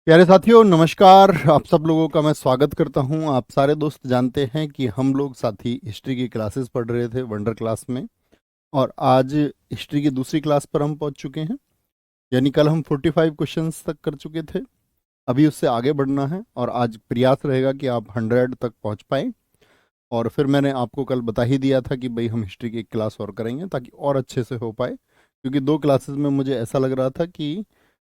प्यारे साथियों नमस्कार। आप सब लोगों का मैं स्वागत करता हूं। आप सारे दोस्त जानते हैं कि हम लोग साथी हिस्ट्री की क्लासेस पढ़ रहे थे वंडर क्लास में, और आज हिस्ट्री की दूसरी क्लास पर हम पहुंच चुके हैं। यानी कल हम 45 क्वेश्चंस तक कर चुके थे। अभी उससे आगे बढ़ना है और आज प्रयास रहेगा कि आप 100 तक पहुंच पाएं। और फिर मैंने आपको कल बता ही दिया था कि भाई हम हिस्ट्री की एक क्लास और करेंगे ताकि और अच्छे से हो पाए, क्योंकि दो क्लासेस में मुझे ऐसा लग रहा था कि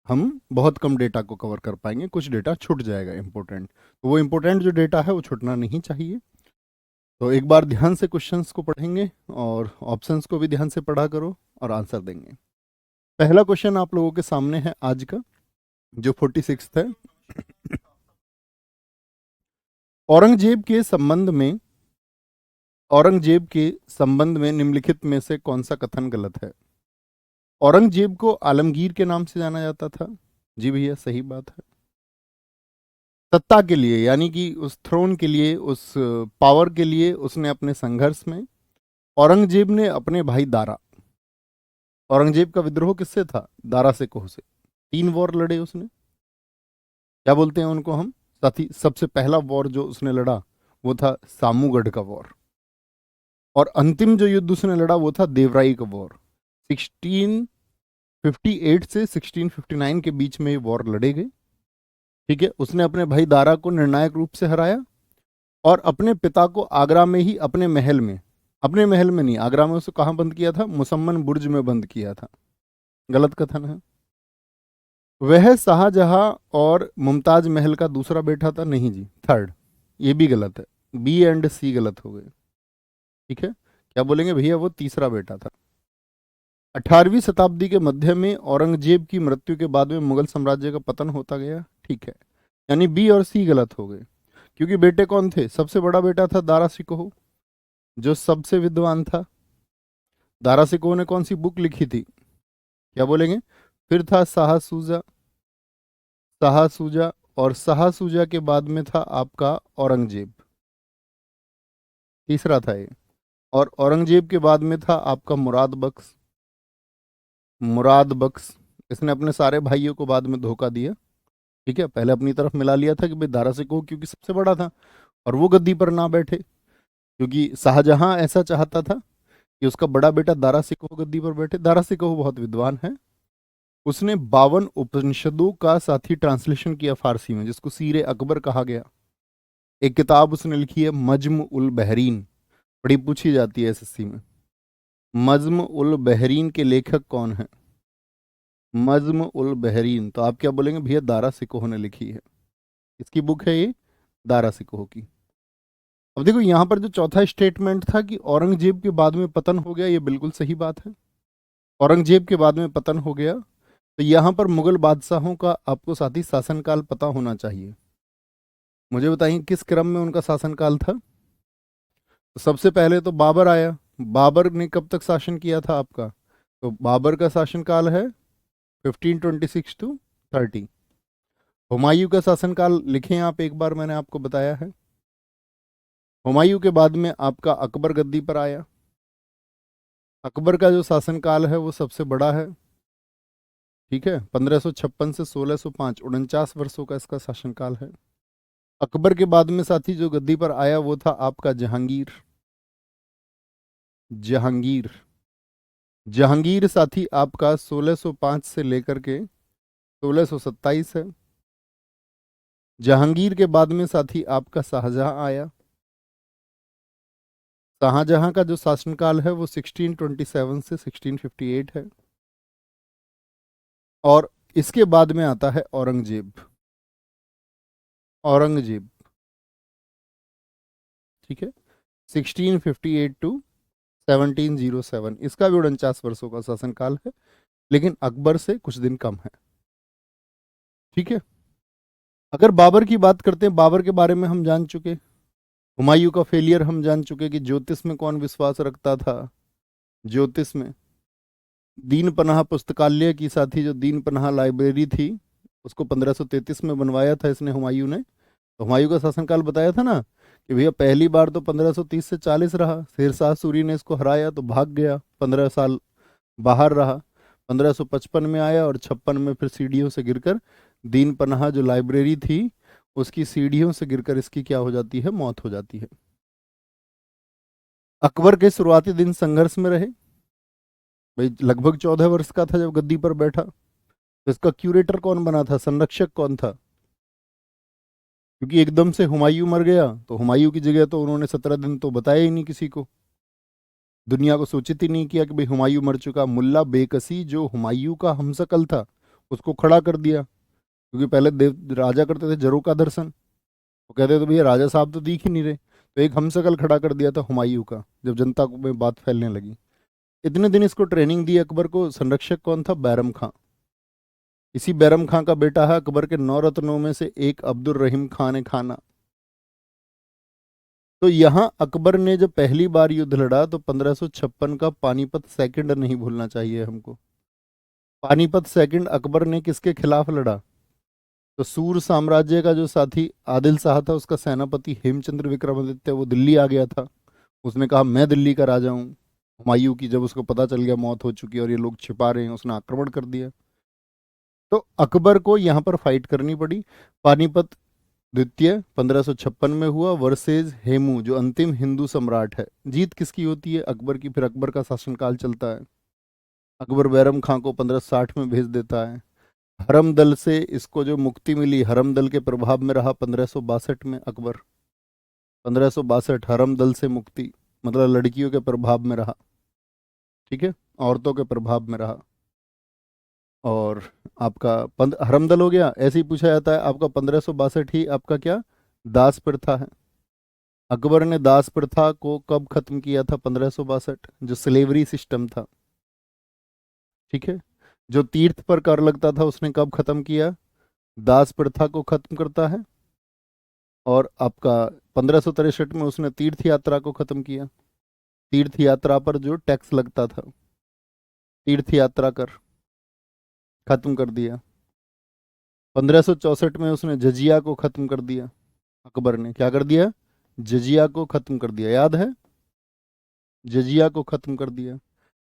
हम बहुत कम डेटा को कवर कर पाएंगे, कुछ डेटा छूट जाएगा इंपॉर्टेंट। तो वो इंपॉर्टेंट जो डेटा है वो छूटना नहीं चाहिए। तो एक बार ध्यान से क्वेश्चंस को पढ़ेंगे और ऑप्शंस को भी ध्यान से पढ़ा करो और आंसर देंगे। पहला क्वेश्चन आप लोगों के सामने है आज का, जो 46 है। औरंगजेब के संबंध में औरंगजेब के संबंध में निम्नलिखित में से कौन सा कथन गलत है? औरंगजेब को आलमगीर के नाम से जाना जाता था। जी भैया, सही बात है। सत्ता के लिए, यानी कि उस थ्रोन के लिए, उस पावर के लिए उसने अपने संघर्ष में औरंगजेब ने अपने भाई दारा, औरंगजेब का विद्रोह किससे था? दारा से कोह से। 3 वॉर लड़े उसने। क्या बोलते हैं उनको हम साथी? सबसे पहला वॉर जो उसने लड़ा वो था सामूगढ़ का वॉर, और अंतिम जो युद्ध उसने लड़ा वो था देवराई का वॉर। 1658 से 1659 के बीच में ये वॉर लड़े गए। ठीक है, उसने अपने भाई दारा को निर्णायक रूप से हराया और अपने पिता को आगरा में ही अपने महल में नहीं, आगरा में उसे कहाँ बंद किया था? मुसम्मन बुर्ज में बंद किया था। गलत कथन है। वह शाहजहां और मुमताज महल का दूसरा बेटा था। नहीं जी, थर्ड। ये भी गलत है। बी एंड सी गलत हो गए। ठीक है, क्या बोलेंगे भैया? वो तीसरा बेटा था। 18वीं शताब्दी के मध्य में औरंगजेब की मृत्यु के बाद में मुगल साम्राज्य का पतन होता गया। ठीक है, यानी बी और सी गलत हो गए, क्योंकि बेटे कौन थे? सबसे बड़ा बेटा था दारा सिकोह, जो सबसे विद्वान था। दारा सिकोह ने कौन सी बुक लिखी थी? क्या बोलेंगे? फिर था शाह सूजा, शाह सूजा, और शाह सूजा के बाद में था आपका औरंगजेब, तीसरा था ये। और औरंगजेब के बाद में था आपका मुराद बख्श। मुराद बख्श, इसने अपने सारे भाइयों को बाद में धोखा दिया। ठीक है, पहले अपनी तरफ मिला लिया था कि भाई दारा सिकोह क्योंकि सबसे बड़ा था और वो गद्दी पर ना बैठे, क्योंकि शाहजहां ऐसा चाहता था कि उसका बड़ा बेटा दारा सिकोह गद्दी पर बैठे। दारा सिकोह बहुत विद्वान है। उसने 52 उपनिषदों का साथी ट्रांसलेशन किया फारसी में, जिसको सीरे अकबर कहा गया। एक किताब उसने लिखी है मज्म उल बहरीन, बड़ी पूछी जाती है एसएससी में। मज्म उल बहरीन के लेखक कौन है? मज्म उल बहरीन, तो आप क्या बोलेंगे भैया? दारा सिकोह ने लिखी है। इसकी बुक है ये, दारा सिकोह की। अब देखो यहाँ पर जो चौथा स्टेटमेंट था कि औरंगजेब के बाद में पतन हो गया, ये बिल्कुल सही बात है। औरंगजेब के बाद में पतन हो गया, तो यहाँ पर मुगल बादशाहों का आपको साथी शासनकाल पता होना चाहिए। मुझे बताइए किस क्रम में उनका शासनकाल था? तो सबसे पहले तो बाबर आया। बाबर ने कब तक शासन किया था आपका? तो बाबर का शासनकाल है 1526 टू 30। हुमायूं का शासनकाल लिखें आप एक बार, मैंने आपको बताया है। हुमायूं के बाद में आपका अकबर गद्दी पर आया। अकबर का जो शासनकाल है वो सबसे बड़ा है। ठीक है, 1556 से 1605, 49 वर्षों का इसका शासनकाल है। अकबर के बाद में साथी जो गद्दी पर आया वो था आपका जहांगीर। जहांगीर जहांगीर साथी आपका 1605 से लेकर के 1627 है। जहांगीर के बाद में साथी आपका शाहजहां आया। शाहजहां का जो शासनकाल है वो 1627 से 1658 है। और इसके बाद में आता है औरंगजेब। औरंगजेब, ठीक है, 1658 टू 1707, इसका भी 49 वर्षों का शासनकाल है, लेकिन अकबर से कुछ दिन कम है। ठीक है, अगर बाबर की बात करते हैं, बाबर के बारे में हम जान चुके। हुमायूं का फेलियर हम जान चुके कि ज्योतिष में कौन विश्वास रखता था। ज्योतिष में दीन पनाह पुस्तकालय की साथी जो दीन पनाह लाइब्रेरी थी, उसको 1533 में बनवाया था इसने, हुमायूं ने। तो हुमायूं का शासनकाल बताया था ना कि भैया पहली बार तो 1530 से 40 रहा, शेरशाह सूरी ने इसको हराया तो भाग गया, 15 साल बाहर रहा। 1555 में आया और 56 में फिर सीढ़ियों से गिरकर दीन पनाह जो लाइब्रेरी थी उसकी सीढ़ियों से गिरकर इसकी क्या हो जाती है, मौत हो जाती है। अकबर के शुरुआती दिन संघर्ष में रहे। भाई लगभग 14 वर्ष का था जब गद्दी पर बैठा। तो इसका क्यूरेटर कौन बना था, संरक्षक कौन था? क्योंकि एकदम से हुमायूं मर गया तो हुमायूं की जगह तो उन्होंने 17 दिन तो बताया ही नहीं किसी को, दुनिया को सूचित ही नहीं किया कि भाई हुमायूं मर चुका। मुल्ला बेकसी जो हुमायूं का हमशक्ल था उसको खड़ा कर दिया, क्योंकि पहले देव राजा करते थे जरों का दर्शन, वो कहते थे भैया राजा साहब तो दिख ही नहीं रहे, तो एक हमशक्ल खड़ा कर दिया था हुमायूं का, जब जनता को में बात फैलने लगी। इतने दिन इसको ट्रेनिंग दी अकबर को। संरक्षक कौन था, बैरम खां। इसी बैरम खां का बेटा है अकबर के 9 रत्नों में से एक अब्दुल रहीम खान ए खाना। तो यहां अकबर ने जब पहली बार युद्ध लड़ा तो 1556 का पानीपत सेकंड नहीं भूलना चाहिए हमको। पानीपत सेकंड अकबर ने किसके खिलाफ लड़ा? तो सूर साम्राज्य का जो साथी आदिल शाह था उसका सेनापति हेमचंद्र विक्रमादित्य, वो दिल्ली आ गया था। उसने कहा मैं दिल्ली का राजा हूँ। हुमायूं की जब उसको पता चल गया मौत हो चुकी है और ये लोग छिपा रहे हैं, उसने आक्रमण कर दिया। तो अकबर को यहाँ पर फाइट करनी पड़ी। पानीपत द्वितीय 1556 में हुआ वर्सेज हेमू जो अंतिम हिंदू सम्राट है। जीत किसकी होती है, अकबर की। फिर अकबर का शासनकाल चलता है। अकबर बैरम खां को 1560 में भेज देता है। हरम दल से इसको जो मुक्ति मिली, हरम दल के प्रभाव में रहा 1562 में अकबर। 1562 हरम दल से मुक्ति, मतलब लड़कियों के प्रभाव में रहा, ठीक है, औरतों के प्रभाव में रहा। और आपका हरम दल हो गया। ऐसे ही पूछा जाता है आपका 1562 ही आपका क्या, दास प्रथा है। अकबर ने दास प्रथा को कब खत्म किया था, 1562, जो स्लेवरी सिस्टम था, ठीक है। जो तीर्थ पर कर लगता था उसने कब खत्म किया, दास प्रथा को खत्म करता है। और आपका 1563 में उसने तीर्थ यात्रा को खत्म किया। तीर्थ यात्रा पर जो टैक्स लगता था, तीर्थ यात्रा कर, खत्म कर दिया। 1564 में उसने जजिया को खत्म कर दिया। अकबर ने क्या कर दिया, जजिया को खत्म कर दिया, याद है, जजिया को खत्म कर दिया।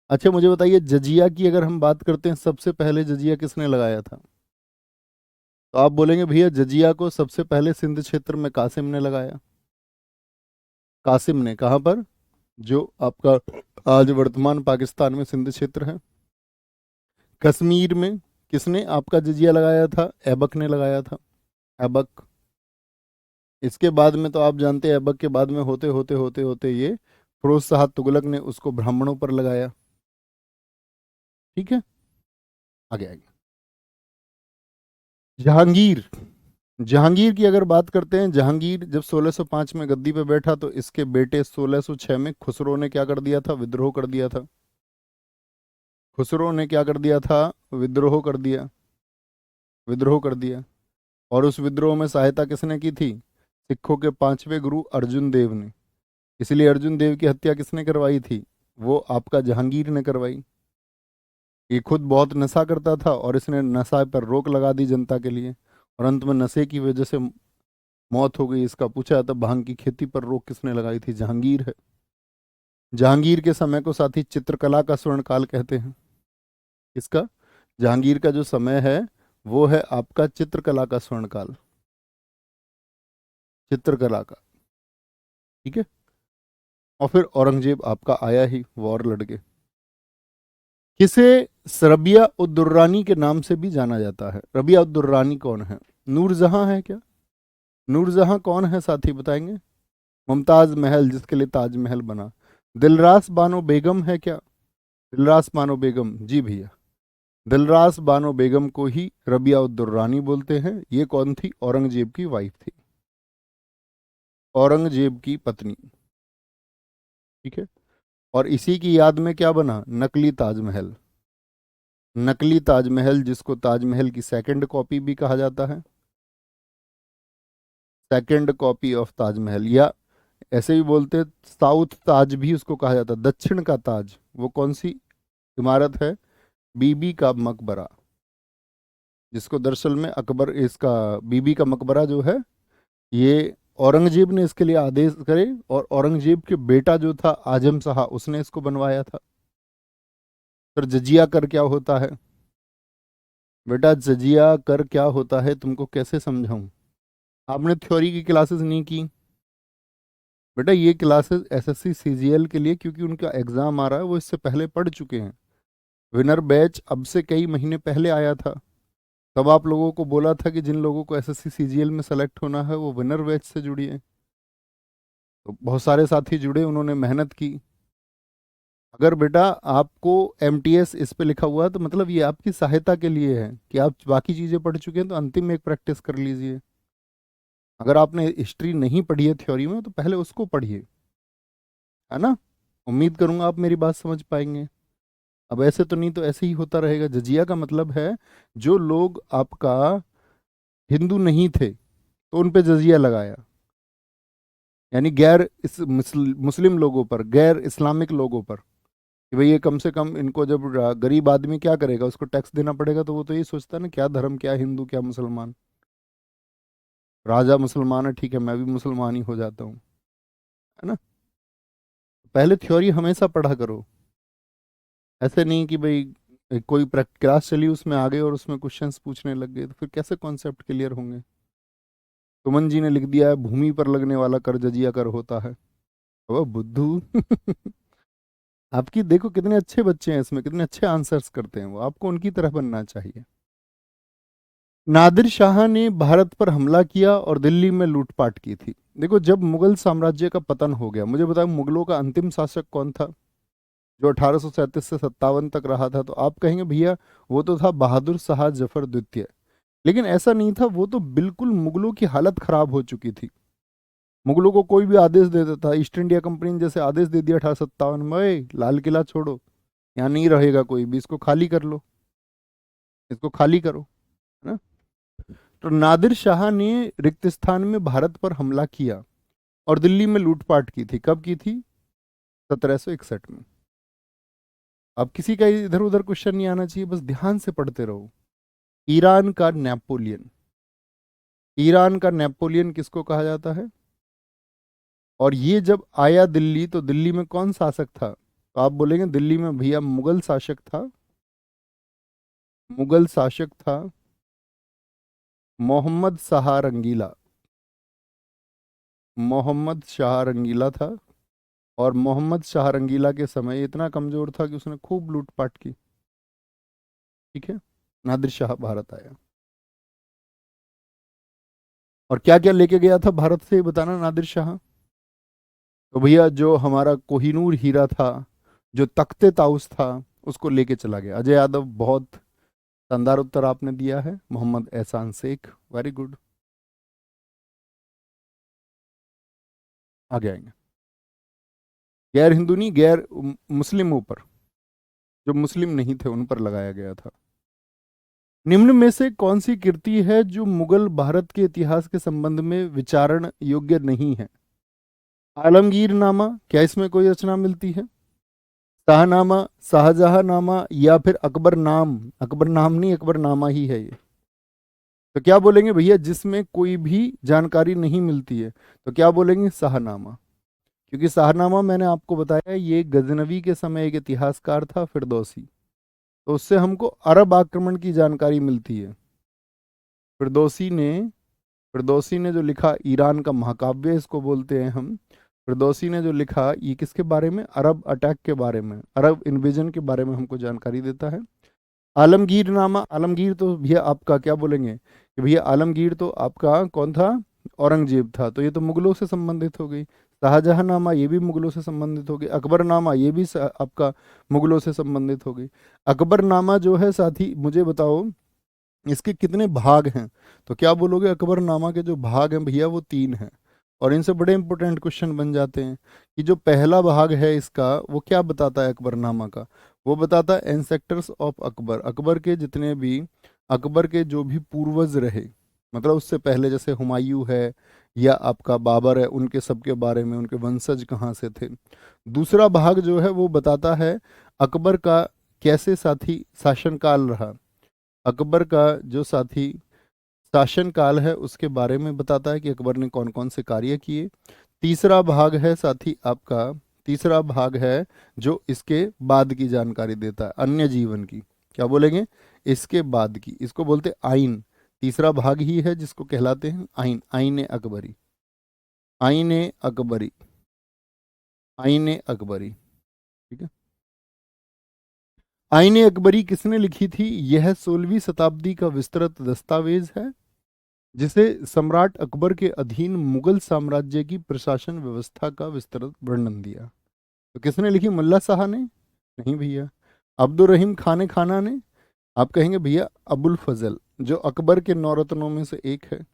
अच्छा मुझे बताइए, जजिया की अगर हम बात करते हैं, सबसे पहले जजिया किसने लगाया था? तो आप बोलेंगे भैया जजिया को सबसे पहले सिंध क्षेत्र में कासिम ने लगाया। कासिम ने, कहाँ पर, जो आपका आज वर्तमान पाकिस्तान में सिंध क्षेत्र है। कश्मीर में किसने आपका जजिया लगाया था, ऐबक ने लगाया था, ऐबक। इसके बाद में तो आप जानते हैं ऐबक के बाद में होते होते होते होते ये फिरोज शाह तुगलक ने उसको ब्राह्मणों पर लगाया, ठीक है। आगे आगे जहांगीर। जहांगीर की अगर बात करते हैं, जहांगीर जब 1605 में गद्दी पे बैठा तो इसके बेटे 1606 में खुसरो ने क्या कर दिया था, विद्रोह कर दिया था। खुसरो ने क्या कर दिया था, विद्रोह कर दिया, विद्रोह कर दिया। और उस विद्रोह में सहायता किसने की थी, सिखों के 5वें गुरु अर्जुन देव ने। इसलिए अर्जुन देव की हत्या किसने करवाई थी, वो आपका जहांगीर ने करवाई। ये खुद बहुत नशा करता था और इसने नशा पर रोक लगा दी जनता के लिए, और अंत में नशे की वजह से मौत हो गई। इसका पूछा जाता भांग की खेती पर रोक किसने लगाई थी, जहांगीर है। जहांगीर के समय को साथी चित्रकला का स्वर्ण काल कहते हैं। इसका, जहांगीर का जो समय है वो है आपका चित्रकला का स्वर्ण काल, चित्रकला का, ठीक है। और फिर औरंगजेब आपका आया ही, वॉर लड़ के। किसे रबिया उद दुर्रानी के नाम से भी जाना जाता है? रबिया उद दुर्रानी कौन है, नूरजहां है क्या? नूरजहां कौन है साथी बताएंगे? मुमताज महल जिसके लिए ताजमहल बना। दिलरास बानो बेगम है क्या? दिलरास बानो बेगम, जी भैया, दिलरास बानो बेगम को ही रबिया उद दुर्रानी बोलते हैं। ये कौन थी, औरंगजेब की वाइफ थी, औरंगजेब की पत्नी, ठीक है। और इसी की याद में क्या बना, नकली ताजमहल। नकली ताजमहल जिसको ताजमहल की सेकंड कॉपी भी कहा जाता है, सेकंड कॉपी ऑफ ताजमहल, या ऐसे भी बोलते हैं साउथ ताज भी उसको कहा जाता है, दक्षिण का ताज। वो कौन सी इमारत है, बीबी का मकबरा, जिसको दरअसल में अकबर, इसका बीबी का मकबरा जो है ये औरंगजेब ने इसके लिए आदेश करे, और औरंगजेब के बेटा जो था आजम शाह उसने इसको बनवाया था। फिर जजिया कर क्या होता है, बेटा जजिया कर क्या होता है तुमको कैसे समझाऊं? आपने थ्योरी की क्लासेस नहीं की? बेटा ये क्लासेस एसएससी सीजीएल के लिए, क्योंकि उनका एग्जाम आ रहा है, वो इससे पहले पढ़ चुके हैं। विनर बैच अब से कई महीने पहले आया था। तब आप लोगों को बोला था कि जिन लोगों को एसएससी सीजीएल में सेलेक्ट होना है वो विनर बैच से जुड़िए। तो बहुत सारे साथी जुड़े, उन्होंने मेहनत की। अगर बेटा आपको एमटीएस इस पे लिखा हुआ है तो मतलब ये आपकी सहायता के लिए है कि आप बाकी चीज़ें पढ़ चुके हैं तो अंतिम में एक प्रैक्टिस कर लीजिए। अगर आपने हिस्ट्री नहीं पढ़ी है थ्योरी में तो पहले उसको पढ़िए, है ना। उम्मीद करूंगा आप मेरी बात समझ पाएंगे। अब ऐसे तो नहीं तो ऐसे ही होता रहेगा। जजिया का मतलब है जो लोग आपका हिंदू नहीं थे तो उन पे जजिया लगाया, यानी गैर मुस्लिम लोगों पर, गैर इस्लामिक लोगों पर, कि भाई ये कम से कम इनको, जब गरीब आदमी क्या करेगा, उसको टैक्स देना पड़ेगा, तो वो तो यही सोचता है ना क्या धर्म, क्या हिंदू, क्या मुसलमान। राजा मुसलमान है, ठीक है मैं भी मुसलमान ही हो जाता हूँ, है ना। पहले थ्योरी हमेशा पढ़ा करो। ऐसे नहीं कि भाई कोई क्लास चली उसमें आ गए और उसमें क्वेश्चंस पूछने लग गए, तो फिर कैसे कॉन्सेप्ट क्लियर होंगे। सुमन जी ने लिख दिया है भूमि पर लगने वाला कर जजिया कर होता है। वो बुद्धू आपकी देखो कितने अच्छे बच्चे हैं इसमें, कितने अच्छे आंसर्स करते हैं वो, आपको उनकी तरह बनना चाहिए। नादिर शाह ने भारत पर हमला किया और दिल्ली में लूटपाट की थी। देखो जब मुगल साम्राज्य का पतन हो गया, मुझे बताओ मुगलों का अंतिम शासक कौन था जो 1837 से 57 तक रहा था? तो आप कहेंगे भैया वो तो था बहादुर शाह जफर द्वितीय। लेकिन ऐसा नहीं था, वो तो बिल्कुल मुगलों की हालत खराब हो चुकी थी। मुगलों को कोई भी आदेश दे देता, ईस्ट इंडिया कंपनी ने जैसे आदेश दे दिया 1857 में, "ओए, लाल किला छोड़ो, यहाँ नहीं रहेगा कोई भी, इसको खाली कर लो, इसको खाली करो", है ना। तो नादिर शाह ने रिक्त स्थान में भारत पर हमला किया और दिल्ली में लूटपाट की थी। कब की थी? 1761 में। अब किसी का इधर उधर क्वेश्चन नहीं आना चाहिए, बस ध्यान से पढ़ते रहो। ईरान का नेपोलियन, ईरान का नेपोलियन किसको कहा जाता है? और ये जब आया दिल्ली तो दिल्ली में कौन शासक था? तो आप बोलेंगे दिल्ली में भैया मुगल शासक था। मुगल शासक था मोहम्मद शाह रंगीला। मोहम्मद शाह रंगीला था। और मोहम्मद शाह रंगीला के समय इतना कमजोर था कि उसने खूब लूटपाट की। ठीक है। नादिर शाह भारत आया और क्या क्या लेके गया था भारत से, ये बताना नादिर शाह। तो भैया जो हमारा कोहिनूर हीरा था, जो तख्ते ताउस था, उसको लेके चला गया। अजय यादव, बहुत शानदार उत्तर आपने दिया है। मोहम्मद एहसान शेख, वेरी गुड। आगे आएंगे। गैर हिंदू नहीं, गैर मुस्लिमों पर, जो मुस्लिम नहीं थे उन पर लगाया गया था। निम्न में से कौन सी कृति है जो मुगल भारत के इतिहास के संबंध में विचारण योग्य नहीं है? आलमगीर नामा, क्या इसमें कोई रचना मिलती है? शाहनामा, शाहजहांनामा, या फिर अकबर नाम? अकबर नाम नहीं, अकबर नामा ही है ये। तो क्या बोलेंगे भैया जिसमें कोई भी जानकारी नहीं मिलती है? तो क्या बोलेंगे? शाहनामा। क्योंकि शाहनामा मैंने आपको बताया ये गजनवी के समय एक इतिहासकार था फिरदौसी, तो उससे हमको अरब आक्रमण की जानकारी मिलती है। फिरदौसी ने फिरदौसी ने जो लिखा, ईरान का महाकाव्य इसको बोलते हैं हम। फिरदौसी ने जो लिखा ये किसके बारे में? अरब अटैक के बारे में, अरब इन्वेजन के बारे में हमको जानकारी देता है। आलमगीर नामा, आलमगीर तो भैया आपका क्या बोलेंगे कि भैया आलमगीर तो आपका कौन था? औरंगजेब था, तो ये तो मुगलों से संबंधित हो गई। शाहजहां नामा ये भी मुगलों से संबंधित हो गई। अकबर नामा ये भी आपका मुगलों से संबंधित हो गई। अकबर नामा जो है साथी, मुझे बताओ इसके कितने भाग हैं? तो क्या बोलोगे? अकबर नामा के जो भाग हैं भैया वो 3 हैं। और इनसे बड़े इंपॉर्टेंट क्वेश्चन बन जाते हैं कि जो पहला भाग है इसका वो क्या बताता है अकबरनामा का? वो बताता है एंसेक्टर्स ऑफ अकबर, अकबर के जितने भी, अकबर के जो भी पूर्वज रहे, मतलब उससे पहले, जैसे हुमायूं है या आपका बाबर है, उनके सबके बारे में, उनके वंशज कहाँ से थे। दूसरा भाग जो है वो बताता है अकबर का कैसे साथी शासनकाल रहा, अकबर का जो साथी शासनकाल है उसके बारे में बताता है कि अकबर ने कौन कौन से कार्य किए। तीसरा भाग है साथी आपका, तीसरा भाग है जो इसके बाद की जानकारी देता है, अन्य जीवन की। क्या बोलेंगे, इसके बाद की, इसको बोलते आइन, तीसरा भाग ही है जिसको कहलाते हैं आइन, आइन अकबरी, आइन अकबरी, आइन अकबरी। ठीक है। आइन अकबरी किसने लिखी थी? यह 16वीं शताब्दी का विस्तृत दस्तावेज है जिसे सम्राट अकबर के अधीन मुगल साम्राज्य की प्रशासन व्यवस्था का विस्तृत वर्णन दिया। तो किसने लिखी? मुल्ला शाह ने? नहीं भैया। अब्दुल रहीम खान खाना ने? आप कहेंगे भैया अबुल फजल, जो अकबर के नौरत्नों में से एक है।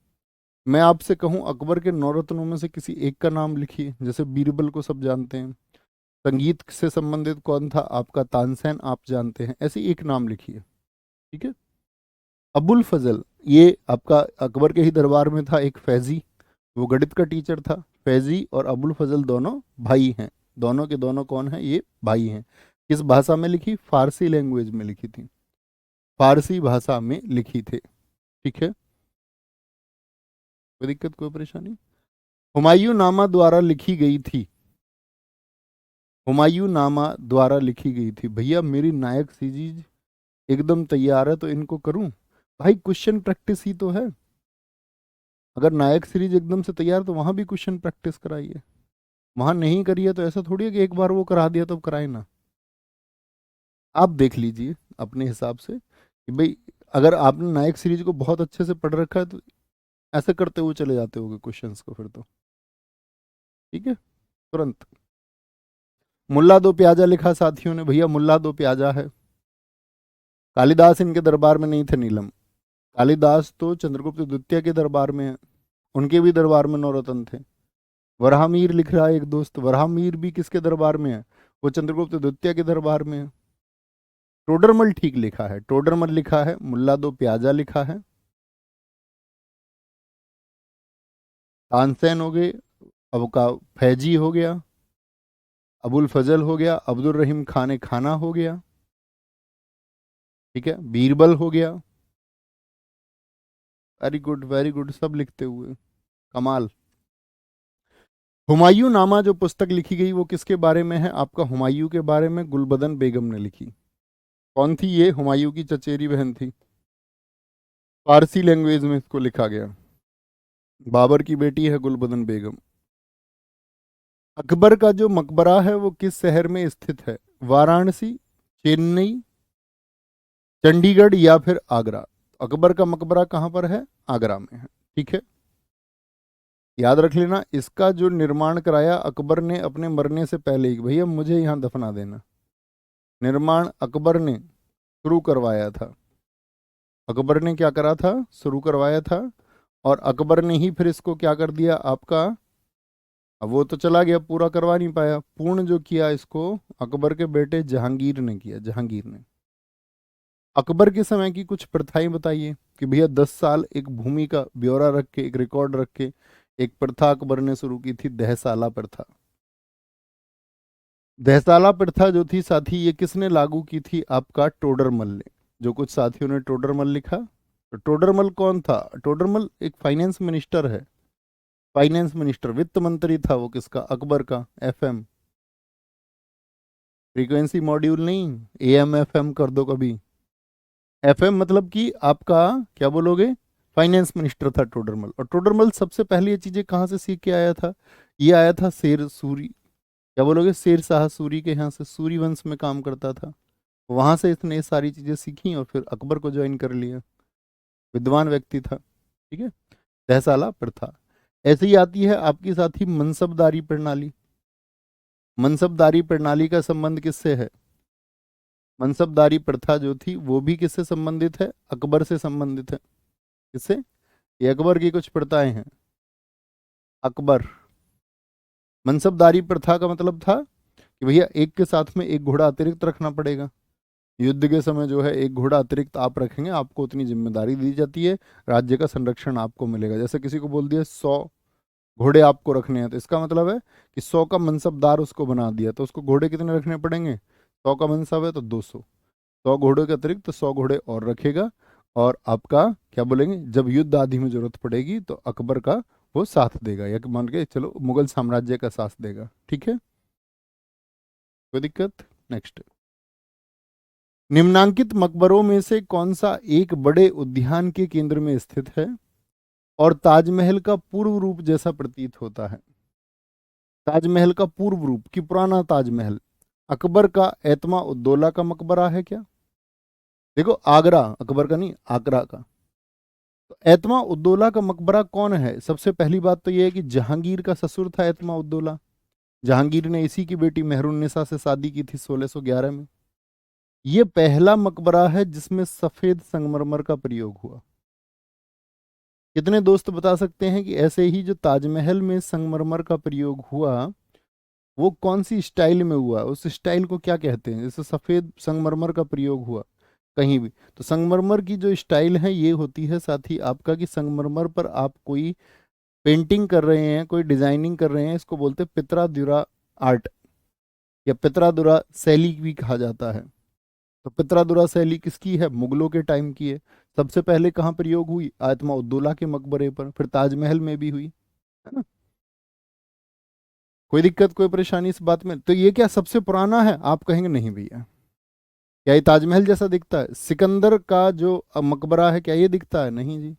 मैं आपसे कहूं अकबर के नौरत्नों में से किसी एक का नाम लिखिए, जैसे बीरबल को सब जानते हैं। संगीत से संबंधित कौन था आपका? तानसेन, आप जानते हैं। ऐसे एक नाम लिखिए। ठीक है। अबुल फजल, ये आपका अकबर के ही दरबार में था एक फैजी, वो गणित का टीचर था। फैजी और अबुल फजल दोनों भाई हैं। दोनों के दोनों कौन है? ये भाई हैं। किस भाषा में लिखी? फारसी लैंग्वेज में लिखी थी, फारसी भाषा में लिखी थी। ठीक है। कोई दिक्कत, कोई परेशानी? हुमायूं नामा द्वारा लिखी गई थी, हुमायूं नामा द्वारा लिखी गई थी। भैया मेरी नायक सीरीज एकदम तैयार है, तो इनको करूं? भाई क्वेश्चन प्रैक्टिस ही तो है। अगर नायक सीरीज एकदम से तैयार तो वहां भी क्वेश्चन प्रैक्टिस कराइए। वहां नहीं करिए तो ऐसा थोड़ी है कि एक बार वो करा दिया तो कराए ना। आप देख लीजिए अपने हिसाब से कि भाई अगर आपने नायक सीरीज को बहुत अच्छे से पढ़ रखा है तो ऐसे करते हुए चले जाते होगे क्वेश्चंस को फिर तो। ठीक है। तुरंत मुल्ला दो प्याजा लिखा साथियों ने। भैया मुल्ला दो प्याजा है। कालिदास इनके दरबार में नहीं थे नीलम। कालिदास तो चंद्रगुप्त द्वितीय के दरबार में है, उनके भी दरबार में नौरत्न थे। वराहमीर लिख रहा है एक दोस्त, वराहमीर भी किसके दरबार में है? वो चंद्रगुप्त द्वितीय के दरबार में है। टोडरमल ठीक लिखा है, टोडरमल लिखा है, मुल्ला दो प्याजा लिखा है। तानसेन हो गए, अब का फैजी हो गया, अबुल फजल हो गया, अब्दुल रहीम खान खाना हो गया। ठीक है। बीरबल हो गया। वेरी गुड, वेरी गुड, सब लिखते हुए, कमाल। हुमायूं नामा जो पुस्तक लिखी गई वो किसके बारे में है आपका? हुमायूं के बारे में। गुलबदन बेगम ने लिखी। कौन थी ये? हुमायूं की चचेरी बहन थी। फारसी लैंग्वेज में इसको लिखा गया। बाबर की बेटी है गुलबदन बेगम। अकबर का जो मकबरा है वो किस शहर में स्थित है? वाराणसी, चेन्नई, चंडीगढ़ या फिर आगरा? अकबर का मकबरा कहाँ पर है? आगरा में है। ठीक है। याद रख लेना, इसका जो निर्माण कराया अकबर ने अपने मरने से पहले ही, भैया मुझे यहाँ दफना देना। निर्माण अकबर ने शुरू करवाया था। अकबर ने क्या करा था? शुरू करवाया था। और अकबर ने ही फिर इसको क्या कर दिया आपका? अब वो तो चला गया, पूरा करवा नहीं पाया। पूर्ण जो किया इसको अकबर के बेटे जहांगीर ने किया, जहांगीर ने। अकबर के समय की कुछ प्रथाएं बताइए कि भैया 10 साल एक भूमि का ब्यौरा रख के, एक रिकॉर्ड रख के एक प्रथा अकबर ने शुरू की थी, दहसाला प्रथा। दहसाला प्रथा जो थी साथी, ये किसने लागू की थी आपका? टोडरमल ने। जो कुछ साथियों ने टोडरमल लिखा, तो टोडरमल कौन था? टोडरमल एक फाइनेंस मिनिस्टर है, फाइनेंस मिनिस्टर, वित्त मंत्री था वो। किसका? अकबर का। एफएम, फ्रीक्वेंसी मॉड्यूल नहीं, एएम एफएम कर दो कभी। एफएम मतलब कि आपका क्या बोलोगे? फाइनेंस मिनिस्टर था टोडरमल। और टोडरमल सबसे पहले ये चीजें कहाँ से सीख के आया था? ये आया था शेर सूरी, क्या बोलोगे? शेर शाह सूरी के यहाँ से, सूरी वंश में काम करता था। वहां से इसने ये सारी चीजें सीखी और फिर अकबर को ज्वाइन कर लिया। विद्वान व्यक्ति था। ठीक है। तहसाला प्रथा। ऐसे ही आती है आपकी साथी मनसबदारी प्रणाली। मनसबदारी प्रणाली का संबंध किससे है? मनसबदारी प्रथा जो थी वो भी किससे संबंधित है? अकबर से संबंधित है। किससे? ये अकबर की कुछ प्रथाएं हैं। अकबर। मनसबदारी प्रथा का मतलब था कि भैया एक के साथ में एक घोड़ा अतिरिक्त रखना पड़ेगा। युद्ध के समय जो है एक घोड़ा अतिरिक्त आप रखेंगे, आपको उतनी जिम्मेदारी दी जाती है, राज्य का संरक्षण आपको मिलेगा। जैसे किसी को बोल दिया 100 घोड़े आपको रखने हैं, तो इसका मतलब है कि 100 का मनसबदार उसको बना दिया, तो उसको घोड़े कितने रखने पड़ेंगे? 100 का मनसब है तो 200। 100 घोड़ों के अतिरिक्त 100 घोड़े और रखेगा। और आपका क्या बोलेंगे, जब युद्ध आदि में जरूरत पड़ेगी तो अकबर का वो साथ देगा, या कि मान के चलो मुगल साम्राज्य का साथ देगा। ठीक है। कोई दिक्कत? नेक्स्ट। निम्नांकित मकबरों में से कौन सा एक बड़े उद्यान के केंद्र में स्थित है और ताजमहल का पूर्व रूप जैसा प्रतीत होता है? ताजमहल का पूर्व रूप कि पुराना ताजमहल। अकबर का एतमा उद्दौला का मकबरा है क्या? देखो, आगरा, अकबर का नहीं, आगरा का। तो एतमा उद्दौला का मकबरा कौन है? सबसे पहली बात तो यह है कि जहांगीर का ससुर था एतमा उद्दौला। जहांगीर ने इसी की बेटी मेहरुन्निसा से शादी की थी 1611 में। यह पहला मकबरा है जिसमें सफेद संगमरमर का प्रयोग हुआ। कितने दोस्त बता सकते हैं कि ऐसे ही जो ताजमहल में संगमरमर का प्रयोग हुआ वो कौन सी स्टाइल में हुआ, उस स्टाइल को क्या कहते हैं? जैसे सफेद संगमरमर का प्रयोग हुआ कहीं भी, तो संगमरमर की जो स्टाइल है ये होती है साथ ही आपका कि संगमरमर पर आप कोई पेंटिंग कर रहे हैं, कोई डिजाइनिंग कर रहे हैं, इसको बोलते हैं पित्रादुरा आर्ट या पित्रादुरा शैली भी कहा जाता है। तो पित्रादुरा शैली किसकी है? मुगलों के टाइम की है। सबसे पहले कहाँ प्रयोग हुई? आयतमा उद्दौला के मकबरे पर, फिर ताजमहल में भी हुई, है ना? कोई दिक्कत, कोई परेशानी इस बात में? तो ये क्या सबसे पुराना है? आप कहेंगे नहीं भैया। क्या ये ताजमहल जैसा दिखता है? सिकंदर का जो मकबरा है क्या ये दिखता है? नहीं जी।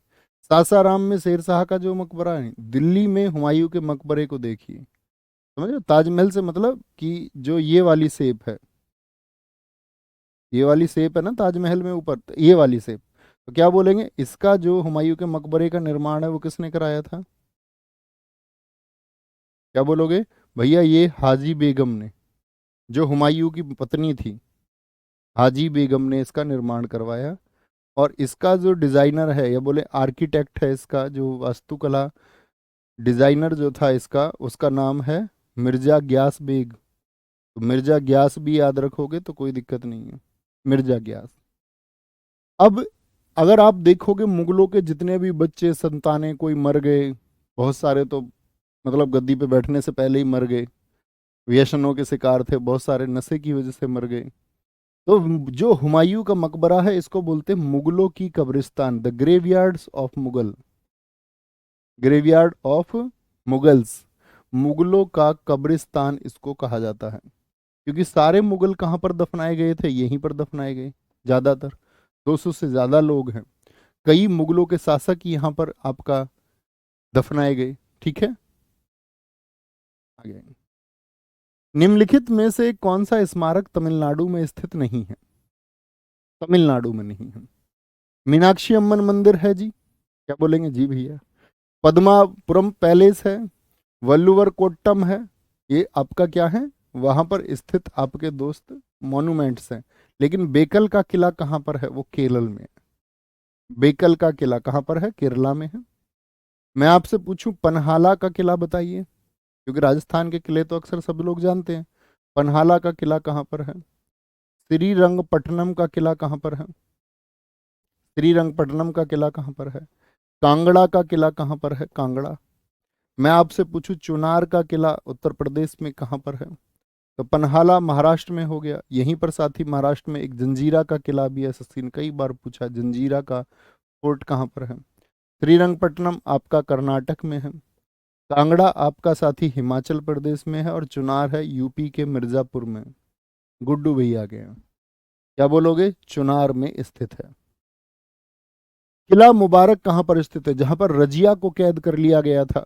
सासाराम में शेरशाह का जो मकबरा है, दिल्ली में हुमायूं के मकबरे को देखिए। समझ रहे हो? ताजमहल से मतलब कि जो ये वाली शेप है, ये वाली शेप है ना ताजमहल में ऊपर, तो ये वाली शेप, तो क्या बोलेंगे? इसका जो हुमायूं के मकबरे का निर्माण है वो किसने कराया था? क्या बोलोगे? भैया ये हाजी बेगम ने, जो हुमायूं की पत्नी थी, हाजी बेगम ने इसका निर्माण करवाया। और इसका जो डिजाइनर है या बोले आर्किटेक्ट है, इसका जो वास्तुकला डिजाइनर जो था इसका, उसका नाम है मिर्जा ग्यास बेग। तो मिर्जा ग्यास भी याद रखोगे तो कोई दिक्कत नहीं है, मिर्जा ग्यास। अब अगर आप देखोगे मुगलों के जितने भी बच्चे संतानें, कोई मर गए, बहुत सारे तो मतलब गद्दी पे बैठने से पहले ही मर गए, व्यसनों के शिकार थे, बहुत सारे नशे की वजह से मर गए। तो जो हुमायूं का मकबरा है इसको बोलते हैं मुगलों की कब्रिस्तान, the graveyards of Mughal, graveyard of Mughals, मुगलों का कब्रिस्तान इसको कहा जाता है। क्योंकि सारे मुगल कहाँ पर दफनाए गए थे? यहीं पर दफनाए गए ज्यादातर। 200 से ज्यादा लोग हैं, कई मुगलों के शासक यहाँ पर आपका दफनाए गए। ठीक है, आगे। निम्नलिखित में से कौन सा स्मारक तमिलनाडु में स्थित नहीं है? तमिलनाडु में नहीं है। मीनाक्षी अम्मन मंदिर है जी, क्या बोलेंगे जी भैया? पद्मापुरम पैलेस है, वल्लुवर कोट्टम है, ये आपका क्या है? वहां पर स्थित आपके दोस्त मॉन्यूमेंट्स हैं। लेकिन बेकल का किला कहाँ पर है? वो केरल में है। बेकल का किला कहाँ पर है? केरला में है। मैं आपसे पूछूं पनहाला का किला बताइए, क्योंकि राजस्थान के किले तो अक्सर सब लोग जानते हैं। पनहाला का किला कहाँ पर है? श्रीरंगपट्टनम का किला कहाँ पर है? श्रीरंगपट्टनम का किला कहाँ पर है? कांगड़ा का किला कहाँ पर है? कांगड़ा। मैं आपसे पूछूं चुनार का किला उत्तर प्रदेश में कहाँ पर है? तो पन्हाला महाराष्ट्र में हो गया। यहीं पर साथ ही महाराष्ट्र में एक जंजीरा का किला भी है, सचिन कई बार पूछा, जंजीरा का फोर्ट कहाँ पर है? श्रीरंगपट्टनम आपका कर्नाटक में है, कांगड़ा आपका साथी हिमाचल प्रदेश में है, और चुनार है यूपी के मिर्जापुर में। गुड्डू भैया गए हैं। क्या बोलोगे? चुनार में स्थित है। किला मुबारक कहाँ पर स्थित है? जहां पर रजिया को कैद कर लिया गया था।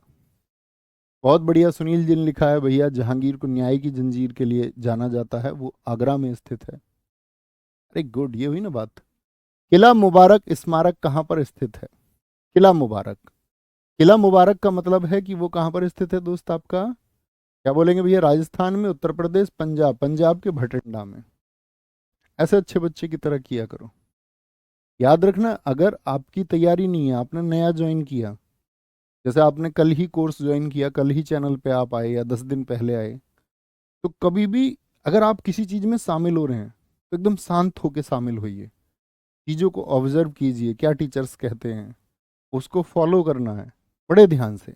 बहुत बढ़िया, सुनील जी ने लिखा है भैया, जहांगीर को न्याय की जंजीर के लिए जाना जाता है, वो आगरा में स्थित है। अरे गुड, ये हुई ना बात। किला मुबारक स्मारक कहाँ पर स्थित है? किला मुबारक, किला मुबारक का मतलब है कि वो कहाँ पर स्थित है दोस्त आपका? क्या बोलेंगे भैया? राजस्थान में, उत्तर प्रदेश, पंजाब, पंजाब के भटिंडा में। ऐसे अच्छे बच्चे की तरह किया करो। याद रखना, अगर आपकी तैयारी नहीं है, आपने नया ज्वाइन किया, जैसे आपने कल ही कोर्स ज्वाइन किया, कल ही चैनल पे आप आए या 10 दिन पहले आए, तो कभी भी अगर आप किसी चीज में शामिल हो रहे हैं तो एकदम शांत होकर शामिल होइए, चीजों को ऑब्जर्व कीजिए, क्या टीचर्स कहते हैं उसको फॉलो करना है बड़े ध्यान से।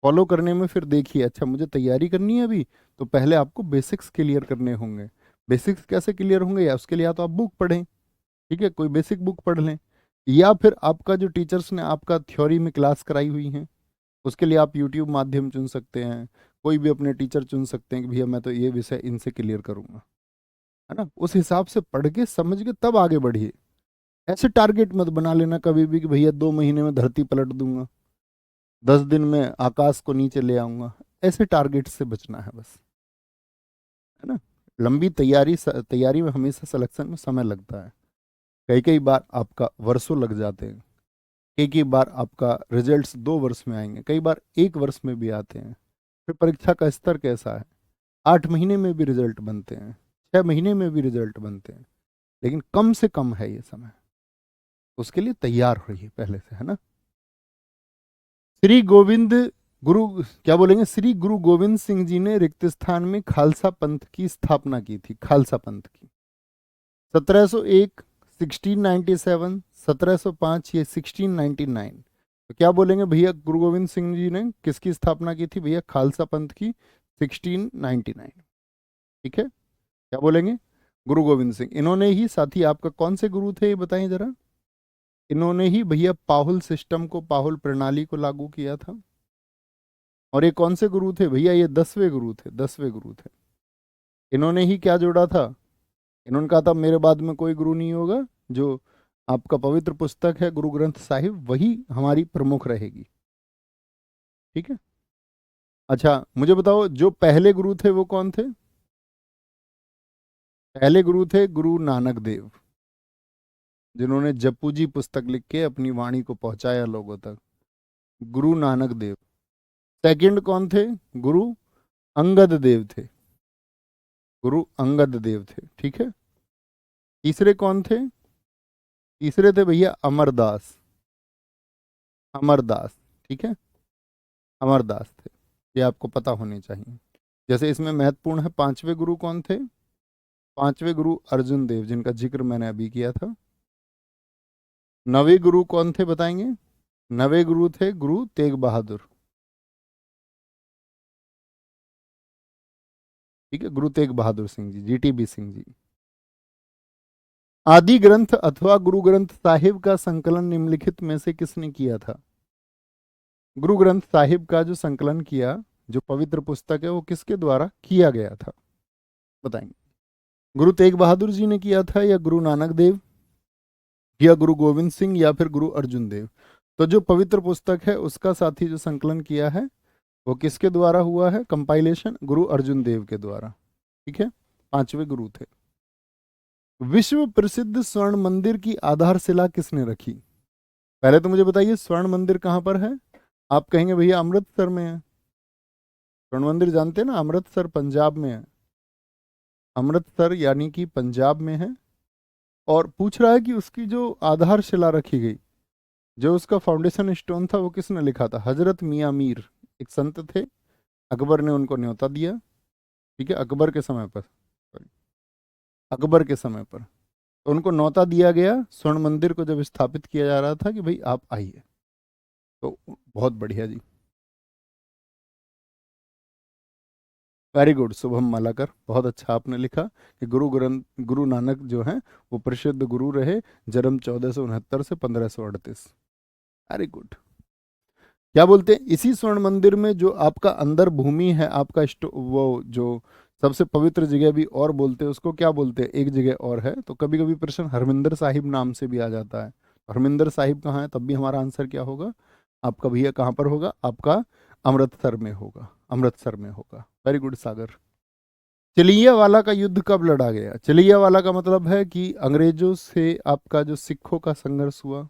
फॉलो करने में फिर देखिए, अच्छा मुझे तैयारी करनी है अभी, तो पहले आपको बेसिक्स क्लियर करने होंगे। बेसिक्स कैसे क्लियर होंगे? या उसके लिए या तो आप बुक पढ़ें, ठीक है, कोई बेसिक बुक पढ़ लें, या फिर आपका जो टीचर्स ने आपका थ्योरी में क्लास कराई हुई है उसके लिए आप यूट्यूब माध्यम चुन सकते हैं, कोई भी अपने टीचर चुन सकते हैं कि भैया मैं तो ये विषय इनसे क्लियर करूँगा। है ना। उस हिसाब से पढ़ के समझ के तब आगे बढ़िए। ऐसे टारगेट मत बना लेना कभी भी कि भैया 2 महीने में धरती पलट दूंगा, 10 दिन में आकाश को नीचे ले आऊंगा। ऐसे टारगेट से बचना है बस, है ना। लंबी तैयारी में हमेशा सिलेक्शन में समय लगता है। कई कई बार आपका वर्षों लग जाते हैं, कई कई बार आपका रिजल्ट्स 2 वर्ष में आएंगे, कई बार 1 वर्ष में भी आते हैं। फिर परीक्षा का स्तर कैसा है, 8 महीने में भी रिजल्ट बनते हैं, 6 महीने में भी रिजल्ट बनते हैं, लेकिन कम से कम है ये समय। उसके लिए तैयार रहिए पहले से, है ना। श्री गोविंद गुरु क्या बोलेंगे, श्री गुरु गोविंद सिंह जी ने रिक्त स्थान में खालसा पंथ की स्थापना की थी। खालसा पंथ की 1701, 1697, 1705, ये 1699। तो क्या बोलेंगे भैया, गुरु गोविंद सिंह जी ने किसकी स्थापना की थी भैया, खालसा पंथ की 1699। ठीक है, क्या बोलेंगे, गुरु गोविंद सिंह। इन्होंने ही, साथी आपका कौन से गुरु थे ये बताएं जरा। इन्होंने ही भैया पाहुल सिस्टम को, पाहुल प्रणाली को लागू किया था। और ये कौन से गुरु थे भैया, ये 10वें गुरु थे, 10वें गुरु थे। इन्होंने ही क्या जोड़ा था, इन्होंने कहा था मेरे बाद में कोई गुरु नहीं होगा, जो आपका पवित्र पुस्तक है गुरु ग्रंथ साहिब वही हमारी प्रमुख रहेगी। ठीक है। अच्छा मुझे बताओ, जो पहले गुरु थे वो कौन थे। पहले गुरु थे गुरु नानक देव, जिन्होंने जप्पू जी पुस्तक लिख के अपनी वाणी को पहुंचाया लोगों तक, गुरु नानक देव। सेकंड कौन थे, गुरु अंगद देव थे, गुरु अंगद देव थे। ठीक है। तीसरे कौन थे, तीसरे थे भैया अमरदास, अमरदास। ठीक है, अमरदास थे, ये आपको पता होने चाहिए। जैसे इसमें महत्वपूर्ण है, पांचवें गुरु कौन थे, पांचवें गुरु अर्जुन देव, जिनका जिक्र मैंने अभी किया था। नवे गुरु कौन थे बताएंगे, नवे गुरु थे गुरु तेग बहादुर। ठीक है, गुरु तेग बहादुर सिंह जी, जीटीबी सिंह जी। आदि ग्रंथ अथवा गुरु ग्रंथ साहिब का संकलन निम्नलिखित में से किसने किया था। गुरु ग्रंथ साहिब का जो संकलन किया, जो पवित्र पुस्तक है, वो किसके द्वारा किया गया था बताएंगे। गुरु तेग बहादुर जी ने किया था, या गुरु नानक देव, या गुरु गोविंद सिंह, या फिर गुरु अर्जुन देव। तो जो पवित्र पुस्तक है उसका साथी जो संकलन किया है वो किसके द्वारा हुआ है, कंपाइलेशन गुरु अर्जुन देव के द्वारा। ठीक है, पांचवे गुरु थे। विश्व प्रसिद्ध स्वर्ण मंदिर की आधारशिला किसने रखी। पहले तो मुझे बताइए स्वर्ण मंदिर कहाँ पर है। आप कहेंगे भैया अमृतसर में है। स्वर्ण मंदिर जानते हैं ना, अमृतसर पंजाब में है, अमृतसर यानी कि पंजाब में है। और पूछ रहा है कि उसकी जो आधारशिला रखी गई, जो उसका फाउंडेशन स्टोन था, वो किसने लिखा था। हजरत मियाँ मीर, एक संत थे, अकबर ने उनको न्योता दिया। ठीक है, अकबर के समय पर, अकबर के समय पर तो उनको न्योता दिया गया स्वर्ण मंदिर को जब स्थापित किया जा रहा था कि भाई आप आइए। तो बहुत बढ़िया जी, वेरी गुड शुभम मालाकर, बहुत अच्छा आपने लिखा कि गुरु नानक जो हैं वो प्रसिद्ध गुरु रहे, जन्म 1469 से 1538। Very good. क्या बोलते हैं, इसी स्वर्ण मंदिर में जो आपका अंदर भूमि है, आपका वो जो सबसे पवित्र जगह भी और बोलते हैं, उसको क्या बोलते हैं, एक जगह और है। तो कभी कभी प्रश्न हरमिंदर साहिब नाम से भी आ जाता है। हरमिंदर साहिब कहाँ है, तब भी हमारा आंसर क्या होगा, आपका भैया कहाँ पर होगा, आपका अमृतसर में होगा, अमृतसर में होगा। वेरी गुड सागर। चिलियावाला का युद्ध कब लड़ा गया। चिलियावाला का मतलब है कि अंग्रेजों से आपका जो सिखों का संघर्ष हुआ,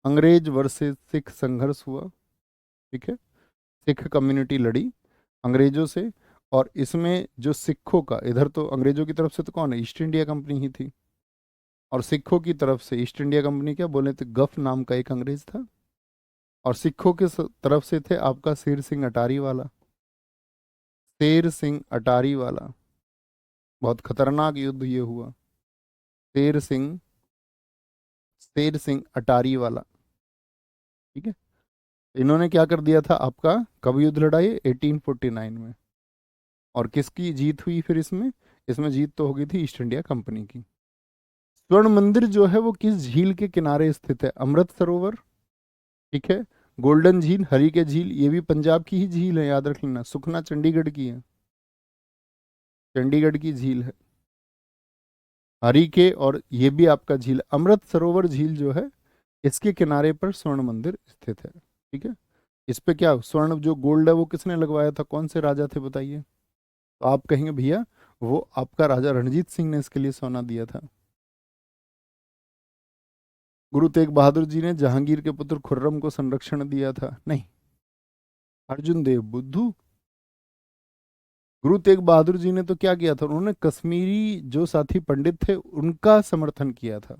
अंग्रेज वर्सेस सिख संघर्ष हुआ। ठीक है, सिख कम्युनिटी लड़ी अंग्रेजों से। और इसमें जो सिखों का, इधर तो अंग्रेजों की तरफ से तो कौन है, ईस्ट इंडिया कंपनी ही थी। और सिखों की तरफ से ईस्ट इंडिया कंपनी क्या बोले तो गफ नाम का एक अंग्रेज था। और सिखों के तरफ से थे आपका शेर सिंह अटारी वाला, शेर सिंह अटारी वाला। बहुत खतरनाक युद्ध ये हुआ, शेर सिंह, शेर सिंह अटारी वाला। ठीक है, इन्होंने क्या कर दिया था आपका, कब युद्ध लड़ा ये 1849 में। और किसकी जीत हुई फिर इसमें, इसमें जीत तो हो गई थी ईस्ट इंडिया कंपनी की। स्वर्ण मंदिर जो है वो किस झील के किनारे स्थित है, अमृत सरोवर। ठीक है, गोल्डन झील, हरी के झील, ये भी पंजाब की ही झील है, याद रख लेना। सुखना चंडीगढ़ की है, चंडीगढ़ की झील है। हरिके, और ये भी आपका झील अमृत सरोवर झील जो है, इसके किनारे पर स्वर्ण मंदिर स्थित है। ठीक है, इस पे क्या स्वर्ण जो गोल्ड है वो किसने लगवाया था, कौन से राजा थे बताइए? तो आप कहेंगे भैया वो आपका राजा रणजीत सिंह ने इसके लिए सोना दिया था। गुरु तेग बहादुर जी ने जहांगीर के पुत्र खुर्रम को संरक्षण दिया था? नहीं। अर्जुन देव बुद्धू। गुरु तेग बहादुर जी ने तो क्या किया था, उन्होंने कश्मीरी जो साथी पंडित थे उनका समर्थन किया था,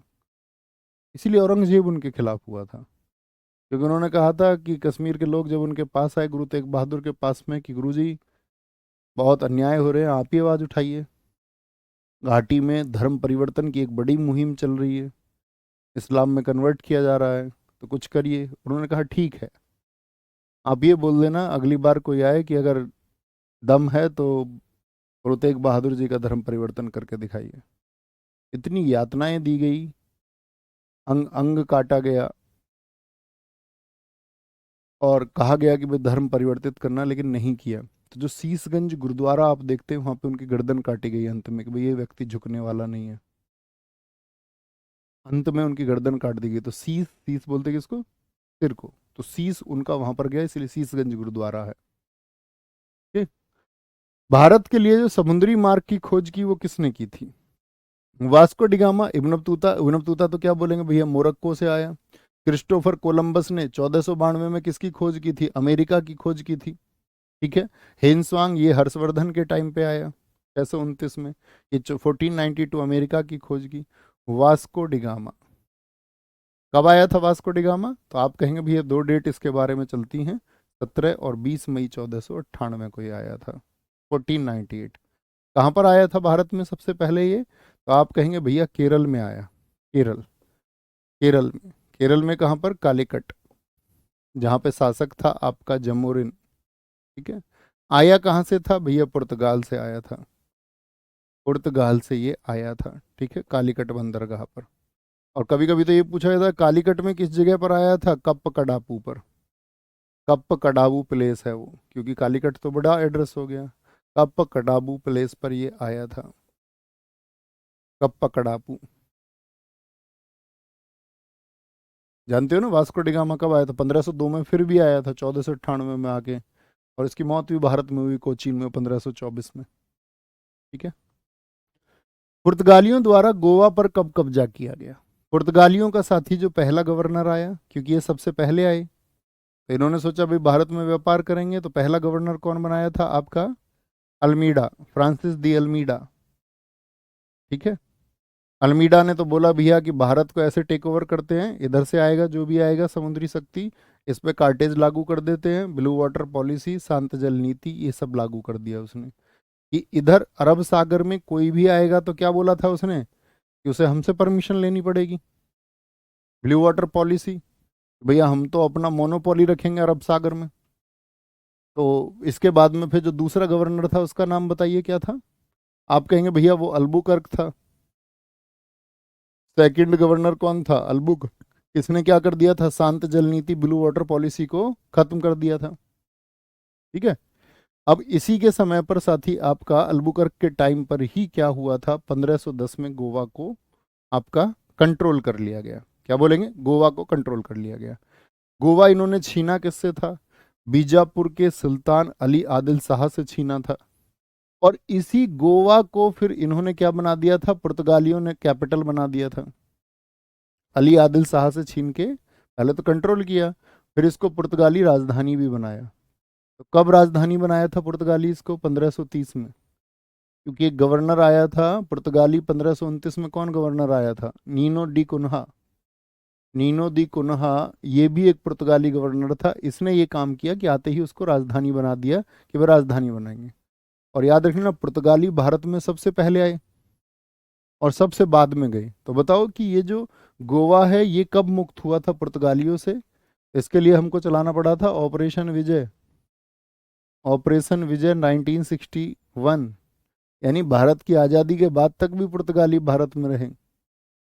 इसीलिए औरंगजेब उनके खिलाफ हुआ था। क्योंकि उन्होंने कहा था कि कश्मीर के लोग जब उनके पास आए गुरु तेग बहादुर के पास में कि गुरु जी बहुत अन्याय हो रहे हैं, आप ही आवाज़ उठाइए, घाटी में धर्म परिवर्तन की एक बड़ी मुहिम चल रही है, इस्लाम में कन्वर्ट किया जा रहा है, तो कुछ करिए। उन्होंने कहा ठीक है, आप ये बोल देना अगली बार कोई आए कि अगर दम है तो गुरु तेग बहादुर जी का धर्म परिवर्तन करके दिखाइए। इतनी यातनाएं दी गई, अंग अंग काटा गया, और कहा गया कि भाई धर्म परिवर्तित करना, लेकिन नहीं किया। तो जो शीशगंज गुरुद्वारा आप देखते हैं वहां पे उनकी गर्दन काटी गई अंत में कि भाई ये व्यक्ति झुकने वाला नहीं है, अंत में उनकी गर्दन काट दी गई। तो शीश, शीश बोलते किसको, सिर को, तो शीश उनका वहां पर गया, इसलिए शीशगंज गुरुद्वारा है। ठीक। भारत के लिए जो समुद्री मार्ग की खोज की वो किसने की थी? Vasco da Gama, Ibn Battuta. Ibn Battuta तो क्या बोलेंगे भैया, मोरक्को से आया। क्रिस्टोफर कोलंबस ने 1492 में किसकी खोज की थी, अमेरिका की खोज की थी। ठीक है। हेनस्वांग ये हर्षवर्धन के टाइम पे आया 629 में, ये 1492 अमेरिका की खोज की। वास्को डिगामा कब आया था वास्को डिगामा? तो आप कहेंगे भैया दो डेट इसके बारे में चलती हैं, 17 और 20 मई 1498 को ये आया था, 1498। कहाँ पर आया था भारत में सबसे पहले ये? तो आप कहेंगे भैया केरल में आया, केरल, केरल में। केरल में कहाँ पर, कालीकट, जहाँ पे शासक था आपका जमोरिन। ठीक है। आया कहाँ से था भैया, पुर्तगाल से आया था, पुर्तगाल से ये आया था। ठीक है, कालीकट बंदरगाह पर। और कभी कभी तो ये पूछा जाता है कालीकट में किस जगह पर आया था, कप्प कडापू पर, कप्प कडाबू प्लेस है वो, क्योंकि कालीकट तो बड़ा एड्रेस हो गया, कप्प कडाबू प्लेस पर ये आया था, कप्प कडापू। जानते हो ना वास्को डिगामा कब आया था? 1502 में, फिर भी आया था 1498 में आके, और इसकी मौत भी भारत में हुई, कोचीन में, 1524 में। ठीक है। पुर्तगालियों द्वारा गोवा पर कब कब्जा किया गया? पुर्तगालियों का साथी जो पहला गवर्नर आया, क्योंकि ये सबसे पहले आए, तो इन्होंने सोचा भाई भारत में व्यापार करेंगे, तो पहला गवर्नर कौन बनाया था आपका, अल्मीडा, फ्रांसिस दी अल्मीडा। ठीक है। अल्मीडा ने तो बोला भैया कि भारत को ऐसे टेक ओवर करते हैं, इधर से आएगा जो भी आएगा समुद्री शक्ति, इस पे कार्टेज लागू कर देते हैं, ब्लू वाटर पॉलिसी, शांत जल नीति, ये सब लागू कर दिया उसने। कि इधर अरब सागर में कोई भी आएगा तो क्या बोला था उसने, कि उसे हमसे परमिशन लेनी पड़ेगी, ब्लू वाटर पॉलिसी, भैया हम तो अपना मोनोपोली रखेंगे अरब सागर में। तो इसके बाद में फिर जो दूसरा गवर्नर था उसका नाम बताइए क्या था? आप कहेंगे भैया वो अल्बुकर्क था। सेकंड गवर्नर कौन था, अल्बुक। इसने क्या कर दिया था, शांत जल नीति, ब्लू वाटर पॉलिसी को खत्म कर दिया था। ठीक है। अब इसी के समय पर साथी आपका अल्बुकर्क के टाइम पर ही क्या हुआ था, 1510 में गोवा को आपका कंट्रोल कर लिया गया। क्या बोलेंगे, गोवा को कंट्रोल कर लिया गया। गोवा इन्होंने छीना किससे था, बीजापुर के सुल्तान अली आदिल शाह से छीना था। और इसी गोवा को फिर इन्होंने क्या बना दिया था, पुर्तगालियों ने कैपिटल बना दिया था। अली आदिल शाह से छीन के पहले तो कंट्रोल किया, फिर इसको पुर्तगाली राजधानी भी बनाया। तो कब राजधानी बनाया था पुर्तगाली इसको, 1530 में। क्योंकि एक गवर्नर आया था पुर्तगाली 1529 में, कौन गवर्नर आया था, नीनो डी कुन्हा। नीनो दी कुन्हा ये भी एक पुर्तगाली गवर्नर था, इसने ये काम किया कि आते ही उसको राजधानी बना दिया कि वह राजधानी बनाएंगे। और याद रखना पुर्तगाली भारत में सबसे पहले आए और सबसे बाद में गए। तो बताओ कि ये जो गोवा है ये कब मुक्त हुआ था पुर्तगालियों से? इसके लिए हमको चलाना पड़ा था ऑपरेशन विजय, ऑपरेशन विजय 1961। यानी भारत की आज़ादी के बाद तक भी पुर्तगाली भारत में रहे,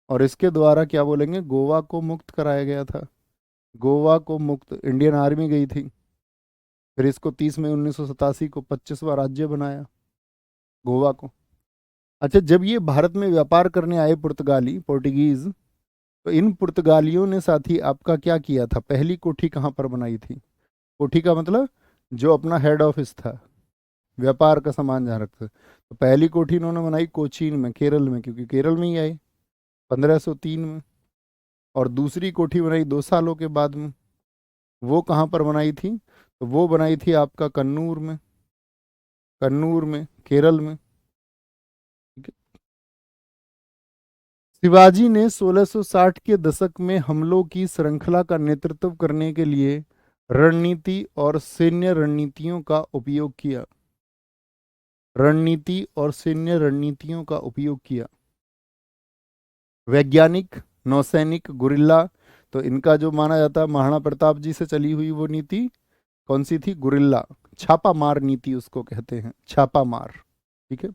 और इसके द्वारा क्या बोलेंगे, गोवा को मुक्त कराया गया था। गोवा को मुक्त, इंडियन आर्मी गई थी, फिर इसको 30 मई 1987 को 25वां राज्य बनाया गोवा को। अच्छा, जब ये भारत में व्यापार करने आए पोर्टुगीज, तो इन पुर्तगालियों ने साथी आपका क्या किया था? पहली कोठी कहाँ पर बनाई थी? कोठी का मतलब जो अपना हेड ऑफिस था, व्यापार का सामान जहाँ रखते, तो पहली कोठी इन्होंने बनाई कोचीन में, केरल में, क्योंकि केरल में ही आए 1503 में। और दूसरी कोठी बनाई 2 सालों के बाद में। वो कहाँ पर बनाई थी? तो वो बनाई थी आपका कन्नूर में, कन्नूर में, केरल में। ठीक है। शिवाजी ने 1660 के दशक में हमलों की श्रृंखला का नेतृत्व करने के लिए रणनीति और सैन्य रणनीतियों का उपयोग किया। रणनीति और सैन्य रणनीतियों का उपयोग किया। वैज्ञानिक, नौसैनिक, गुरिल्ला। तो इनका जो माना जाता है महाराणा प्रताप जी से चली हुई वो नीति कौन सी थी? गुरिल्ला, छापा मार नीति उसको कहते हैं, छापा मार। ठीक है।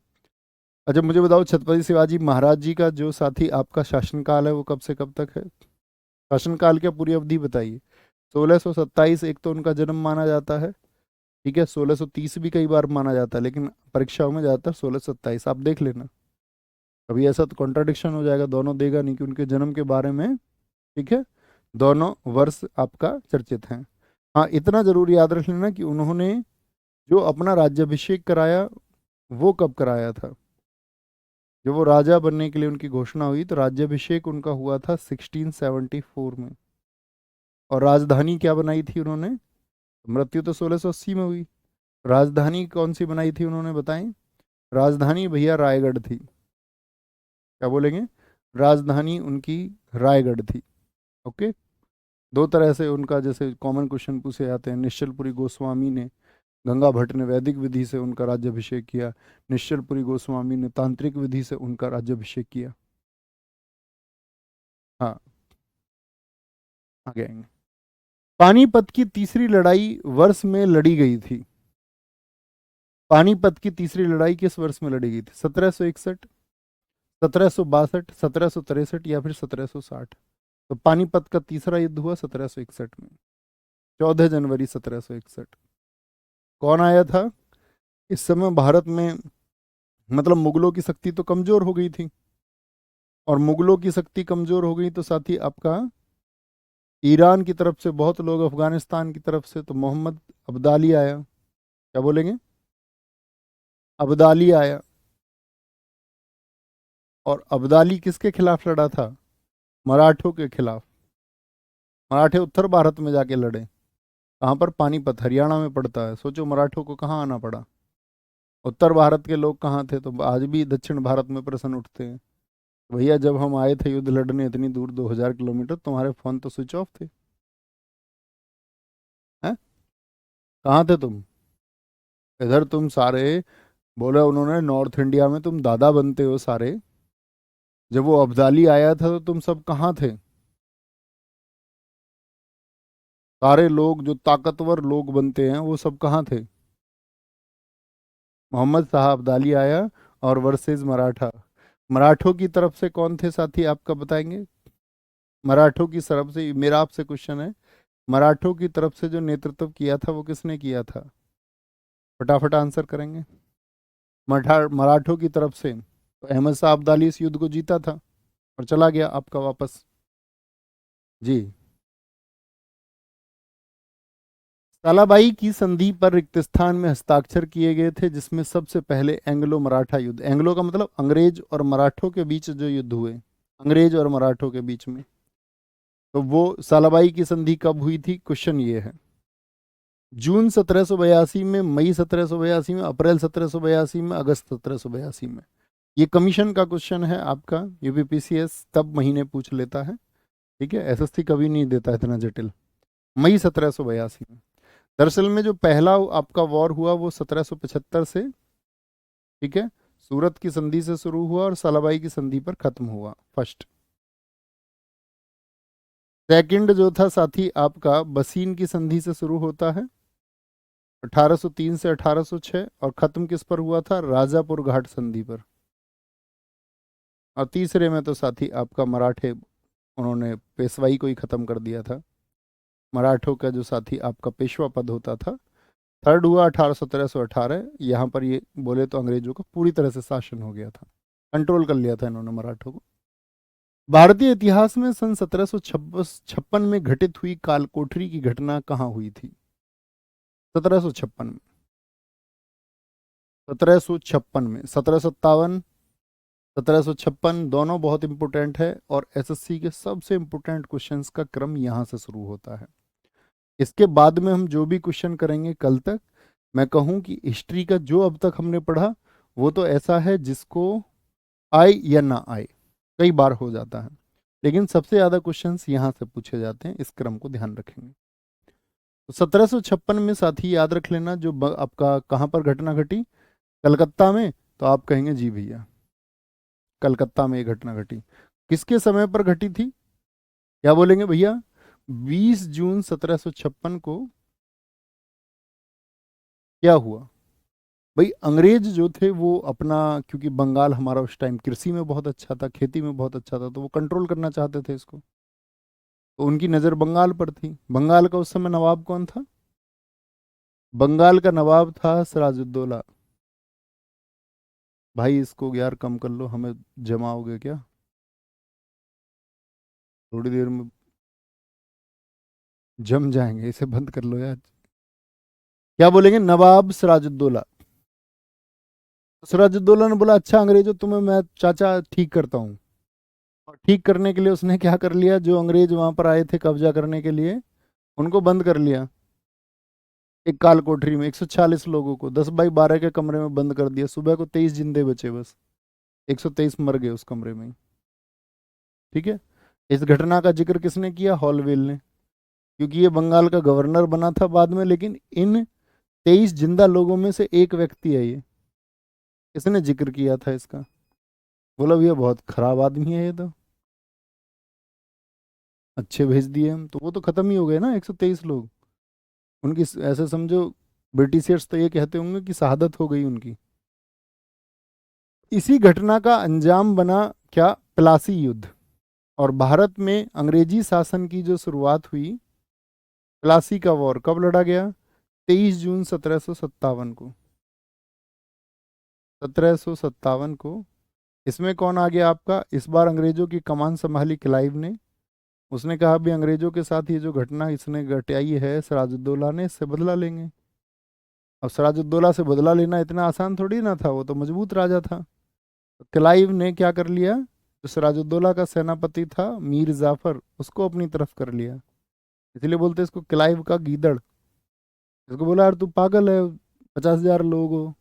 अच्छा, मुझे बताओ छत्रपति शिवाजी महाराज जी का जो साथी आपका शासनकाल है वो कब से कब तक है? शासनकाल की पूरी अवधि बताइए। 1627 एक तो उनका जन्म माना जाता है। ठीक है, 1630 भी कई बार माना जाता है, लेकिन परीक्षाओं में ज़्यादातर 1627 आप देख लेना। अभी ऐसा तो कॉन्ट्राडिक्शन हो जाएगा, दोनों देगा नहीं कि उनके जन्म के बारे में। ठीक है, दोनों वर्ष आपका चर्चित हैं। हाँ, इतना जरूर याद रख लेना कि उन्होंने जो अपना राज्याभिषेक कराया वो कब कराया था? जब वो राजा बनने के लिए उनकी घोषणा हुई तो राज्याभिषेक उनका हुआ था 1674 में। और राजधानी क्या बनाई थी उन्होंने? मृत्यु तो 1680 में हुई। राजधानी कौन सी बनाई थी उन्होंने, बताएं? राजधानी भैया रायगढ़ थी। क्या बोलेंगे? राजधानी उनकी रायगढ़ थी। ओके। दो तरह से उनका जैसे कॉमन क्वेश्चन पूछे जाते हैं। निश्चलपुरी गोस्वामी ने, गंगा भट्ट ने वैदिक विधि से उनका राज्याभिषेक किया, निश्चलपुरी गोस्वामी ने तांत्रिक विधि से उनका राज्याभिषेक किया। हाँ, आगे आएंगे। पानीपत की तीसरी लड़ाई वर्ष में लड़ी गई थी। पानीपत की तीसरी लड़ाई किस वर्ष में लड़ी गई थी? 1761, 1762, 1763 या फिर 1760? तो पानीपत का तीसरा युद्ध हुआ 1761 में, 14 जनवरी 1761। कौन आया था? इस समय भारत में मतलब मुगलों की शक्ति तो कमजोर हो गई थी, और मुगलों की शक्ति कमजोर हो गई तो साथ ही आपका ईरान की तरफ से बहुत लोग, अफगानिस्तान की तरफ से, तो मोहम्मद अब्दाली आया। क्या बोलेंगे? अब्दाली आया। और अब्दाली किसके खिलाफ लड़ा था? मराठों के खिलाफ। मराठे उत्तर भारत में जाके लड़े। कहाँ पर? पानीपत, हरियाणा में पड़ता है। सोचो मराठों को कहाँ आना पड़ा। उत्तर भारत के लोग कहाँ थे? तो आज भी दक्षिण भारत में प्रश्न उठते हैं, भैया जब हम आए थे युद्ध लड़ने इतनी दूर 2000 किलोमीटर, तुम्हारे फोन तो स्विच ऑफ थे। हैं? कहाँ थे तुम? इधर तुम सारे, बोला उन्होंने नॉर्थ इंडिया में तुम दादा बनते हो सारे। जब वो अब्दाली आया था तो तुम सब कहाँ थे? सारे लोग जो ताकतवर लोग बनते हैं वो सब कहाँ थे? मोहम्मद शाह अब्दाली आया। और वर्सेस मराठा। मराठों की तरफ से कौन थे साथी आपका, बताएंगे? मराठों की तरफ से मेरा आपसे क्वेश्चन है, मराठों की तरफ से जो नेतृत्व किया था वो किसने किया था? फटाफट आंसर करेंगे। मराठों की तरफ से तो अहमद शाह अब्दाली इस युद्ध को जीता था और चला गया आपका वापस। जी। तालाबाई की संधि पर रिक्त स्थान में हस्ताक्षर किए गए थे, जिसमें सबसे पहले एंग्लो मराठा युद्ध, एंग्लो का मतलब अंग्रेज और मराठों के बीच जो युद्ध हुए, अंग्रेज और मराठों के बीच में, तो वो सालाबाई की संधि कब हुई थी? क्वेश्चन ये है। जून 1782 में, मई 1782 में, अप्रैल 1782 में, अगस्त 1782 में। ये कमीशन का क्वेश्चन है आपका, यूपीपीसीएस तब महीने पूछ लेता है। ठीक है, एसएससी कभी नहीं देता इतना जटिल। मई 1782 में। दरअसल में जो पहला आपका वॉर हुआ वो 1775 से, ठीक है, सूरत की संधि से शुरू हुआ और सालाबाई की संधि पर खत्म हुआ, फर्स्ट। सेकंड जो था साथी आपका बसीन की संधि से शुरू होता है 1803 से 1806, और खत्म किस पर हुआ था? राजापुर घाट संधि पर। और तीसरे में तो साथी आपका मराठे, उन्होंने पेशवाई को ही खत्म कर दिया था। मराठों का जो साथी आपका पेशवा पद होता था, थर्ड हुआ 1817 से 18। यहाँ पर ये बोले तो अंग्रेजों का पूरी तरह से शासन हो गया था। कंट्रोल कर लिया था इन्होंने मराठों को। भारतीय इतिहास में सन 1756 में घटित हुई कालकोठरी की घटना कहाँ हुई थी? 1756 में, 1756 में, 1757, 1756, दोनों बहुत इंपॉर्टेंट है और एसएससी के सबसे इंपॉर्टेंट क्वेश्चंस का क्रम यहाँ से शुरू होता है। इसके बाद में हम जो भी क्वेश्चन करेंगे कल तक, मैं कहूँ कि हिस्ट्री का जो अब तक हमने पढ़ा वो तो ऐसा है जिसको आए या ना आए, कई बार हो जाता है, लेकिन सबसे ज़्यादा क्वेश्चंस यहाँ से पूछे जाते हैं, इस क्रम को ध्यान रखेंगे। तो 1756 में साथी याद रख लेना, जो आपका कहाँ पर घटना घटी, कलकत्ता में, तो आप कहेंगे जी भैया कलकत्ता में ये घटना घटी। किसके समय पर घटी थी, क्या बोलेंगे भैया? 20 जून 1756 को क्या हुआ भाई, अंग्रेज जो थे वो अपना, क्योंकि बंगाल हमारा उस टाइम कृषि में बहुत अच्छा था, खेती में बहुत अच्छा था, तो वो कंट्रोल करना चाहते थे इसको, तो उनकी नज़र बंगाल पर थी। बंगाल का उस समय नवाब कौन था? बंगाल का नवाब था सिराजुद्दौला। भाई इसको यार कम कर लो, हमें जमाओगे क्या थोड़ी देर में, जम जाएंगे, इसे बंद कर लो यार। क्या बोलेंगे? नवाब सिराजुद्दौला। सिराजुद्दौला ने बोला अच्छा अंग्रेजों तुम्हें मैं चाचा ठीक करता हूँ, और ठीक करने के लिए उसने क्या कर लिया, जो अंग्रेज वहां पर आए थे कब्जा करने के लिए उनको बंद कर लिया। एक काल कोठरी में 146 लोगों को 10 बाई 12 के कमरे में बंद कर दिया, सुबह को 23 जिंदे बचे बस, 123 मर गए उस कमरे में ही। ठीक है, इस घटना का जिक्र किसने किया? हॉलवेल ने, क्योंकि ये बंगाल का गवर्नर बना था बाद में, लेकिन इन 23 जिंदा लोगों में से एक व्यक्ति है ये, इसने जिक्र किया था इसका। बोला भैया बहुत खराब आदमी है ये तो, अच्छे भेज दिए हम, तो वो तो खत्म ही हो गए ना 123 लोग उनकी, ऐसे समझो ब्रिटिशर्स तो ये कहते होंगे कि शहादत हो गई उनकी। इसी घटना का अंजाम बना क्या? प्लासी युद्ध। और भारत में अंग्रेजी शासन की जो शुरुआत हुई, प्लासी का वॉर कब लड़ा गया? 23 जून 1757 को, 1757 को। इसमें कौन आ गया आपका? इस बार अंग्रेजों की कमान संभाली क्लाइव ने। उसने कहा भी अंग्रेजों के साथ ये जो घटना इसने घटाई है सिराजुद्दौला ने, इससे बदला लेंगे। अब सिराजुद्दौला से बदला लेना इतना आसान थोड़ी ना था, वो तो मजबूत राजा था। क्लाइव ने क्या कर लिया, जो सिराजुद्दौला का सेनापति था मीर जाफर, उसको अपनी तरफ कर लिया। इसलिए बोलते हैं इसको क्लाइव का गीदड़। इसको बोला यार तू पागल है, 50,000 लोग हो,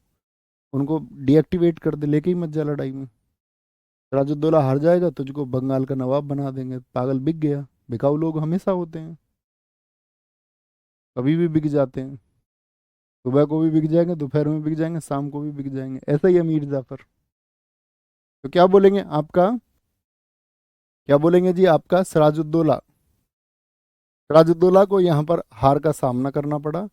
उनको डीएक्टिवेट कर दे, लेके ही मत जा लड़ाई में, सिराजुद्दौला हार जाएगा तुझको बंगाल का नवाब बना देंगे। पागल बिक गया, बिकाऊ लोग हमेशा होते हैं, कभी भी बिक जाते हैं, सुबह को भी बिक जाएंगे, दोपहर में बिक जाएंगे, शाम को भी बिक जाएंगे, ऐसा ही है मीर जाफर। तो क्या बोलेंगे आपका, क्या बोलेंगे जी आपका? सिराजुद्दौला। सिराजुद्दौला को यहाँ पर हार का सामना करना पड़ा,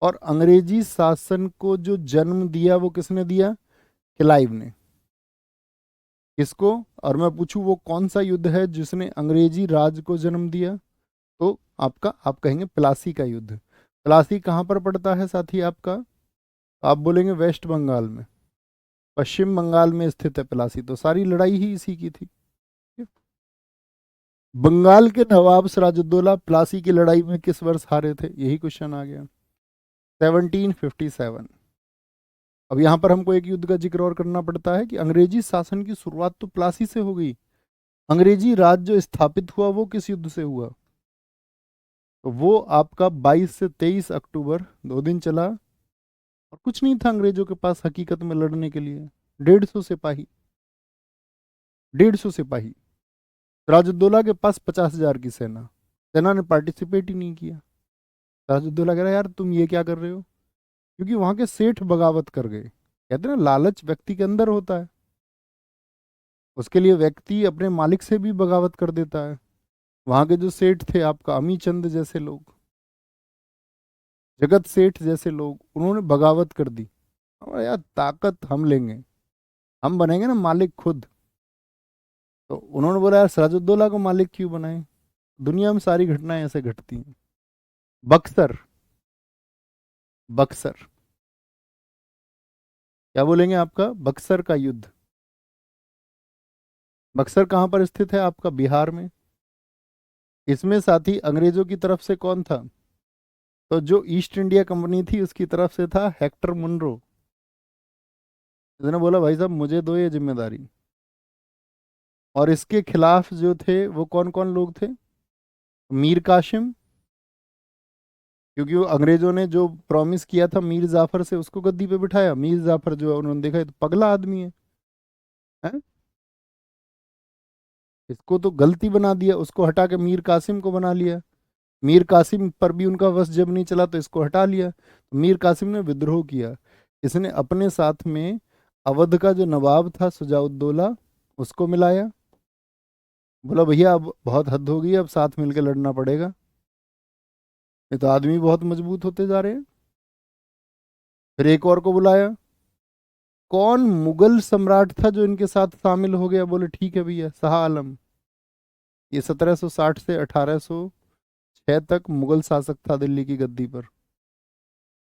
और अंग्रेजी शासन को जो जन्म दिया वो किसने दिया? क्लाइव ने। किसको? और मैं पूछूं वो कौन सा युद्ध है जिसने अंग्रेजी राज को जन्म दिया? तो आपका, आप कहेंगे प्लासी का युद्ध। प्लासी कहाँ पर पड़ता है साथी आपका? आप बोलेंगे वेस्ट बंगाल में, पश्चिम बंगाल में स्थित है प्लासी, तो सारी लड़ाई ही इसी की थी। बंगाल के नवाब सिराजुद्दौला प्लासी की लड़ाई में किस वर्ष हारे थे, यही क्वेश्चन आ गया। 1757। अब यहाँ पर हमको एक युद्ध का जिक्र और करना पड़ता है कि अंग्रेजी शासन की शुरुआत तो प्लासी से हो गई, अंग्रेजी राज जो स्थापित हुआ वो किस युद्ध से हुआ? तो वो आपका 22 से 23 अक्टूबर, 2 दिन चला, और कुछ नहीं था अंग्रेजों के पास हकीकत में लड़ने के लिए, 150 सिपाही, 150 सिपाही। सिराजुद्दौला के पास 50,000 की सेना, सेना ने पार्टिसिपेट ही नहीं किया। सिराजुद्दौला कह रहा यार तुम ये क्या कर रहे हो, क्योंकि वहां के सेठ बगावत कर गए। कहते हैं ना लालच व्यक्ति के अंदर होता है, उसके लिए व्यक्ति अपने मालिक से भी बगावत कर देता है। वहां के जो सेठ थे आपका अमी चंद जैसे लोग, जगत सेठ जैसे लोग, उन्होंने बगावत कर दी। और यार ताकत हम लेंगे, हम बनेंगे ना मालिक खुद। तो उन्होंने बोला यार सिराजुद्दौला को मालिक क्यों बनाए, दुनिया में सारी घटनाएं ऐसे घटती हैं। बक्सर, बक्सर, क्या बोलेंगे आपका? बक्सर का युद्ध। बक्सर कहाँ पर स्थित है आपका? बिहार में। इसमें साथी अंग्रेजों की तरफ से कौन था? तो जो ईस्ट इंडिया कंपनी थी उसकी तरफ से था हेक्टर मुनरो। इसने बोला भाई साहब मुझे दो ये जिम्मेदारी। और इसके खिलाफ जो थे वो कौन कौन लोग थे? मीर कासिम, क्योंकि वो अंग्रेजों ने जो प्रॉमिस किया था मीर जाफर से उसको गद्दी पे बिठाया। मीर जाफर जो है उन्होंने देखा ये तो पगला आदमी है? इसको तो गलती बना दिया, उसको हटा के मीर कासिम को बना लिया। मीर कासिम पर भी उनका वश जब नहीं चला तो इसको हटा लिया। तो मीर कासिम ने विद्रोह किया। इसने अपने साथ में अवध का जो नवाब था शुजाउद्दौला उसको मिलाया। बोला भैया अब बहुत हद हो गई, अब साथ मिलकर लड़ना पड़ेगा, ये तो आदमी बहुत मजबूत होते जा रहे हैं। फिर एक और को बुलाया। कौन मुगल सम्राट था जो इनके साथ शामिल हो गया? बोले ठीक है भैया, शाह आलम। ये 1760 से 1806 तक मुगल शासक था दिल्ली की गद्दी पर।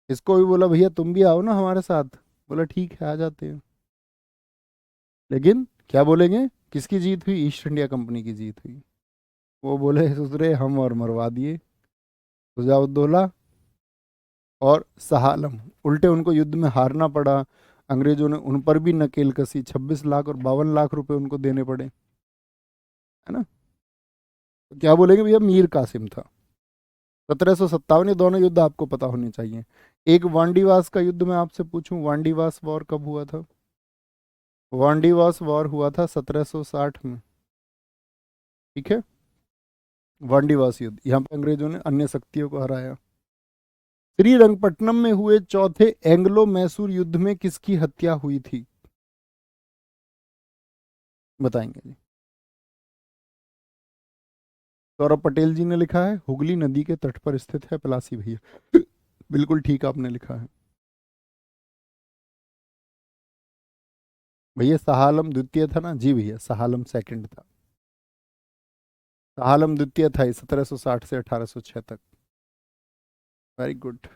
इसको भी बोला भैया तुम भी आओ ना हमारे साथ। बोला ठीक है आ जाते हैं। लेकिन क्या बोलेंगे, किसकी जीत हुई? ईस्ट इंडिया कंपनी की जीत हुई। वो बोले सुसरे हम और मरवा दिए सुजाउद्दौला और शाह आलम। उल्टे उनको युद्ध में हारना पड़ा। अंग्रेजों ने उन पर भी नकेल कसी, 26 लाख और 52 लाख रुपए उनको देने पड़े, है ना? तो क्या बोलेंगे भैया, मीर कासिम था। 1757, ये दोनों युद्ध आपको पता होने चाहिए। एक वांडीवास का युद्ध मैं आपसे पूछूं, वांडीवास वॉर कब हुआ था? वांडीवास वॉर हुआ था 1760 में। ठीक है, वांडीवास युद्ध, यहाँ पे अंग्रेजों ने अन्य शक्तियों को हराया। श्रीरंगपट्टनम में हुए चौथे एंग्लो मैसूर युद्ध में किसकी हत्या हुई थी? बताएंगे जी। सौरभ पटेल जी ने लिखा है हुगली नदी के तट पर स्थित है पलासी भैया। बिल्कुल ठीक आपने लिखा है भैया। शाह आलम द्वितीय था ना? जी भैया, शाह आलम सेकंड था। शाह आलम द्वितीय था 1760 से 1806 तक। Very good.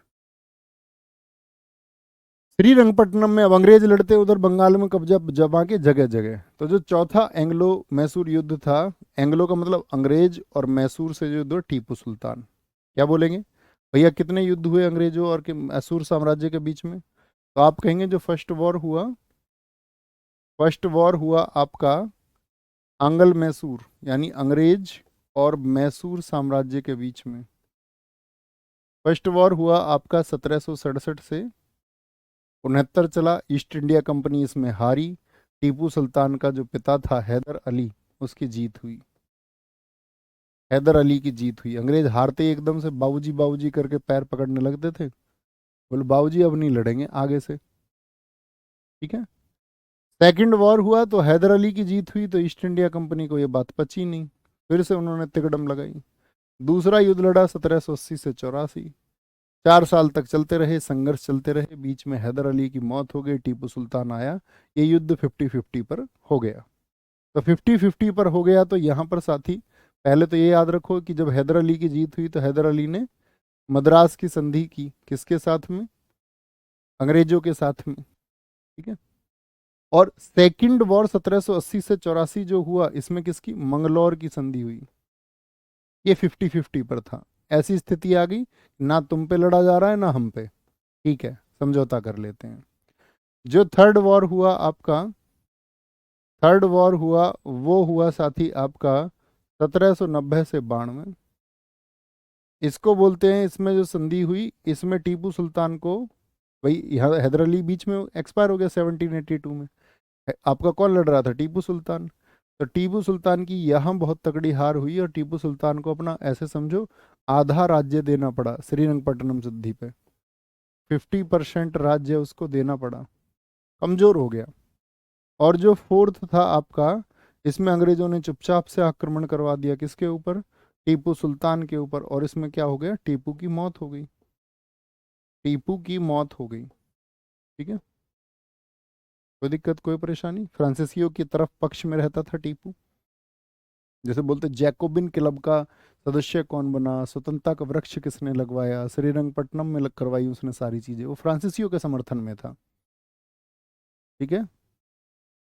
श्रीरंगपट्टनम में अब अंग्रेज लड़ते उधर बंगाल में कब्जा जमा के जगह जगह। तो जो चौथा एंग्लो मैसूर युद्ध था, एंग्लो का मतलब अंग्रेज, और मैसूर से जो युद्ध टीपू सुल्तान। क्या बोलेंगे भैया, कितने युद्ध हुए अंग्रेजों और के मैसूर साम्राज्य के बीच में? तो आप कहेंगे जो फर्स्ट वॉर हुआ, फर्स्ट वॉर हुआ आपका आंग्ल मैसूर, यानी अंग्रेज और मैसूर साम्राज्य के बीच में। फर्स्ट वॉर हुआ आपका 1767 से 69 चला। ईस्ट इंडिया कंपनी इसमें हारी। टीपू सुल्तान का जो पिता था हैदर अली, उसकी जीत हुई। हैदर अली की जीत हुई। अंग्रेज हारते ही एकदम से बाबूजी बाबूजी करके पैर पकड़ने लगते थे। बोले बाबूजी अब नहीं लड़ेंगे आगे से। ठीक है। सेकंड वॉर हुआ तो हैदर अली की जीत हुई, तो ईस्ट इंडिया कंपनी को ये बात पची नहीं, फिर से उन्होंने तिकड़म लगाई। दूसरा युद्ध लड़ा 1780 से 84। 4 साल तक चलते रहे, संघर्ष चलते रहे। बीच में हैदर अली की मौत हो गई, टीपू सुल्तान आया। ये युद्ध 50-50 पर हो गया। तो 50-50 पर हो गया तो यहाँ पर साथी पहले तो ये याद रखो कि जब हैदर अली की जीत हुई तो हैदर अली ने मद्रास की संधि की, किसके साथ में? अंग्रेजों के साथ में। ठीक है। और सेकंड वॉर 1780 से 84 जो हुआ, इसमें किसकी? मंगलौर की संधि हुई। ये 50-50 पर था। ऐसी स्थिति आ गई, ना तुम पे लड़ा जा रहा है ना हम पे, ठीक है समझौता कर लेते हैं। जो थर्ड वॉर हुआ आपका, थर्ड वॉर हुआ वो हुआ साथी आपका 1790 से 92। इसको बोलते हैं, इसमें जो संधि हुई इसमें टीपू सुल्तान को, भाई यहाँ हैदर अली बीच में एक्सपायर हो गया 1782 में। आपका कौन लड़ रहा था? टीपू सुल्तान। तो टीपू सुल्तान की यहाँ बहुत तगड़ी हार हुई और टीपू सुल्तान को अपना ऐसे समझो आधा राज्य देना पड़ा श्रीरंगपट्टनम संधि पे। 50% राज्य उसको देना पड़ा, कमजोर हो गया। और जो फोर्थ था आपका, इसमें अंग्रेजों ने चुपचाप से आक्रमण करवा दिया, किसके ऊपर? टीपू सुल्तान के ऊपर। और इसमें क्या हो गया? टीपू की मौत हो गई। टीपू की मौत हो गई। ठीक है, कोई दिक्कत कोई परेशानी? फ्रांसीसियों की तरफ पक्ष में रहता था टीपू। जैसे बोलते जैकोबिन क्लब का सदस्य कौन बना, स्वतंत्रता का वृक्ष किसने लगवाया, श्रीरंगपट्टनम में करवाई उसने सारी चीजें, वो फ्रांसीसियों के समर्थन में था। ठीक है।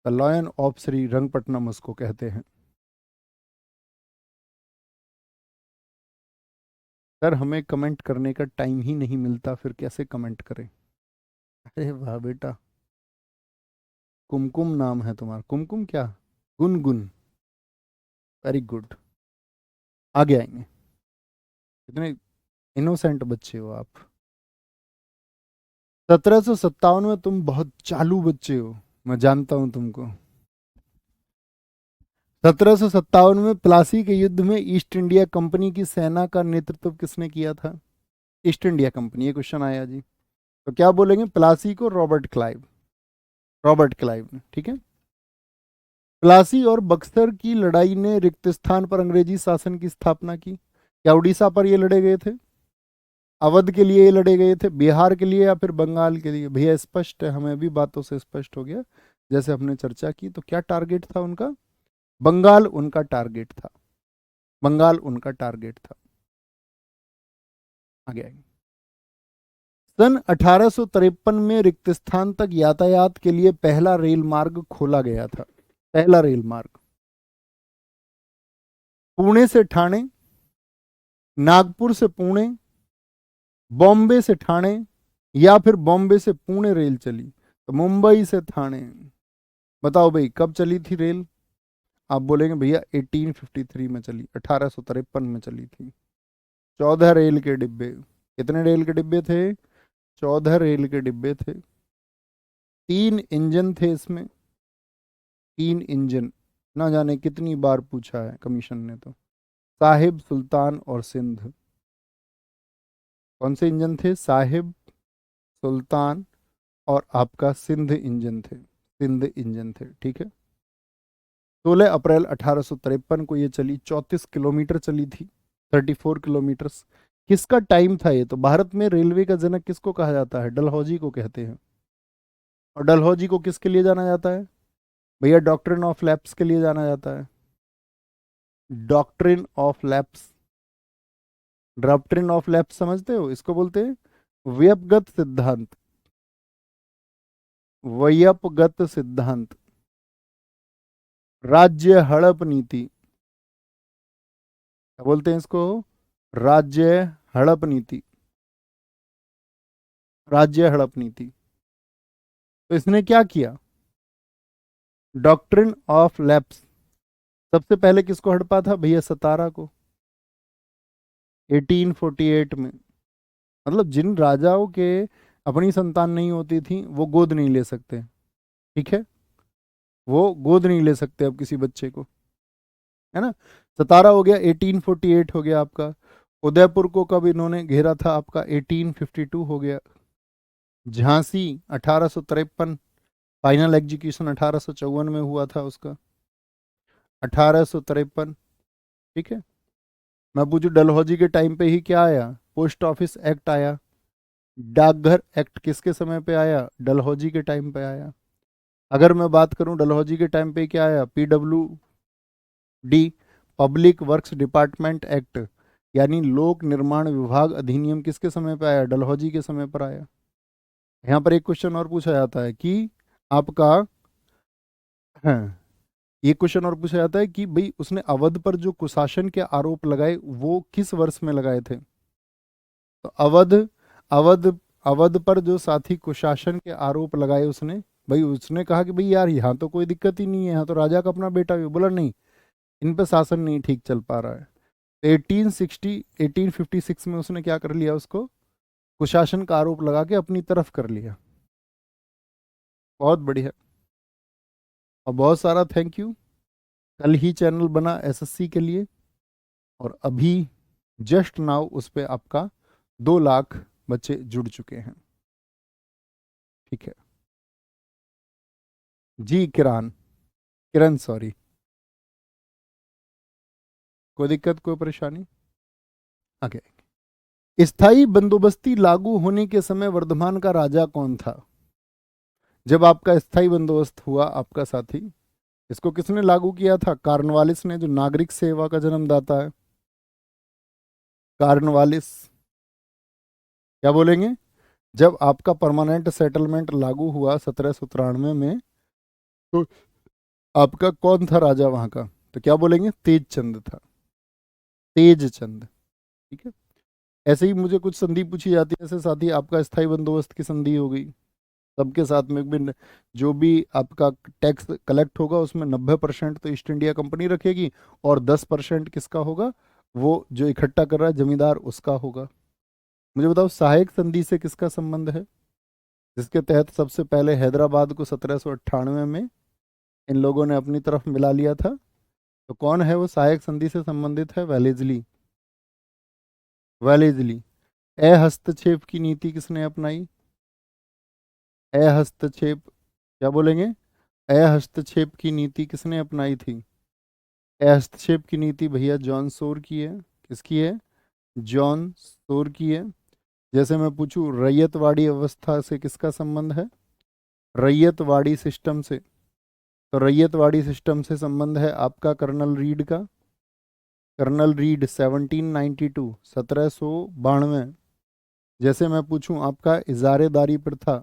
द लॉयन ऑफ श्री रंगपट्टनम उसको कहते हैं। सर हमें कमेंट करने का टाइम ही नहीं मिलता, फिर कैसे कमेंट करें? अरे वाह बेटा, कुमकुम नाम है तुम्हारा, कुमकुम क्या, गुनगुन, वेरी गुड, आगे आएंगे। कितने इनोसेंट बच्चे हो आप। 1757 में तुम बहुत चालू बच्चे हो, मैं जानता हूं तुमको। 1757 में प्लासी के युद्ध में ईस्ट इंडिया कंपनी की सेना का नेतृत्व किसने किया था? ईस्ट इंडिया कंपनी, ये क्वेश्चन आया जी। तो क्या बोलेंगे? प्लासी को रॉबर्ट क्लाइव, रॉबर्ट क्लाइव ने, ठीक है। प्लासी और बक्सर की लड़ाई ने रिक्त स्थान पर अंग्रेजी शासन की स्थापना की। क्या उड़ीसा पर ये लड़े गए थे? अवध के लिए ये लड़े गए थे? बिहार के लिए या फिर बंगाल के लिए? भैया स्पष्ट है, हमें भी बातों से स्पष्ट हो गया जैसे हमने चर्चा की। तो क्या टारगेट था उनका? बंगाल उनका टारगेट था, बंगाल उनका टारगेट था। आगे आएंगे। सन 1853 में रिक्त स्थान तक यातायात के लिए पहला रेल मार्ग खोला गया था। पहला रेल मार्ग पुणे से ठाणे, नागपुर से पुणे, बॉम्बे से ठाणे, या फिर बॉम्बे से पुणे रेल चली। तो मुंबई से ठाणे। बताओ भाई कब चली थी रेल? आप बोलेंगे भैया 1853 में चली, 1853 में चली थी। 14 रेल के डिब्बे। कितने रेल के डिब्बे थे? 14 रेल के डिब्बे थे। 3 इंजन थे इसमें, 3 इंजन। ना जाने कितनी बार पूछा है कमीशन ने तो। साहिब, सुल्तान और सिंध। कौन से इंजन थे? साहिब, सुल्तान और आपका सिंध इंजन थे, सिंध इंजन थे, ठीक है। 16 अप्रैल 1853 को ये चली, 34 किलोमीटर चली थी, 34 किलोमीटर। किसका टाइम था ये? तो भारत में रेलवे का जनक किसको कहा जाता है? डलहौजी को कहते हैं। और डलहौजी को किसके लिए जाना जाता है? भैया डॉक्ट्रिन ऑफ लैप्स के लिए जाना जाता है। Doctrine of lapse, doctrine of lapse समझते हो? इसको बोलते हैं व्यपगत सिद्धांत, व्यपगत सिद्धांत। राज्य हड़प नीति, क्या बोलते हैं इसको? राज्य हड़प नीति, राज्य हड़प नीति। तो इसने क्या किया? Doctrine of lapse. सबसे पहले किसको हड़पा था भैया? सतारा को, 1848 में। मतलब जिन राजाओं के अपनी संतान नहीं होती थी वो गोद नहीं ले सकते, ठीक है, वो गोद नहीं ले सकते अब किसी बच्चे को, है ना। सतारा हो गया, 1848 हो गया आपका। उदयपुर को कब इन्होंने घेरा था? आपका 1852 हो गया। झांसी 1853, फाइनल एग्जीक्यूशन 1854 में हुआ था उसका, 1853, ठीक है। मैं पूछू डलहौजी के टाइम पे ही क्या आया? पोस्ट ऑफिस एक्ट आया। डाकघर एक्ट किसके समय पे आया? डलहौजी के टाइम पे आया। अगर मैं बात करूं डलहौजी के टाइम पे क्या आया? PWD, public works department act, यानी लोक निर्माण विभाग अधिनियम किसके समय पे आया? डलहौजी के समय पर आया। यहाँ पर एक क्वेश्चन और पूछा जाता है कि आपका, हाँ, ये क्वेश्चन और पूछा जाता है कि भाई उसने अवध पर जो कुशासन के आरोप लगाए वो किस वर्ष में लगाए थे? तो अवध, अवध अवध पर जो साथी कुशासन के आरोप लगाए उसने, भाई उसने कहा कि भाई यार यहाँ तो कोई दिक्कत ही नहीं है, यहाँ तो राजा का अपना बेटा भी। बोला नहीं, इन पे शासन नहीं ठीक चल पा रहा है। 1856 में उसने क्या कर लिया? उसको कुशासन का आरोप लगा के अपनी तरफ कर लिया। बहुत बढ़िया, और बहुत सारा थैंक यू। कल ही चैनल बना SSC के लिए, और अभी जस्ट नाउ उस पे आपका 2 लाख बच्चे जुड़ चुके हैं, ठीक है जी। किरण, किरण सॉरी, कोई दिक्कत कोई परेशानी? आगे। स्थायी बंदोबस्ती लागू होने के समय वर्धमान का राजा कौन था? जब आपका स्थायी बंदोबस्त हुआ आपका साथी, इसको किसने लागू किया था? कार्नवालिस ने, जो नागरिक सेवा का जन्मदाता है। कार्नवालिस। क्या बोलेंगे? जब आपका परमानेंट सेटलमेंट लागू हुआ 1793 में, तो आपका कौन था राजा वहां का? तो क्या बोलेंगे? तेज चंद था, तेज चंद। ठीक है। ऐसे ही मुझे कुछ संधि पूछी जाती है, जैसे साथी आपका स्थायी बंदोबस्त की संधि हो गई, सबके साथ में भी जो भी आपका टैक्स कलेक्ट होगा उसमें 90% तो ईस्ट इंडिया कंपनी रखेगी, और 10% किसका होगा? वो जो इकट्ठा कर रहा है जमींदार, उसका होगा। मुझे बताओ सहायक संधि से किसका संबंध है, जिसके तहत सबसे पहले हैदराबाद को 1798 में इन लोगों ने अपनी तरफ मिला लिया था? तो कौन है वो सहायक संधि से संबंधित है? वेलेजली। वेलेजली। हस्तक्षेप की नीति किसने अपनाई? हस्तक्षेप, क्या बोलेंगे? हस्तक्षेप की नीति किसने अपनाई थी? हस्तक्षेप की नीति भैया जॉन सोर की है। किसकी है? जॉन सोर की है। जैसे मैं पूछूं रैयतवाड़ी अवस्था से किसका संबंध है? रैयतवाड़ी सिस्टम से। तो रैयतवाड़ी सिस्टम से संबंध है आपका कर्नल रीड का। Colonel Read 1792, 1792। जैसे मैं पूछूं आपका इजारेदारी प्रथा,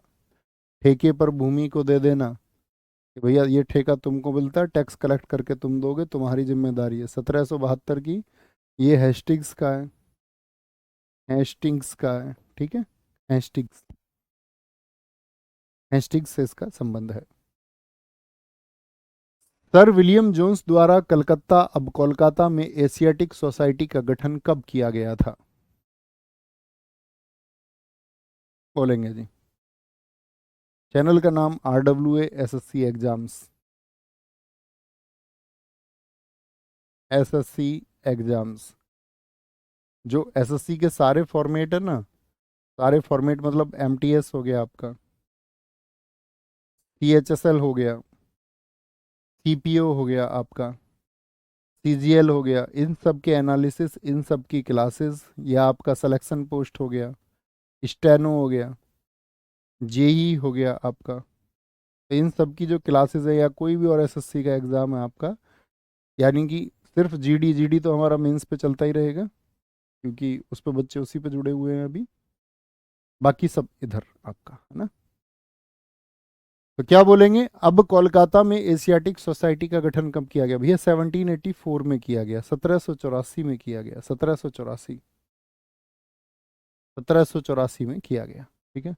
ठेके पर भूमि को दे देना, कि भैया ये ठेका तुमको मिलता है, टैक्स कलेक्ट करके तुम दोगे, तुम्हारी जिम्मेदारी है, 1772 की। ये हेस्टिंग्स का है, हेस्टिंग्स का है। ठीक है। हेस्टिंग्स, हेस्टिंग्स से इसका संबंध है। सर विलियम जोन्स द्वारा कलकत्ता अब कोलकाता में एशियाटिक सोसाइटी का गठन कब किया गया था? बोलेंगे जी। चैनल का नाम RWA SSC exams, SSC exams. जो SSC के सारे फॉर्मेट है ना, सारे फॉर्मेट मतलब MTS हो गया आपका, CHSL हो गया, CPO हो गया आपका, CGL हो गया, इन सब के एनालिसिस, इन सब की क्लासेस, या आपका सिलेक्शन पोस्ट हो गया, स्टेनो हो गया, JE हो गया आपका, तो इन सब की जो क्लासेस है, या कोई भी और SSC का एग्ज़ाम है आपका, यानी कि सिर्फ GD तो हमारा मेंस पे चलता ही रहेगा, क्योंकि उस पर बच्चे उसी पे जुड़े हुए हैं अभी, बाकी सब इधर आपका है ना। तो क्या बोलेंगे? अब कोलकाता में एशियाटिक सोसाइटी का गठन कब किया गया भैया? 1784 में किया गया, 1784 में किया गया, 1784, 1784 में किया गया। ठीक है।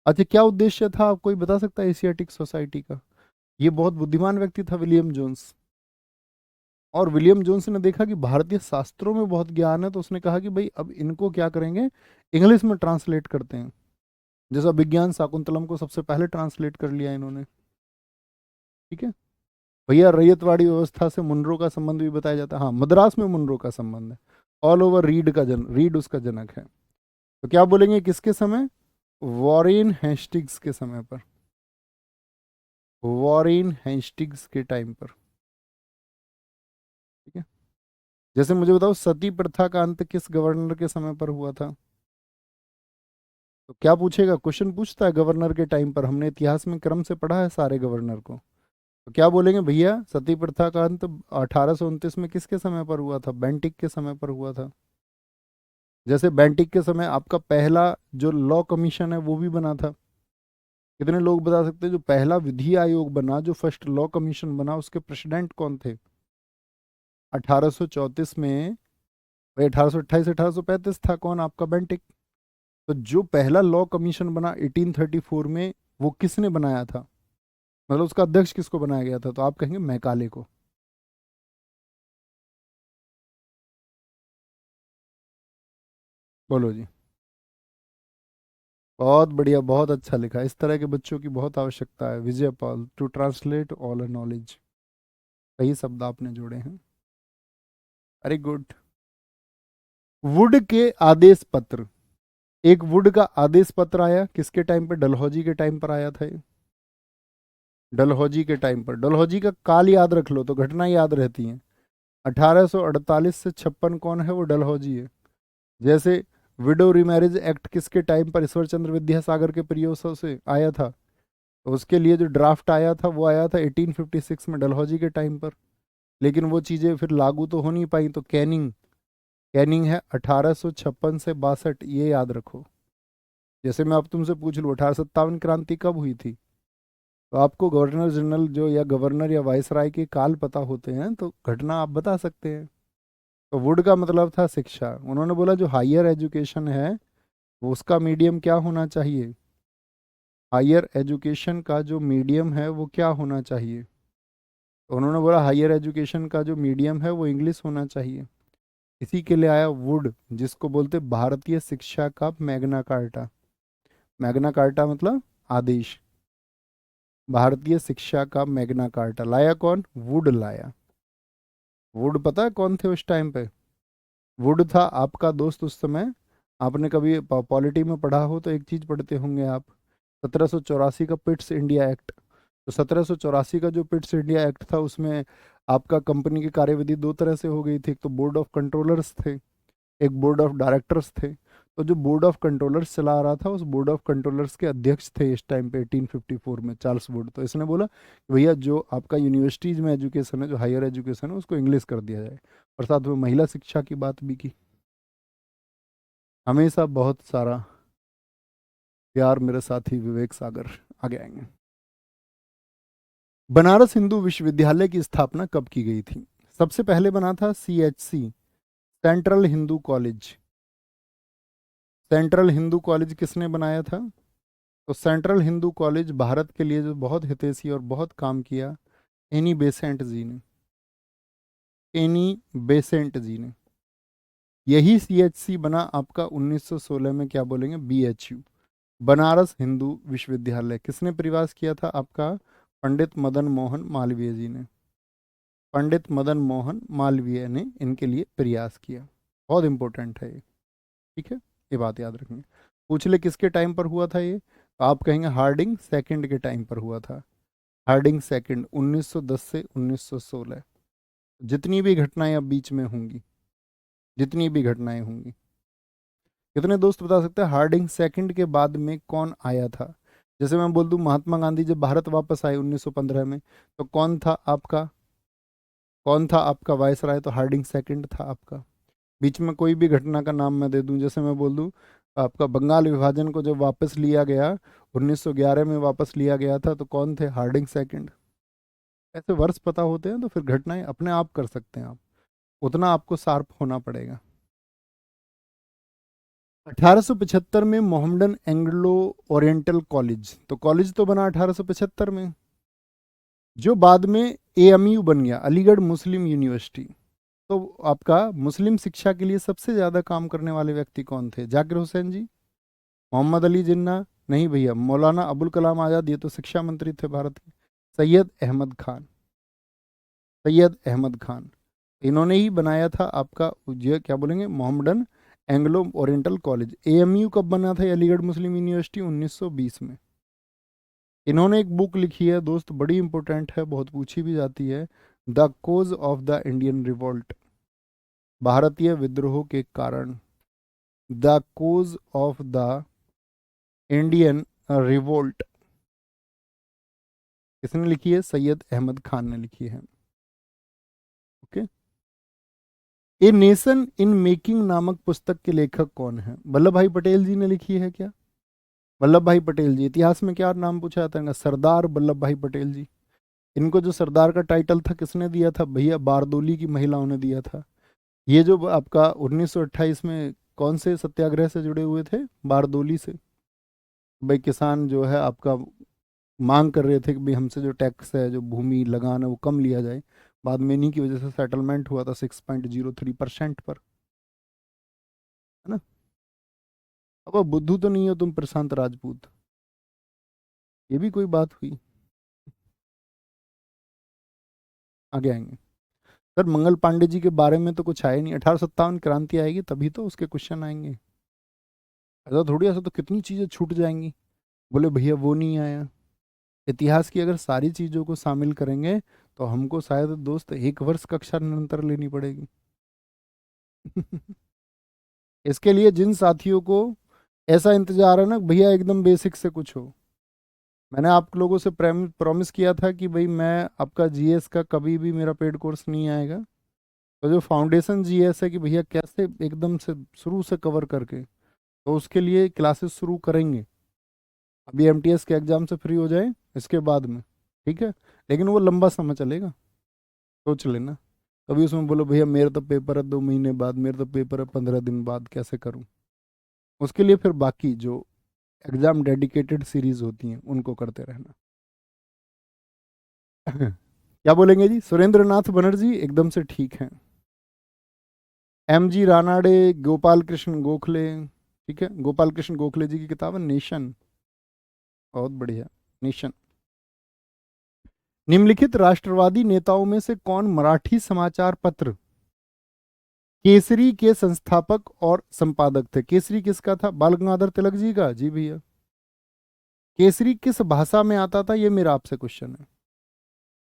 अच्छा, क्या उद्देश्य था, आप कोई बता सकता है एशियाटिक सोसाइटी का? ये बहुत बुद्धिमान व्यक्ति था विलियम जोन्स, और विलियम जोन्स ने देखा कि भारतीय शास्त्रों में बहुत ज्ञान है, तो उसने कहा कि भाई अब इनको क्या करेंगे, इंग्लिश में ट्रांसलेट करते हैं। जैसा विज्ञान शाकुंतलम को सबसे पहले ट्रांसलेट कर लिया इन्होंने। ठीक है। भैया रैयतवाड़ी व्यवस्था से मुनरो का संबंध भी बताया जाता है। हाँ, मद्रास में मुनरो का संबंध है। ऑल ओवर रीड का रीड उसका जनक है। तो क्या बोलेंगे किसके समय? वॉरेन हेस्टिंग्स के समय पर, वॉरेन हेस्टिंग्स के टाइम पर। ठीक है। जैसे मुझे बताओ सती प्रथा का अंत किस गवर्नर के समय पर हुआ था? तो क्या पूछेगा, क्वेश्चन पूछता है गवर्नर के टाइम पर, हमने इतिहास में क्रम से पढ़ा है सारे गवर्नर को। तो क्या बोलेंगे भैया, सती प्रथा का अंत 1829 में किसके समय पर हुआ था? बेंटिक के समय पर हुआ था। जैसे बेंटिक के समय आपका पहला जो लॉ कमीशन है वो भी बना था। कितने लोग बता सकते हैं जो पहला विधि आयोग बना, जो फर्स्ट लॉ कमीशन बना, उसके प्रेसिडेंट कौन थे? 1834 में, भाई 1828 1835 था कौन? आपका बेंटिक। तो जो पहला लॉ कमीशन बना 1834 में, वो किसने बनाया था, मतलब उसका अध्यक्ष किसको बनाया गया था? तो आप कहेंगे मैकाले को। बोलो जी। बहुत बढ़िया, बहुत अच्छा लिखा। इस तरह के बच्चों की बहुत आवश्यकता है। Vijay Pal, to translate all knowledge. सही शब्द आपने जोड़े हैं। Very good. वुड के आदेश पत्र, एक वुड का आदेश पत्र आया किसके टाइम पर? डलहौजी के टाइम पर आया था ये। डलहौजी के टाइम पर। डलहौजी का काल याद रख लो तो घटना याद रहती है। 1848 से 56 कौन है? वो डलहौजी है। जैसे विडो रिमैरिज एक्ट किसके टाइम पर ईश्वर चंद्र विद्यासागर के प्रयासों से आया था? तो उसके लिए जो ड्राफ्ट आया था वो आया था 1856 में डलहौजी के टाइम पर। लेकिन वो चीज़ें फिर लागू तो हो नहीं पाई, तो कैनिंग, कैनिंग है 1856 से 62, ये याद रखो। जैसे मैं अब तुमसे पूछ लूँ 1857 क्रांति कब हुई थी? तो आपको गवर्नर जनरल जो या गवर्नर या वाइसराय के काल पता होते हैं तो घटना आप बता सकते हैं। तो वुड का मतलब था शिक्षा। उन्होंने बोला जो हायर एजुकेशन है वो उसका मीडियम क्या होना चाहिए, हायर एजुकेशन का जो मीडियम है वो क्या होना चाहिए। तो उन्होंने बोला हायर एजुकेशन का जो मीडियम है वो इंग्लिश होना चाहिए। इसी के लिए आया वुड, जिसको बोलते भारतीय शिक्षा का मैग्ना कार्टा। मैग्ना कार्टा मतलब आदेश। भारतीय शिक्षा का मैग्ना कार्टा लाया कौन, वुड लाया। वुड पता है कौन थे उस टाइम पे? वुड था आपका दोस्त उस समय। आपने कभी पॉलिटी में पढ़ा हो तो एक चीज पढ़ते होंगे आप, 1784 का पिट्स इंडिया एक्ट। तो 1784 का जो पिट्स इंडिया एक्ट था उसमें आपका कंपनी की कार्यविधि दो तरह से हो गई थी। एक तो बोर्ड ऑफ कंट्रोलर्स थे, एक बोर्ड ऑफ डायरेक्टर्स थे। तो जो बोर्ड ऑफ कंट्रोलर्स चला रहा था उस बोर्ड ऑफ कंट्रोलर्स के अध्यक्ष थे इस टाइम पे 1854 में चार्ल्स वुड। तो इसने बोला कि भैया जो आपका यूनिवर्सिटीज में एजुकेशन है, जो हायर एजुकेशन है, उसको इंग्लिश कर दिया जाए। और साथ में महिला शिक्षा की बात भी की। हमेशा बहुत सारा प्यार मेरे साथी विवेक सागर आगे आएंगे। बनारस हिंदू विश्वविद्यालय की स्थापना कब की गई थी? सबसे पहले बना था CHC, central Hindu college. Central Hindu college किसने बनाया था? तो सेंट्रल हिंदू कॉलेज भारत के लिए जो बहुत हितैषी और बहुत काम किया, एनी बेसेंट जी ने। एनी बेसेंट जी ने। यही CHC बना आपका 1916 में, क्या बोलेंगे, BHU, बनारस हिंदू विश्वविद्यालय। किसने प्रयास किया था? आपका पंडित मदन मोहन मालवीय जी ने। पंडित मदन मोहन मालवीय ने इनके लिए प्रयास किया। बहुत इंपॉर्टेंट है ये, ठीक है, ये बात याद रखेंगे। पूछ ले किसके टाइम पर हुआ था ये, तो आप कहेंगे हार्डिंग सेकंड के टाइम पर हुआ था। हार्डिंग सेकंड 1910 से 1916। जितनी भी घटनाएं अब बीच में होंगी, जितनी भी घटनाएं होंगी, कितने दोस्त बता सकते हैं हार्डिंग सेकंड के बाद में कौन आया था? जैसे मैं बोल दूं महात्मा गांधी जब भारत वापस आए 1915 में, तो कौन था आपका, कौन था आपका वायसराय? तो हार्डिंग सेकंड था आपका। बीच में कोई भी घटना का नाम मैं दे दूं, जैसे मैं बोल दूं आपका बंगाल विभाजन को जब वापस लिया गया 1911 में वापस लिया गया था, तो कौन थे? Hardinge second. ऐसे वर्ष पता होते हैं तो फिर घटनाएं अपने आप कर सकते हैं आप, उतना आपको शार्प होना पड़ेगा। 1875 में मोहम्मडन एंग्लो ओरिएंटल कॉलेज, तो कॉलेज तो बना 1875 में, जो बाद में AMU बन गया, अलीगढ़ मुस्लिम यूनिवर्सिटी। तो आपका मुस्लिम शिक्षा के लिए सबसे ज्यादा काम करने वाले व्यक्ति कौन थे? जाकिर हुसैन जी, मोहम्मद अली जिन्ना, नहीं भैया, मौलाना अबुल कलाम आजाद, ये तो शिक्षा मंत्री थे भारत के। सैयद अहमद खान, सैयद अहमद खान, इन्होंने ही बनाया था आपका ये क्या बोलेंगे, Mohammedan Anglo oriental college. AMU कब बना था, अलीगढ़ मुस्लिम यूनिवर्सिटी? 1920 में। इन्होंने एक बुक लिखी है दोस्त, बड़ी इंपॉर्टेंट है, बहुत पूछी भी जाती है, the cause of the Indian revolt, भारतीय विद्रोह के कारण। The cause of the Indian revolt किसने लिखी है? सैयद अहमद खान ने लिखी है। Okay. A nation in making नामक पुस्तक के लेखक कौन है? वल्लभ भाई पटेल जी ने लिखी है क्या? वल्लभ भाई पटेल जी। इतिहास में क्या नाम पूछा जाता है? सरदार वल्लभ भाई पटेल जी। इनको जो सरदार का टाइटल था किसने दिया था भैया? बारदोली की महिलाओं ने दिया था। ये जो आपका 1928 में कौन से सत्याग्रह से जुड़े हुए थे? बारदोली से। भाई किसान जो है आपका मांग कर रहे थे कि भाई हमसे जो टैक्स है, जो भूमि लगान है, वो कम लिया जाए। बाद में इन्हीं की वजह से सेटलमेंट हुआ था 6.03% पर, है ना। अब बुद्धू तो नहीं हो तुम प्रशांत राजपूत, ये भी कोई बात हुई। आगे आएंगे। सर मंगल पांडे जी के बारे में तो कुछ आया नहीं, 1857 क्रांति आएगी तभी तो उसके क्वेश्चन आएंगे। ऐसा थोड़ी, ऐसा तो कितनी चीजें छूट जाएंगी। बोले भैया वो नहीं आया। इतिहास की अगर सारी चीजों को शामिल करेंगे तो हमको शायद दोस्त एक वर्ष कक्षा निरंतर लेनी पड़ेगी। इसके लिए जिन साथियों को ऐसा इंतजार है ना भैया एकदम बेसिक से कुछ हो, मैंने आप लोगों से प्रॉमिस किया था कि भाई मैं आपका GS का कभी भी मेरा पेड कोर्स नहीं आएगा। तो जो फाउंडेशन GS है कि भैया कैसे एकदम से शुरू से कवर करके, तो उसके लिए क्लासेस शुरू करेंगे। अभी एमटीएस के एग्जाम से फ्री हो जाए इसके बाद में, ठीक है, लेकिन वो लंबा समय चलेगा, सोच लेना। कभी उसमें बोलो भैया मेरा तो पेपर है 2 महीने बाद, मेरा तो पेपर है 15 दिन बाद, कैसे करूं? उसके लिए फिर बाकी जो एग्जाम डेडिकेटेड सीरीज होती हैं उनको करते रहना। क्या बोलेंगे जी? सुरेंद्र नाथ बनर्जी एकदम से ठीक हैं। एम जी रानाडे, गोपाल कृष्ण गोखले, ठीक है, गोपाल कृष्ण गोखले जी की किताब है नेशन, बहुत बढ़िया, नेशन। निम्नलिखित राष्ट्रवादी नेताओं में से कौन मराठी समाचार पत्र केसरी के संस्थापक और संपादक थे? केसरी किसका था? बाल गंगाधर तिलक जी का, जी भैया। केसरी किस भाषा में आता था, ये मेरा आपसे क्वेश्चन है।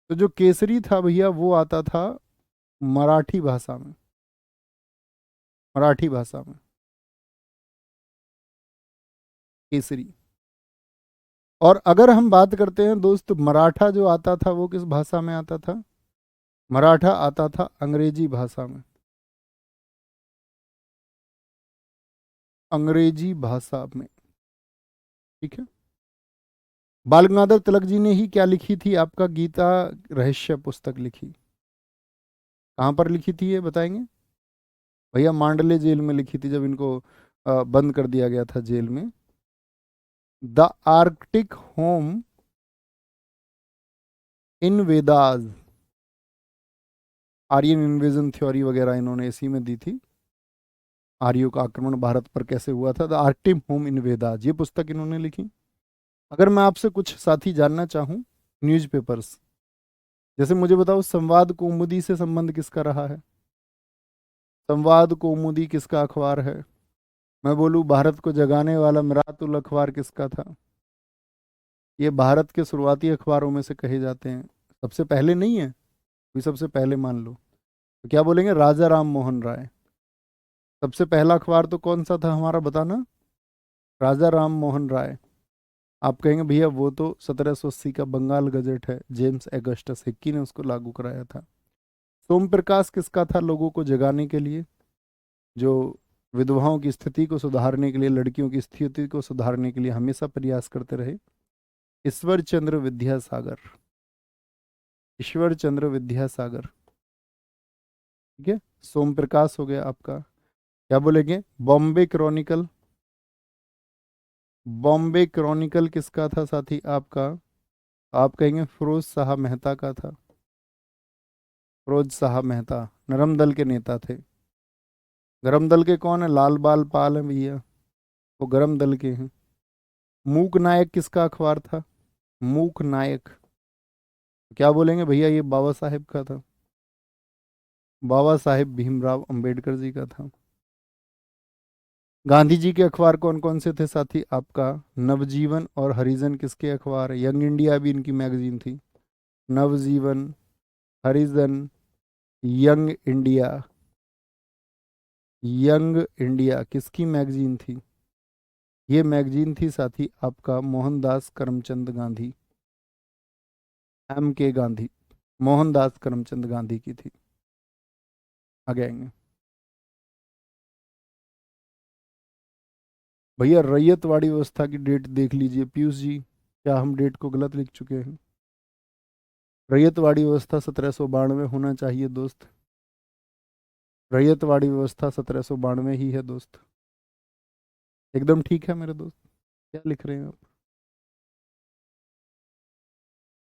तो जो केसरी था भैया वो आता था मराठी भाषा में, मराठी भाषा में केसरी। और अगर हम बात करते हैं दोस्त, मराठा जो आता था वो किस भाषा में आता था? मराठा आता था अंग्रेजी भाषा में, अंग्रेजी भाषा में, ठीक है। बाल गंगाधर तिलक जी ने ही क्या लिखी थी? आपका गीता रहस्य पुस्तक लिखी। कहाँ पर लिखी थी ये बताएंगे? भैया मांडले जेल में लिखी थी, जब इनको बंद कर दिया गया था जेल में। The Arctic home in Vedas, Aryan invasion theory वगैरह इन्होंने इसी में दी थी। आर्यों का आक्रमण भारत पर कैसे हुआ था, the Arctic home in Vedas, ये पुस्तक इन्होंने लिखी। अगर मैं आपसे कुछ साथी जानना चाहूँ, न्यूज़पेपर्स, जैसे मुझे बताओ संवाद कौमुदी से संबंध किसका रहा है? संवाद कौमुदी किसका अखबार है? मैं बोलूँ भारत को जगाने वाला मिरातुल अखबार किसका था? ये भारत के शुरुआती अखबारों में से कहे जाते हैं। सबसे पहले नहीं है, भी सबसे पहले मान लो तो क्या बोलेंगे? राजा राम मोहन राय। सबसे पहला अखबार तो कौन सा था हमारा, बताना? राजा राम मोहन राय। आप कहेंगे भैया वो तो 1780 का बंगाल गजट है, जेम्स एगस्टस हिक्की ने उसको लागू कराया था। सोम प्रकाश किसका था? लोगों को जगाने के लिए, जो विधवाओं की स्थिति को सुधारने के लिए, लड़कियों की स्थिति को सुधारने के लिए हमेशा प्रयास करते रहे। ईश्वर चंद्र विद्यासागर, ईश्वर चंद्र विद्यासागर, ठीक है। सोम प्रकाश हो गया आपका। क्या बोलेंगे? बॉम्बे क्रॉनिकल, बॉम्बे क्रॉनिकल किसका था साथी आपका? आप कहेंगे फिरोज शाह मेहता का था। फिरोज शाह मेहता नरम दल के नेता थे। गरम दल के कौन है? लाल बाल पाल है भैया, वो गरम दल के हैं। मूक नायक किसका अखबार था? मूक नायक, क्या बोलेंगे भैया? ये बाबा साहेब का था, बाबा साहेब भीमराव अंबेडकर जी का था। गांधी जी के अखबार कौन कौन से थे साथी आपका? नवजीवन और हरिजन किसके अखबार है? यंग इंडिया भी इनकी मैगजीन थी। नवजीवन, हरिजन, यंग इंडिया, यंग इंडिया किसकी मैगजीन थी? ये मैगजीन थी साथी आपका मोहनदास करमचंद गांधी, एम के गांधी, मोहनदास करमचंद गांधी की थी। आगे आएंगे भैया। रैयतवाड़ी व्यवस्था की डेट देख लीजिए पीयूष जी, क्या हम डेट को गलत लिख चुके हैं? रैयतवाड़ी व्यवस्था 1792 होना चाहिए दोस्त, रैयतवाड़ी व्यवस्था 1792 ही है दोस्त। एकदम ठीक है मेरे दोस्त, क्या लिख रहे हैं आप?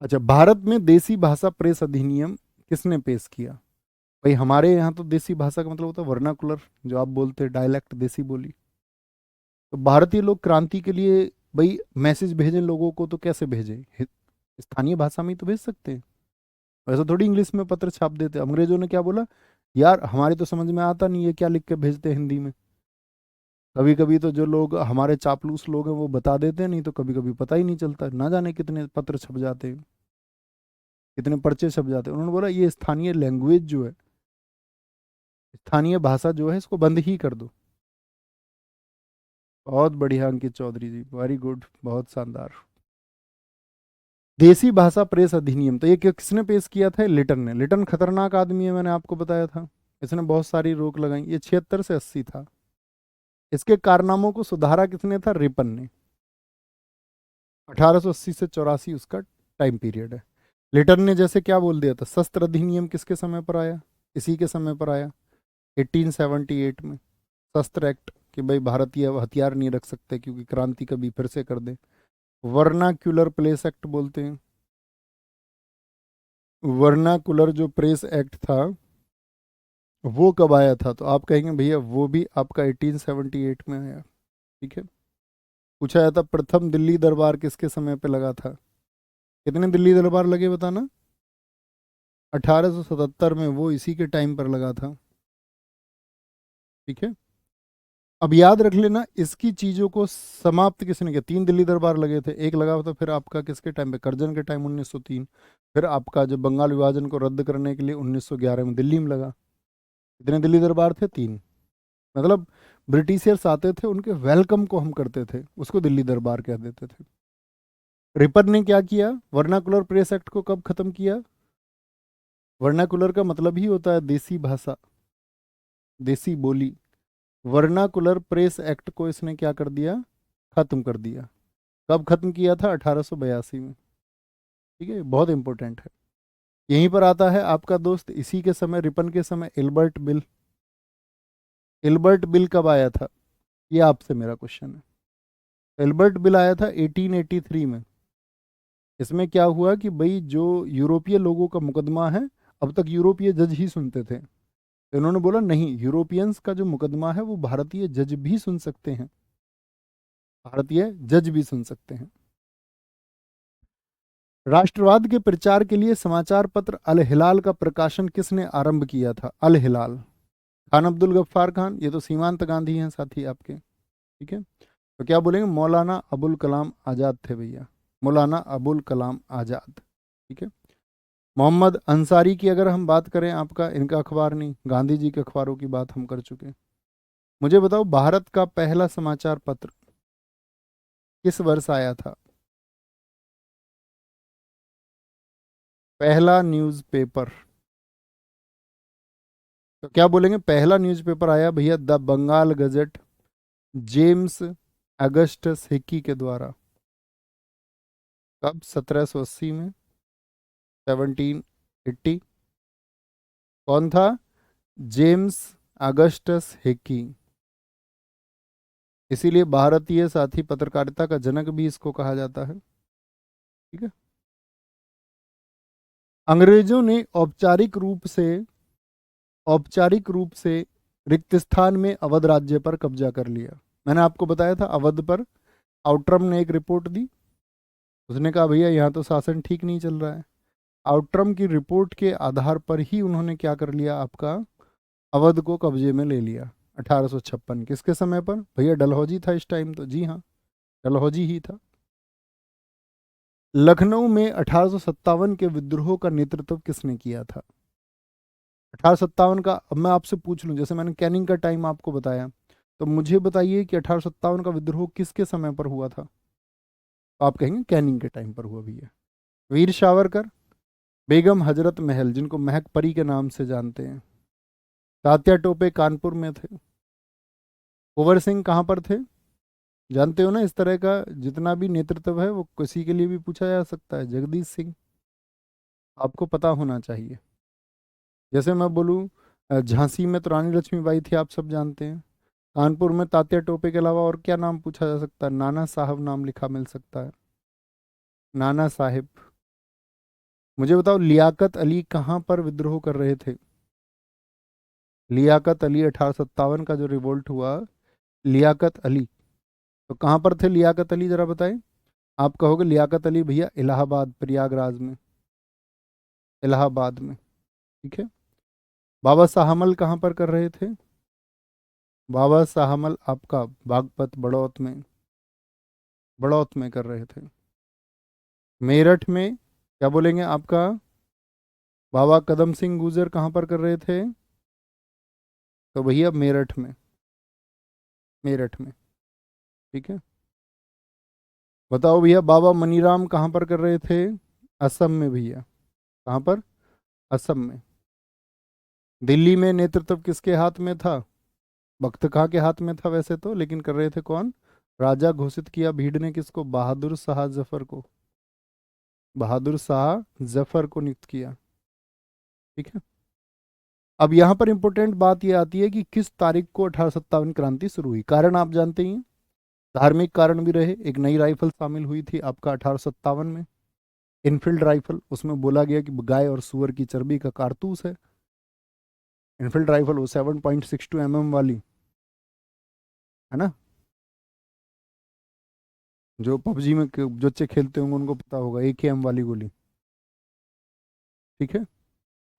अच्छा, भारत में देसी भाषा प्रेस अधिनियम किसने पेश किया? भाई हमारे यहाँ तो देसी भाषा का मतलब होता है वर्नाकुलर, जो आप बोलते हैं डायलेक्ट, देसी बोली। तो भारतीय लोग क्रांति के लिए भाई मैसेज भेजें लोगों को तो कैसे भेजें? स्थानीय भाषा में ही तो भेज सकते हैं, वैसे थोड़ी इंग्लिश में पत्र छाप देते। अंग्रेजों ने क्या बोला, यार हमारे तो समझ में आता नहीं है क्या लिख के भेजते हैं हिंदी में। कभी कभी तो जो लोग हमारे चापलूस लोग हैं वो बता देते हैं, नहीं तो कभी कभी पता ही नहीं चलता, ना जाने कितने पत्र छप जाते हैं, कितने पर्चे छप जाते हैं। उन्होंने बोला ये स्थानीय लैंग्वेज जो है, स्थानीय भाषा जो है इसको बंद ही कर दो। बहुत बढ़िया अंकित चौधरी जी, वेरी गुड, बहुत शानदार। देसी भाषा प्रेस अधिनियम तो ये किसने पेश किया था? लिटन ने। लिटन खतरनाक आदमी है, मैंने आपको बताया था, इसने बहुत सारी रोक लगाई। ये 76 से 80 था। इसके कारनामों को सुधारा किसने था? रिपन ने। 1880 से 84 उसका टाइम पीरियड है। लिटन ने जैसे क्या बोल दिया था, शस्त्र अधिनियम किसके समय पर आया, इसी के समय पर आया 1878 में। शस्त्र एक्ट कि भाई भारतीय हथियार नहीं रख सकते क्योंकि क्रांति कभी फिर से कर दे। वर्नाक्यूलर प्लेस एक्ट बोलते हैं। वर्नाकुलर जो प्रेस एक्ट था वो कब आया था, तो आप कहेंगे भैया वो भी आपका 1878 में आया। ठीक है। पूछा जाता प्रथम दिल्ली दरबार किसके समय पे लगा था, कितने दिल्ली दरबार लगे बताना। 1877 में, वो इसी के टाइम पर लगा था। ठीक है। अब याद रख लेना इसकी चीजों को समाप्त किसने किया, 3 दिल्ली दरबार लगे थे, एक लगा था फिर आपका किसके टाइम पे, करजन के टाइम 1903। फिर आपका जब बंगाल विभाजन को रद्द करने के लिए 1911 में दिल्ली में लगा। कितने दिल्ली दरबार थे, 3। मतलब ब्रिटिशियर्स आते थे, उनके वेलकम को हम करते थे, उसको दिल्ली दरबार कह देते थे। रिपर ने क्या किया, वर्नाकुलर प्रेस एक्ट को कब खत्म किया। वर्नाकुलर का मतलब ही होता है देसी भाषा, देसी बोली। वर्नाकुलर प्रेस एक्ट को इसने क्या कर दिया, खत्म कर दिया। कब खत्म किया था, 1882 में। ठीक है, बहुत इंपॉर्टेंट है। यहीं पर आता है आपका दोस्त, इसी के समय, रिपन के समय, इल्बर्ट बिल। इल्बर्ट बिल कब आया था, ये आपसे मेरा क्वेश्चन है। इल्बर्ट बिल आया था 1883 में। इसमें क्या हुआ कि भाई जो यूरोपीय लोगों का मुकदमा है, अब तक यूरोपीय जज ही सुनते थे, तो इन्होंने बोला नहीं, यूरोपियंस का जो मुकदमा है वो भारतीय जज भी सुन सकते हैं, भारतीय जज भी सुन सकते हैं। राष्ट्रवाद के प्रचार के लिए समाचार पत्र अल हिलाल का प्रकाशन किसने आरंभ किया था, अल हिलाल। खान अब्दुल गफ्फार खान, ये तो सीमांत गांधी हैं साथी आपके। ठीक है। तो क्या बोलेंगे, मौलाना अबुल कलाम आज़ाद थे भैया, मौलाना अबुल कलाम आज़ाद। ठीक है। मोहम्मद अंसारी की अगर हम बात करें, आपका इनका अखबार नहीं, गांधी जी के अखबारों की बात हम कर चुके हैं। मुझे बताओ भारत का पहला समाचार पत्र किस वर्ष आया था, पहला न्यूज़पेपर। तो क्या बोलेंगे, पहला न्यूज़पेपर आया भैया the Bengal Gazette, James Augustus Hicky के द्वारा। कब, 1780 में, 1780। कौन था, जेम्स अगस्टस हिक्की। इसीलिए भारतीय साथी पत्रकारिता का जनक भी इसको कहा जाता है। ठीक है। अंग्रेजों ने औपचारिक रूप से रिक्त स्थान में अवध राज्य पर कब्जा कर लिया। मैंने आपको बताया था अवध पर आउट्रम ने एक रिपोर्ट दी, उसने कहा भैया यहाँ तो शासन ठीक नहीं चल रहा है। आउट्रम की रिपोर्ट के आधार पर ही उन्होंने क्या कर लिया, आपका अवध को कब्जे में ले लिया 1856। किसके समय पर भैया, डलहौजी था इस टाइम, तो जी हाँ, डलहौजी ही था। लखनऊ में 1857 के विद्रोह का नेतृत्व किसने किया था। 1857 का, अब मैं आपसे पूछ लूं, जैसे मैंने कैनिंग का टाइम आपको बताया, तो मुझे बताइए कि 1857 का विद्रोह किसके समय पर हुआ था। तो आप कहेंगे कैनिंग के टाइम पर हुआ भैया। वीर सावरकर, बेगम हजरत महल जिनको महक परी के नाम से जानते हैं, तात्या टोपे कानपुर में थे, कुंवर सिंह कहाँ पर थे, जानते हो ना, इस तरह का जितना भी नेतृत्व है वो किसी के लिए भी पूछा जा सकता है, जगदीश सिंह, आपको पता होना चाहिए। जैसे मैं बोलूँ, झांसी में तो रानी लक्ष्मीबाई थी, आप सब जानते हैं। कानपुर में तात्या टोपे के अलावा और क्या नाम पूछा जा सकता है, नाना साहब नाम लिखा मिल सकता है, नाना साहिब। मुझे बताओ लियाकत अली कहाँ पर विद्रोह कर रहे थे, लियाकत अली 1857 का जो रिवोल्ट हुआ, लियाकत अली, तो कहाँ पर थे लियाकत अली, जरा बताएं। आप कहोगे लियाकत अली भैया इलाहाबाद, प्रयागराज में, इलाहाबाद में। ठीक है। बाबा साहमल कहाँ पर कर रहे थे, बाबा साहमल आपका बागपत बड़ौत में, बड़ौत में कर रहे थे। मेरठ में क्या बोलेंगे आपका, बाबा कदम सिंह गुजर कहाँ पर कर रहे थे, तो भैया मेरठ में, मेरठ में। ठीक है। बताओ भैया बाबा मनीराम कहाँ पर कर रहे थे, असम में भैया, कहाँ पर, असम में। दिल्ली में नेतृत्व किसके हाथ में था, बख्त खां के हाथ में था वैसे तो, लेकिन कर रहे थे कौन, राजा घोषित किया भीड़ ने किसको? बहादुर शाह जफर को। बहादुर शाह जफर को नियुक्त किया। ठीक है। अब यहाँ पर इंपॉर्टेंट बात ये आती है कि किस तारीख को 1857 क्रांति शुरू हुई। कारण आप जानते ही हैं, धार्मिक कारण भी रहे। एक नई राइफल शामिल हुई थी आपका 1857 में, इनफील्ड राइफल। उसमें बोला गया कि गाय और सुअर की चर्बी का कारतूस है। इनफील्ड राइफल वो 7.62 mm वाली, है ना? जो पबजी में जो बच्चे खेलते होंगे उनको पता होगा, AKM वाली गोली। ठीक है।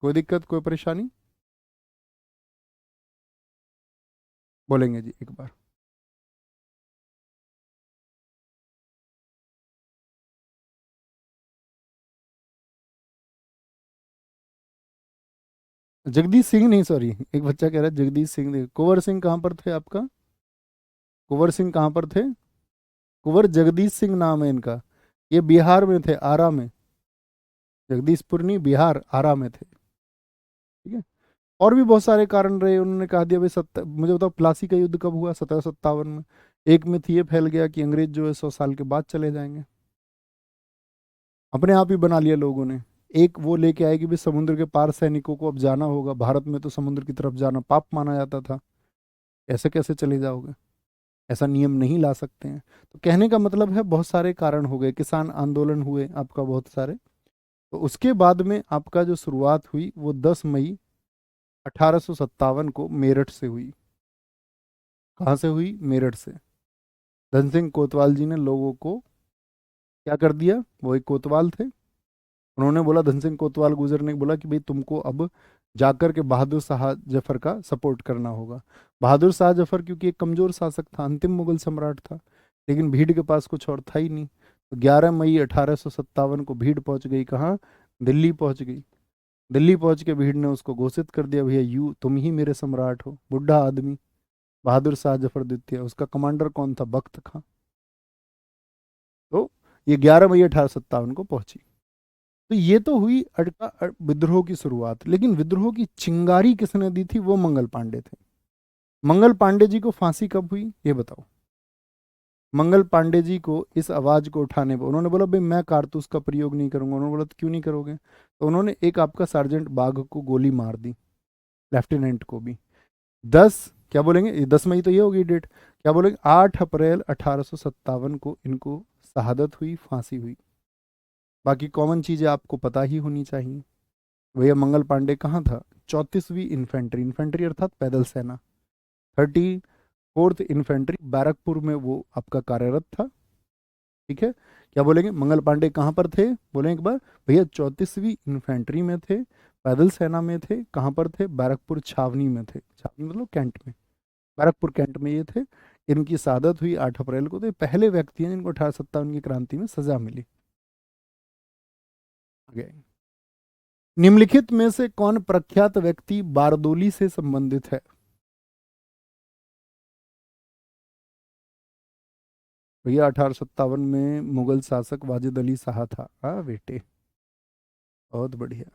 कोई दिक्कत, कोई परेशानी? बोलेंगे जी एक बार। जगदीश सिंह नहीं, सॉरी, एक बच्चा कह रहा है जगदीश सिंह नहीं। कुंवर सिंह कहाँ पर थे आपका? कुंवर सिंह कहाँ पर थे? कुंवर जगदीश सिंह नाम है इनका। ये बिहार में थे, आरा में। जगदीशपुर नहीं, बिहार, आरा में थे। ठीक है। और भी बहुत सारे कारण रहे। उन्होंने कहा दिया भाई मुझे बताओ प्लासी का युद्ध कब हुआ? 1757 में। एक मिथ ये फैल गया कि अंग्रेज जो है 100 साल के बाद चले जाएंगे। अपने आप ही बना लिया लोगों ने। एक वो लेके आए कि भाई समुद्र के पार सैनिकों को अब जाना होगा। भारत में तो समुद्र की तरफ जाना पाप माना जाता था। ऐसे कैसे चले जाओगे? ऐसा नियम नहीं ला सकते हैं। तो कहने का मतलब है बहुत सारे कारण हो गए। किसान आंदोलन हुए आपका बहुत सारे। तो उसके बाद में आपका जो शुरुआत हुई वो 10 मई 1857 को मेरठ से हुई। कहाँ से हुई? मेरठ से। धन सिंह कोतवाल जी ने लोगों को क्या कर दिया? वो एक कोतवाल थे। उन्होंने बोला, धन सिंह कोतवाल गुजर ने बोला कि भाई तुमको अब जाकर के बहादुर शाह जफर का सपोर्ट करना होगा। बहादुर शाह जफर क्योंकि एक कमजोर शासक था, अंतिम मुगल सम्राट था, लेकिन भीड़ के पास कुछ और था ही नहीं। तो 11 मई 1857 को भीड़ पहुंच गई कहाँ? दिल्ली पहुंच गई। दिल्ली पहुंच के भीड़ ने उसको घोषित कर दिया, भैया यू तुम ही मेरे सम्राट हो। बुढ़ा आदमी, बहादुर शाह जफर द्वितीय। उसका कमांडर कौन था? बख्त खां। तो ये 11 मई 1857 को पहुंची। तो ये तो हुई विद्रोह की शुरुआत। लेकिन विद्रोह की चिंगारी किसने दी थी? वो मंगल पांडे थे। मंगल पांडे जी को फांसी कब हुई ये बताओ? मंगल पांडे जी को इस आवाज को उठाने पर उन्होंने बोला भाई मैं कारतूस का प्रयोग नहीं करूंगा। उन्होंने बोला तो क्यों नहीं करोगे? तो उन्होंने एक आपका सार्जेंट बाघ को गोली मार दी, लेफ्टिनेंट को भी। 10, क्या बोलेंगे, ये 10 मई तो ये होगी डेट, क्या बोलेंगे, 8 अप्रैल 1857 को इनको शहादत हुई, फांसी हुई। बाकी कॉमन चीजें आपको पता ही होनी चाहिए। भैया मंगल पांडे कहाँ था? 34वीं इन्फेंट्री, इन्फेंट्री अर्थात पैदल सेना, 34th इन्फेंट्री, बैरकपुर में वो आपका कार्यरत था। ठीक है। क्या बोलेंगे, मंगल पांडे कहाँ पर थे? बोलें एक बार। भैया 34वीं इन्फेंट्री में थे, पैदल सेना में थे। कहाँ पर थे? बैरकपुर छावनी में थे। छावनी मतलब कैंट में, बैरकपुर कैंट में ये थे। इनकी शहादत हुई 8 अप्रैल को। तो ये पहले व्यक्ति हैं जिनको 1857 की क्रांति में सजा मिली। आगे, निम्नलिखित में से कौन प्रख्यात व्यक्ति बारदोली से संबंधित है? भैया 1857 में मुगल शासक वाजिद अली शाह था। हाँ बेटे, बहुत बढ़िया।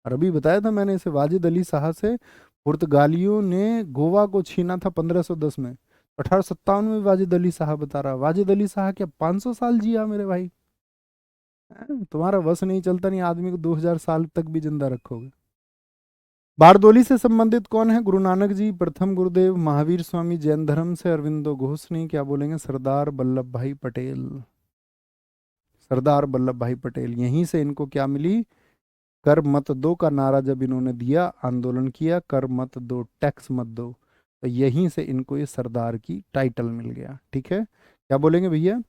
और अभी बताया था मैंने इसे, वाजिद अली शाह से पुर्तगालियों ने गोवा को छीना था 1510 में। 1857 में वाजिद अली शाह बता रहा। वाजिद अली शाह क्या 500 साल जिया मेरे भाई? तुम्हारा बस नहीं चलता, नहीं आदमी को 2000 साल तक भी जिंदा रखोगे। बारदोली से संबंधित कौन है? गुरु नानक जी, प्रथम गुरुदेव, महावीर स्वामी जैन धर्म से, अरविंदो घोष नहीं, क्या बोलेंगे, सरदार वल्लभ भाई पटेल। सरदार वल्लभ भाई पटेल। यहीं से इनको क्या मिली? कर मत दो का नारा जब इन्होंने दिया, आंदोलन किया, कर मत दो, टैक्स मत दो, तो यहीं से इनको ये सरदार की टाइटल मिल गया। ठीक है। क्या बोलेंगे भैया?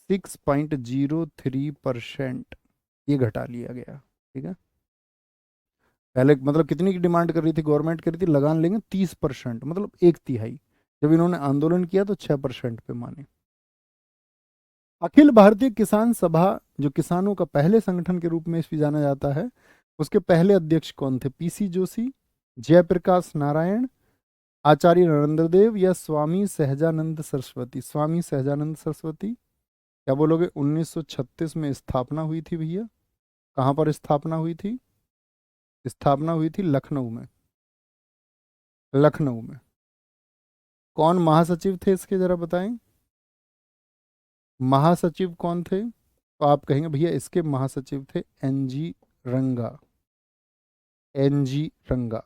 6.03% ये घटा लिया गया। ठीक है। पहले मतलब कितनी की डिमांड कर रही थी गवर्नमेंट? कर रही थी लगान लेंगे 30%, मतलब 1/3। जब इन्होंने आंदोलन किया तो 6% पे माने। अखिल भारतीय किसान सभा, जो किसानों का पहले संगठन के रूप में इसको जाना जाता है, उसके पहले अध्यक्ष कौन थे? PC जोशी, जयप्रकाश नारायण, आचार्य नरेंद्र देव, या स्वामी सहजानंद सरस्वती? स्वामी सहजानंद सरस्वती। क्या बोलोगे? 1936 में स्थापना हुई थी भैया। कहाँ पर स्थापना हुई थी? स्थापना हुई थी लखनऊ में। लखनऊ में। कौन महासचिव थे इसके, जरा बताएं? महासचिव कौन थे? तो आप कहेंगे भैया इसके महासचिव थे एनजी रंगा। एनजी रंगा।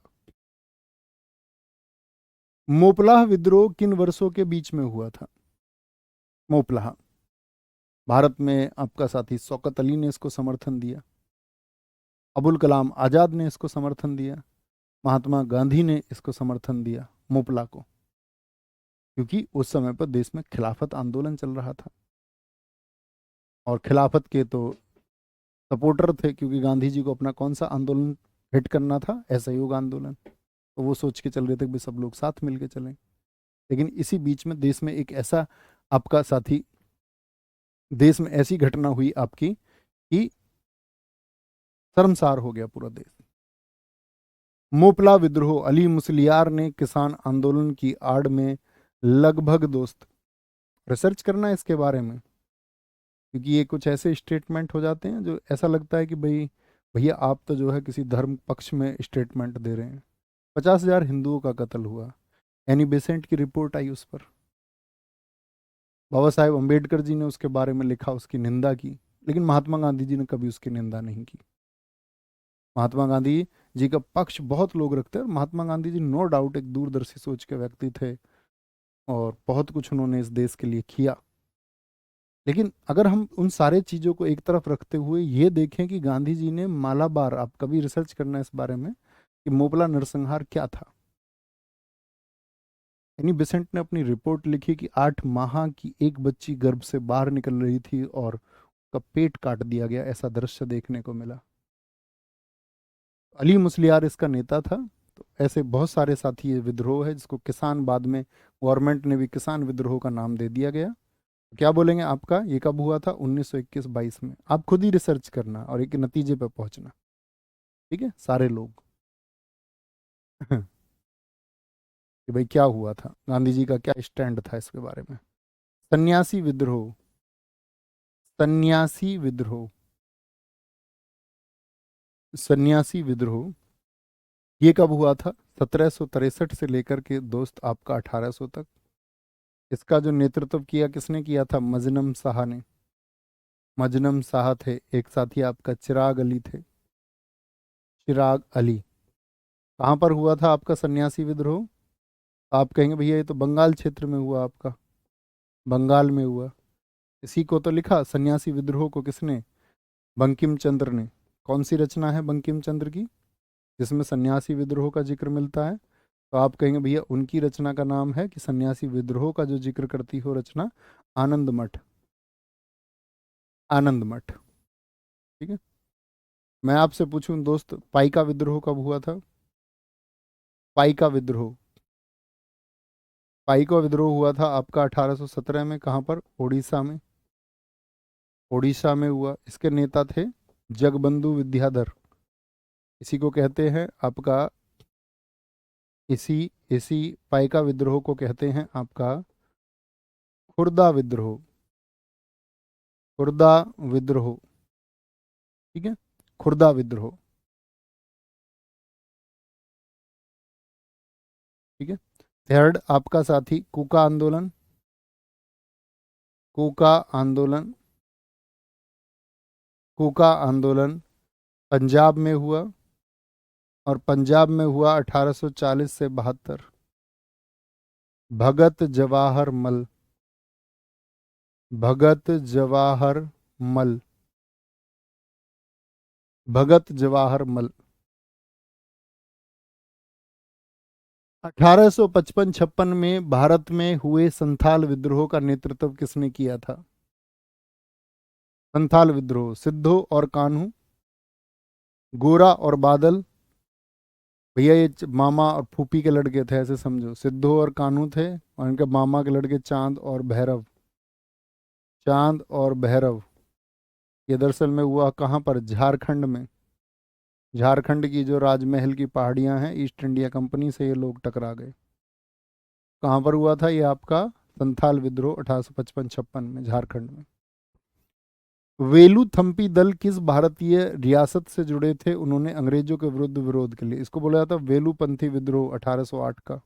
मोपलाह विद्रोह किन वर्षों के बीच में हुआ था? मोपलाह, भारत में आपका साथी शौकत अली ने इसको समर्थन दिया, अबुल कलाम आज़ाद ने इसको समर्थन दिया, महात्मा गांधी ने इसको समर्थन दिया मोपला को, क्योंकि उस समय पर देश में खिलाफत आंदोलन चल रहा था और खिलाफत के तो सपोर्टर थे, क्योंकि गांधी जी को अपना कौन सा आंदोलन हिट करना था? असहयोग आंदोलन। तो वो सोच के चल रहे थे कि सब लोग साथ मिलके चलें। लेकिन इसी बीच में देश में एक ऐसा आपका साथी, देश में ऐसी घटना हुई आपकी कि शर्मसार हो गया पूरा देश। मोपला विद्रोह, अली मुसलियार ने किसान आंदोलन की आड़ में लगभग, दोस्त रिसर्च करना है इसके बारे में, क्योंकि ये कुछ ऐसे स्टेटमेंट हो जाते हैं जो ऐसा लगता है कि भाई भैया आप तो जो है किसी धर्म पक्ष में स्टेटमेंट दे रहे हैं। 50,000 हिंदुओं का कत्ल हुआ, एनी बेसेंट की रिपोर्ट आई उस पर, बाबा साहेब अम्बेडकर जी ने उसके बारे में लिखा, उसकी निंदा की, लेकिन महात्मा गांधी जी ने कभी उसकी निंदा नहीं की। महात्मा गांधी जी का पक्ष बहुत लोग रखते हैं, और महात्मा गांधी जी नो डाउट एक दूरदर्शी सोच के व्यक्ति थे और बहुत कुछ उन्होंने इस देश के लिए किया। लेकिन अगर हम उन सारे चीज़ों को एक तरफ रखते हुए ये देखें कि गांधी जी ने मालाबार, आप कभी रिसर्च करना है इस बारे में कि मोपला नरसंहार क्या था। एनी बेसेंट ने अपनी रिपोर्ट लिखी कि 8 माह की एक बच्ची गर्भ से बाहर निकल रही थी और उसका पेट काट दिया गया, ऐसा दृश्य देखने को मिला। अली मुसलियार इसका नेता था। तो ऐसे बहुत सारे साथी, ये विद्रोह है जिसको किसान, बाद में गवर्नमेंट ने भी किसान विद्रोह का नाम दे दिया गया। क्या बोलेंगे आपका, ये कब हुआ था? 1921-22 में। आप खुद ही रिसर्च करना और एक नतीजे पर पहुंचना, ठीक है सारे लोग कि भाई क्या हुआ था, गांधी जी का क्या स्टैंड था इसके बारे में। सन्यासी विद्रोह, सन्यासी विद्रोह, सन्यासी विद्रोह ये कब हुआ था? 1763 से लेकर के दोस्त आपका 1800 तक। इसका जो नेतृत्व किया किसने किया था? मजनम शाह ने। मजनम शाह थे। एक साथी आपका चिराग अली थे, चिराग अली। कहाँ पर हुआ था आपका सन्यासी विद्रोह? आप कहेंगे भैया ये तो बंगाल क्षेत्र में हुआ आपका, बंगाल में हुआ। इसी को तो लिखा सन्यासी विद्रोह को किसने? बंकिम चंद्र ने। कौन सी रचना है बंकिम चंद्र की जिसमें सन्यासी विद्रोह का जिक्र मिलता है? तो आप कहेंगे भैया उनकी रचना का नाम है कि सन्यासी विद्रोह का जो जिक्र करती हो रचना, आनंद मठ। आनंद मठ, ठीक है। मैं आपसे पूछूं दोस्त, पाइका विद्रोह कब हुआ था? पाइका विद्रोह, पाइका विद्रोह हुआ था आपका 1817 में। कहाँ पर? उड़ीसा में। उड़ीसा में हुआ। इसके नेता थे जगबंधु विद्याधर। इसी को कहते हैं आपका, इसी इसी पाइका विद्रोह को कहते हैं आपका खुर्दा विद्रोह। खुर्दा विद्रोह, ठीक है, खुर्दा विद्रोह, ठीक है। थर्ड आपका साथी कूका आंदोलन। कूका आंदोलन, कूका आंदोलन पंजाब में हुआ, और पंजाब में हुआ 1840 से 72। भगत जवाहर मल, भगत जवाहर मल, भगत जवाहर मल। 1855-56 में भारत में हुए संथाल विद्रोह का नेतृत्व किसने किया था? संथाल विद्रोह, सिद्धू और कान्हू, गोरा और बादल। भैया ये मामा और फूफी के लड़के थे, ऐसे समझो। सिद्धू और कान्हू थे और इनके मामा के लड़के चांद और भैरव। चांद और भैरव। ये दरअसल में हुआ कहाँ पर? झारखंड में। झारखंड की जो राजमहल की पहाड़ियां हैं, ईस्ट इंडिया कंपनी से ये लोग टकरा गए। कहाँ पर हुआ था ये आपका संथाल विद्रोह? 1855-56 में, झारखंड में। वेलुथम्पी दल किस भारतीय रियासत से जुड़े थे? उन्होंने अंग्रेजों के विरुद्ध विरोध के लिए, इसको बोला जाता वेलुपंथी विद्रोह 1808 का,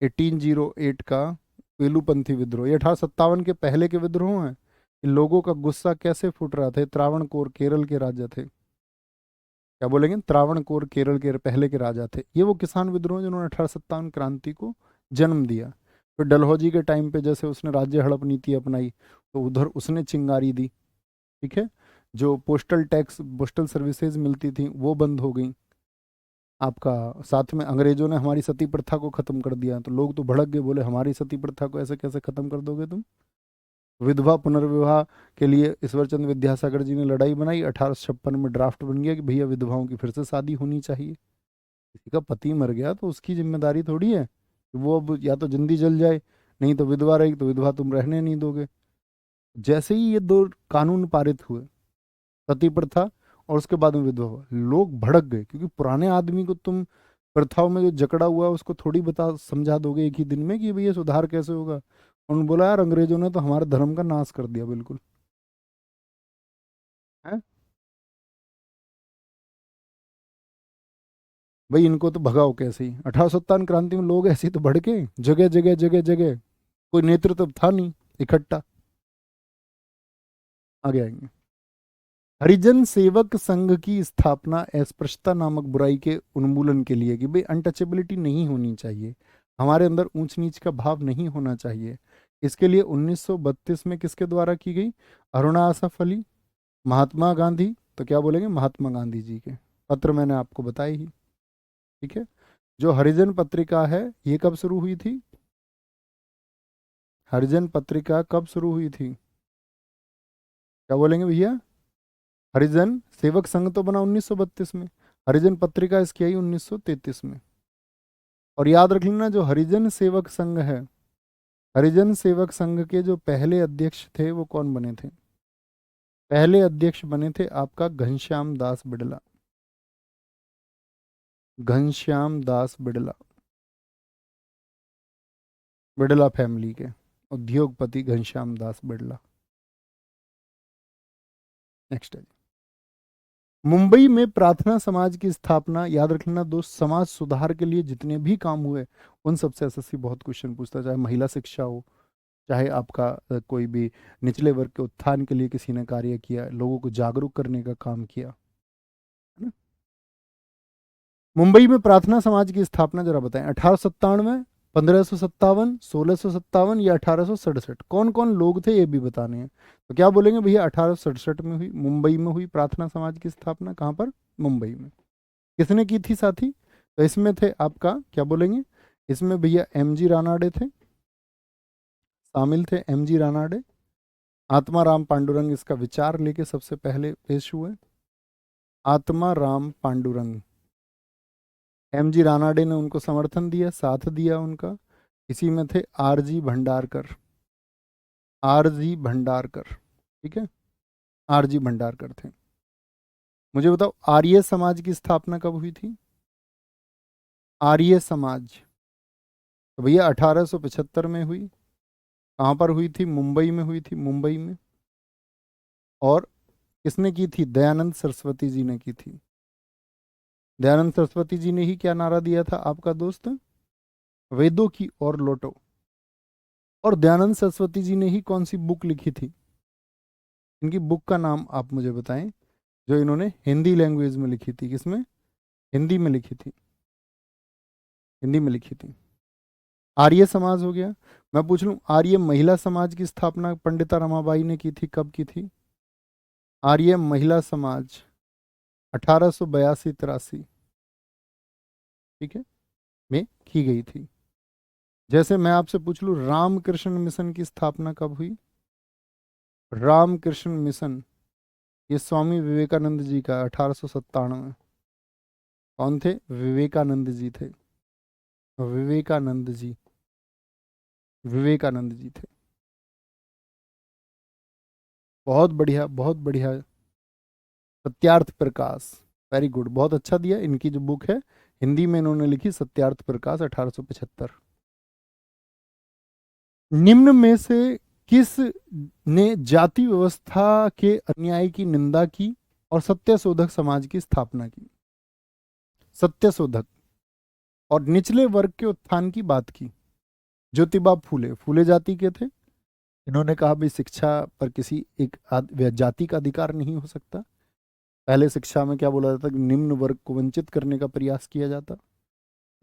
1808 का वेलुपंथी विद्रोह, ये 1857 के पहले के विद्रोह हैं। इन लोगों का गुस्सा कैसे फूट रहा था? त्रावणकोर केरल के राजा थे, क्या बोलेंगे, त्रावणकोर केरल के पहले के राजा थे। ये वो किसान विद्रोह जिन्होंने 1857 क्रांति को जन्म दिया। फिर डलहौजी के टाइम पे जैसे उसने राज्य हड़प नीति अपनाई, तो उधर उसने चिंगारी दी, ठीक है। जो पोस्टल टैक्स, पोस्टल सर्विसेज मिलती थी वो बंद हो गई आपका। साथ में अंग्रेजों ने हमारी सती प्रथा को खत्म कर दिया, तो लोग तो भड़क गए, बोले हमारी सती प्रथा को ऐसे कैसे खत्म कर दोगे तुम। विधवा पुनर्विवाह के लिए ईश्वरचंद्र विद्यासागर जी ने लड़ाई बनाई, 1856 में ड्राफ्ट बन गया कि भैया विधवाओं की फिर से शादी होनी चाहिए। किसी का पति मर गया तो उसकी जिम्मेदारी थोड़ी है कि वो अब या तो जिंदी जल जाए, नहीं तो विधवा रहेगी, तो विधवा तुम रहने नहीं दोगे। जैसे ही ये दो कानून पारित हुए, सती प्रथा और उसके बाद में विधवा, लोग भड़क गए, क्योंकि पुराने आदमी को तुम प्रथाओं में जो जकड़ा हुआ है उसको थोड़ी बता समझा दोगे एक ही दिन में कि भैया सुधार कैसे होगा। उन्होंने बोला यार अंग्रेजों ने तो हमारे धर्म का नाश कर दिया बिल्कुल, है भाई, इनको तो भगाओ कैसे ही। 1857 क्रांति में लोग ऐसे ही तो भड़के, जगह जगह जगह जगह, कोई नेतृत्व था नहीं इकट्ठा। आगे आएंगे। हरिजन सेवक संघ की स्थापना अस्पृश्यता नामक बुराई के उन्मूलन के लिए, कि भाई अनटचेबिलिटी नहीं होनी चाहिए, हमारे अंदर ऊंच नीच का भाव नहीं होना चाहिए। इसके लिए 1932 में किसके द्वारा की गई? अरुणा आसफ अली, महात्मा गांधी, तो क्या बोलेंगे महात्मा गांधी जी के पत्र मैंने आपको बताई ही, ठीक है। जो हरिजन पत्रिका है ये कब शुरू हुई थी? हरिजन पत्रिका कब शुरू हुई थी? क्या बोलेंगे भैया? हरिजन सेवक संघ तो बना 1932 में, हरिजन पत्रिका इसकी आई 1933 में। और याद रख लेना, जो हरिजन सेवक संघ है, हरिजन सेवक संघ के जो पहले अध्यक्ष थे वो कौन बने थे? पहले अध्यक्ष बने थे आपका घनश्याम दास बिड़ला, घनश्याम दास बिड़ला, बिड़ला फैमिली के उद्योगपति घनश्याम दास बिड़ला। नेक्स्ट है, मुंबई में प्रार्थना समाज की स्थापना। याद रखना दोस्त, समाज सुधार के लिए जितने भी काम हुए उन सबसे एसएससी बहुत क्वेश्चन पूछता है, चाहे महिला शिक्षा हो, चाहे आपका कोई भी निचले वर्ग के उत्थान के लिए किसी ने कार्य किया, लोगों को जागरूक करने का काम किया, है ना। मुंबई में प्रार्थना समाज की स्थापना जरा बताएं, 1897, 1557, 1657 या 1867? कौन कौन लोग थे ये भी बताने हैं। तो क्या बोलेंगे भैया, 1867 में हुई, मुंबई में हुई प्रार्थना समाज की स्थापना। कहाँ पर? मुंबई में। किसने की थी साथी? तो इसमें थे आपका, क्या बोलेंगे, इसमें भैया एमजी रानाडे थे, शामिल थे एमजी रानाडे। आत्माराम पांडुरंग इसका विचार लेके सबसे पहले पेश हुए, आत्माराम पांडुरंग। एमजी रानाडे ने उनको समर्थन दिया, साथ दिया उनका। इसी में थे आरजी भंडारकर, आरजी भंडारकर, ठीक है, आरजी भंडारकर थे। मुझे बताओ आर्य समाज की स्थापना कब हुई थी? आर्य समाज, तो भैया 1875 में हुई। कहाँ पर हुई थी? मुंबई में हुई थी, मुंबई में। और किसने की थी? दयानंद सरस्वती जी ने की थी। दयानंद सरस्वती जी ने ही क्या नारा दिया था आपका दोस्त? वेदों की ओर लौटो। और दयानंद सरस्वती जी ने ही कौन सी बुक लिखी थी? इनकी बुक का नाम आप मुझे बताएं, जो इन्होंने हिंदी लैंग्वेज में लिखी थी। किसमें? हिंदी में लिखी थी, हिंदी में लिखी थी। आर्य समाज हो गया। मैं पूछ लूं, आर्य महिला समाज की स्थापना पंडिता रमाबाई ने की थी, कब की थी? आर्य महिला समाज 1882-83, ठीक है, में की गई थी। जैसे मैं आपसे पूछ लूं, रामकृष्ण मिशन की स्थापना कब हुई? रामकृष्ण मिशन, ये स्वामी विवेकानंद जी का, 1897। कौन थे? विवेकानंद जी थे, विवेकानंद जी, विवेकानंद जी थे। बहुत बढ़िया, बहुत बढ़िया। सत्यार्थ प्रकाश, वेरी गुड, बहुत अच्छा दिया। इनकी जो बुक है हिंदी में इन्होंने लिखी, सत्यार्थ प्रकाश, 1875। निम्न में से किस ने जाति व्यवस्था के अन्याय की निंदा की और सत्यशोधक समाज की स्थापना की? सत्यशोधक और निचले वर्ग के उत्थान की बात की। ज्योतिबा फूले फूले जाति के थे। इन्होंने कहा भाई शिक्षा पर किसी एक जाति का अधिकार नहीं हो सकता। पहले शिक्षा में क्या बोला जाता कि निम्न वर्ग को वंचित करने का प्रयास किया जाता,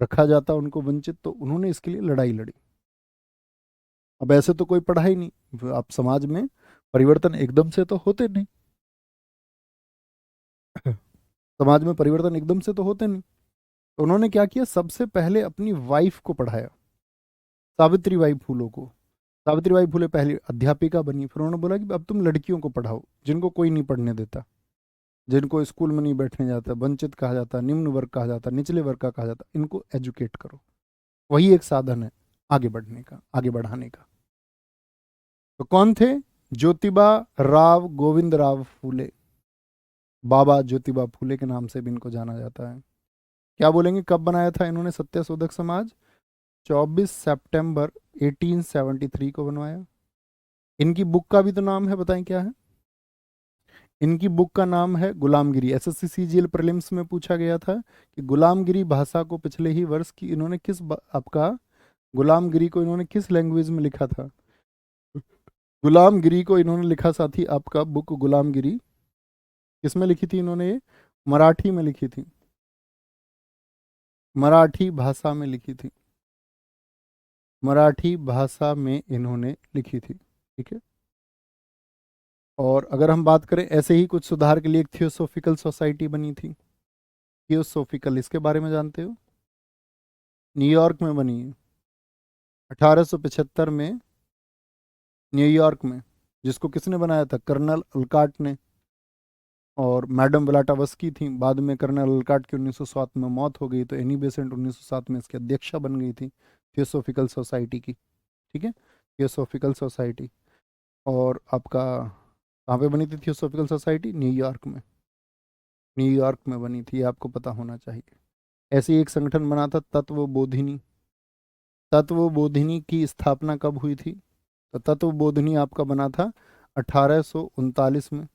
रखा जाता उनको वंचित, तो उन्होंने इसके लिए लड़ाई लड़ी। अब ऐसे तो कोई पढ़ा ही नहीं, आप समाज में परिवर्तन एकदम से तो होते नहीं। समाज में परिवर्तन एकदम से तो होते नहीं। तो उन्होंने क्या किया, सबसे पहले अपनी वाइफ को पढ़ाया, सावित्रीबाई फूलों को। सावित्रीबाई फूले पहली अध्यापिका बनी। फिर उन्होंने बोला कि अब तुम लड़कियों को पढ़ाओ, जिनको कोई नहीं पढ़ने देता, जिनको स्कूल में नहीं बैठने जाता, वंचित कहा जाता, निम्न वर्ग कहा जाता, निचले वर्ग का कहा जाता, इनको एजुकेट करो। वही एक साधन है आगे बढ़ने का, आगे बढ़ाने का। तो कौन थे? ज्योतिबा राव गोविंद राव फूले, बाबा ज्योतिबा फूले के नाम से भी इनको जाना जाता है। क्या बोलेंगे, कब बनाया था इन्होंने सत्यशोधक समाज? 24 सितंबर 1873 को बनवाया। इनकी बुक का भी तो नाम है, बताएं क्या है? इनकी बुक का नाम है गुलामगिरी। एसएससी सीजीएल प्रीलिम्स में पूछा गया था कि गुलामगिरी भाषा को पिछले ही वर्ष की इन्होंने आपका गुलामगिरी को इन्होंने किस लैंग्वेज में लिखा था? गुलामगिरी को इन्होंने लिखा साथी आपका बुक गुलामगिरी किस में लिखी थी इन्होंने? ये मराठी में लिखी थी, मराठी भाषा में लिखी थी, मराठी भाषा में इन्होंने लिखी थी। ठीक है। और अगर हम बात करें ऐसे ही कुछ सुधार के लिए, एक थियोसोफिकल सोसाइटी बनी थी। थियोसोफिकल, इसके बारे में जानते हो? न्यूयॉर्क में बनी है 1875 में, न्यूयॉर्क में। जिसको किसने बनाया था? कर्नल अलकाट ने। और मैडम ब्लाटावस्की थी। बाद में कर्नल अलकाट की 1907 में मौत हो गई, तो एनी बेसेंट 1907 में इसकी अध्यक्षा बन गई थी थियोसोफिकल सोसाइटी की। ठीक है, थियोसोफिकल सोसाइटी। और आपका कहाँ पे बनी थी थियोसोफिकल सोसाइटी? न्यूयॉर्क में। न्यूयॉर्क में बनी थी, आपको पता होना चाहिए। ऐसे ही एक संगठन बना था तत्वबोधिनी। तत्वबोधिनी की स्थापना कब हुई थी? तो तत्वबोधिनी आपका बना था 1839 में।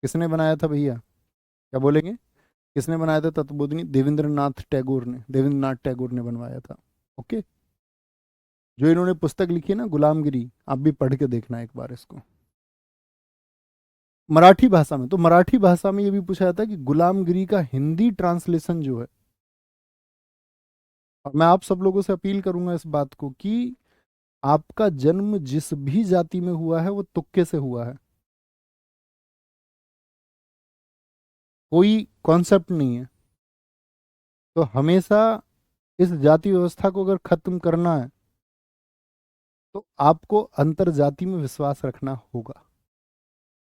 किसने बनाया था भैया, क्या बोलेंगे? किसने बनाया था तत्वबोधिनी? देवेंद्रनाथ टैगोर ने, देवेंद्रनाथ टैगोर ने बनवाया था। ओके। जो इन्होंने पुस्तक लिखी है ना गुलामगिरी, आप भी पढ़ के देखना एक बार इसको, मराठी भाषा में। तो मराठी भाषा में ये भी पूछा जाता है कि गुलामगिरी का हिंदी ट्रांसलेशन जो है, और मैं आप सब लोगों से अपील करूंगा इस बात को कि आपका जन्म जिस भी जाति में हुआ है वो तुक्के से हुआ है, कोई कॉन्सेप्ट नहीं है। तो हमेशा इस जाति व्यवस्था को अगर खत्म करना है तो आपको अंतर जाति में विश्वास रखना होगा।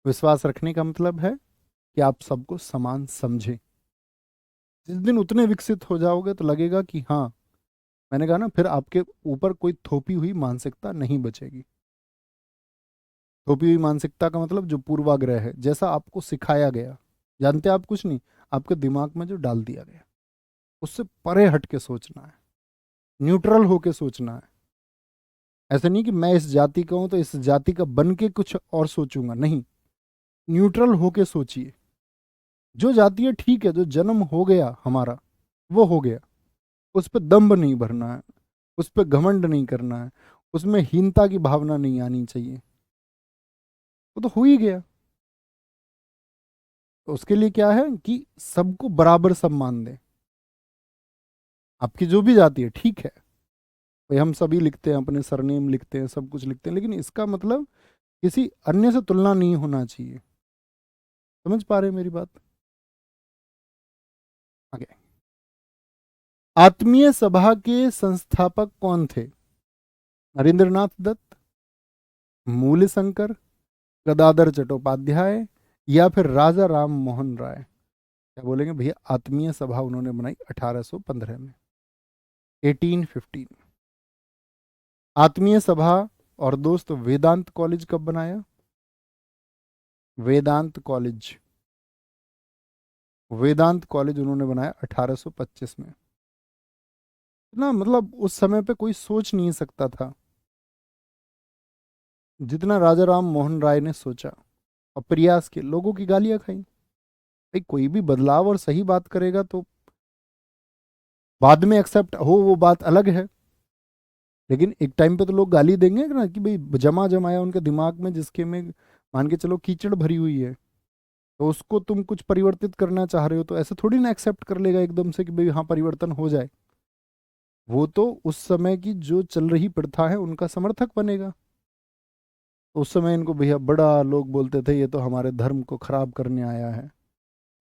विश्वास रखने का मतलब है कि आप सबको समान समझें। जिस दिन उतने विकसित हो जाओगे तो लगेगा कि हाँ, मैंने कहा ना, फिर आपके ऊपर कोई थोपी हुई मानसिकता नहीं बचेगी। थोपी हुई मानसिकता का मतलब जो पूर्वाग्रह है, जैसा आपको सिखाया गया, जानते आप कुछ नहीं, आपके दिमाग में जो डाल दिया गया, उससे परे हट के सोचना है, न्यूट्रल होके सोचना है। ऐसा नहीं कि मैं इस जाति का हूं तो इस जाति का बन के कुछ और सोचूंगा, नहीं। न्यूट्रल होके सोचिए। जो जातीय ठीक है, जो जन्म हो गया हमारा वो हो गया, उस पर दम्भ नहीं भरना है, उस पर घमंड नहीं करना है, उसमें हीनता की भावना नहीं आनी चाहिए। वो तो हो ही गया। तो उसके लिए क्या है कि सबको बराबर सम्मान दें। आपकी जो भी जाति है ठीक है भाई, हम सभी लिखते हैं, अपने सरनेम लिखते हैं, सब कुछ लिखते हैं, लेकिन इसका मतलब किसी अन्य से तुलना नहीं होना चाहिए। समझ पा रहे हैं मेरी बात? आगे, आत्मीय सभा के संस्थापक कौन थे? नरेंद्रनाथ दत्त, मूलशंकर, गदाधर चट्टोपाध्याय, या फिर राजा राम मोहन राय? क्या बोलेंगे भैया? आत्मीय सभा उन्होंने बनाई 1815 में, 1815। आत्मीय सभा और दोस्त वेदांत कॉलेज कब बनाया? वेदांत कॉलेज, वेदांत कॉलेज उन्होंने बनाया 1825 में। ना मतलब उस समय पे कोई सोच नहीं सकता था जितना राजा राम मोहन राय ने सोचा और प्रयास किए। लोगों की गालियां खाई भाई, कोई भी बदलाव और सही बात करेगा तो बाद में एक्सेप्ट हो, वो बात अलग है। लेकिन एक टाइम पे तो लोग गाली देंगे ना कि भाई जमा जमाया उनके दिमाग में, जिसके में मान के चलो कीचड़ भरी हुई है, तो उसको तुम कुछ परिवर्तित करना चाह रहे हो तो ऐसे थोड़ी ना एक्सेप्ट कर लेगा एकदम से कि भाई हाँ परिवर्तन हो जाए। वो तो उस समय की जो चल रही प्रथा है उनका समर्थक बनेगा। उस समय इनको भैया बड़ा लोग बोलते थे ये तो हमारे धर्म को खराब करने आया है।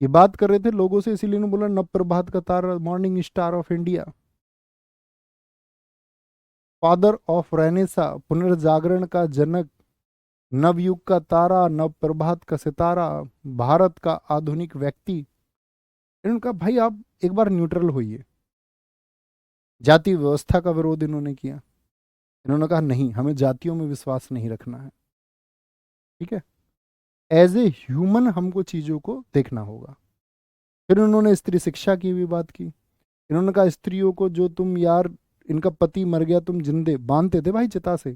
ये बात कर रहे थे लोगों से, इसीलिए इन्होंने बोला नव प्रभात का तारा, morning star of India, father of renaissance, पुनर्जागरण का जनक, नवयुग का तारा, नव प्रभात का सितारा, भारत का आधुनिक व्यक्ति। इन्होंने कहा भाई आप एक बार न्यूट्रल होइए। जाति व्यवस्था का विरोध इन्होंने किया। इन्होंने कहा नहीं, हमें जातियों में विश्वास नहीं रखना है, ठीक है, एज ए ह्यूमन हमको चीजों को देखना होगा। फिर उन्होंने स्त्री शिक्षा की भी बात की। इन्होंने कहा स्त्रियों को जो तुम यार, इनका पति मर गया तुम जिंदे बांधते थे भाई चिता से,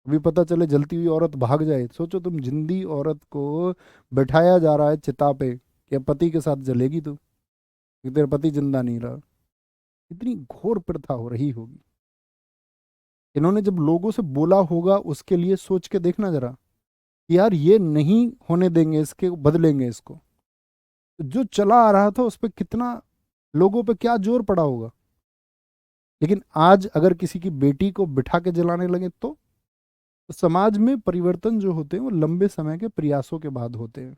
अभी पता चले जलती हुई औरत भाग जाए, सोचो तुम जिंदी औरत को बैठाया जा रहा है चिता पे कि अब पति के साथ जलेगी तू, कि तेरा पति जिंदा नहीं रहा। इतनी घोर प्रथा हो रही होगी। इन्होंने जब लोगों से बोला होगा उसके लिए सोच के देखना जरा कि यार ये नहीं होने देंगे, इसके बदलेंगे इसको। तो जो चला आ रहा था उस पर कितना लोगों पे क्या जोर पड़ा होगा। लेकिन आज अगर किसी की बेटी को बिठा के जलाने लगे तो समाज में परिवर्तन जो होते हैं वो लंबे समय के प्रयासों के बाद होते हैं,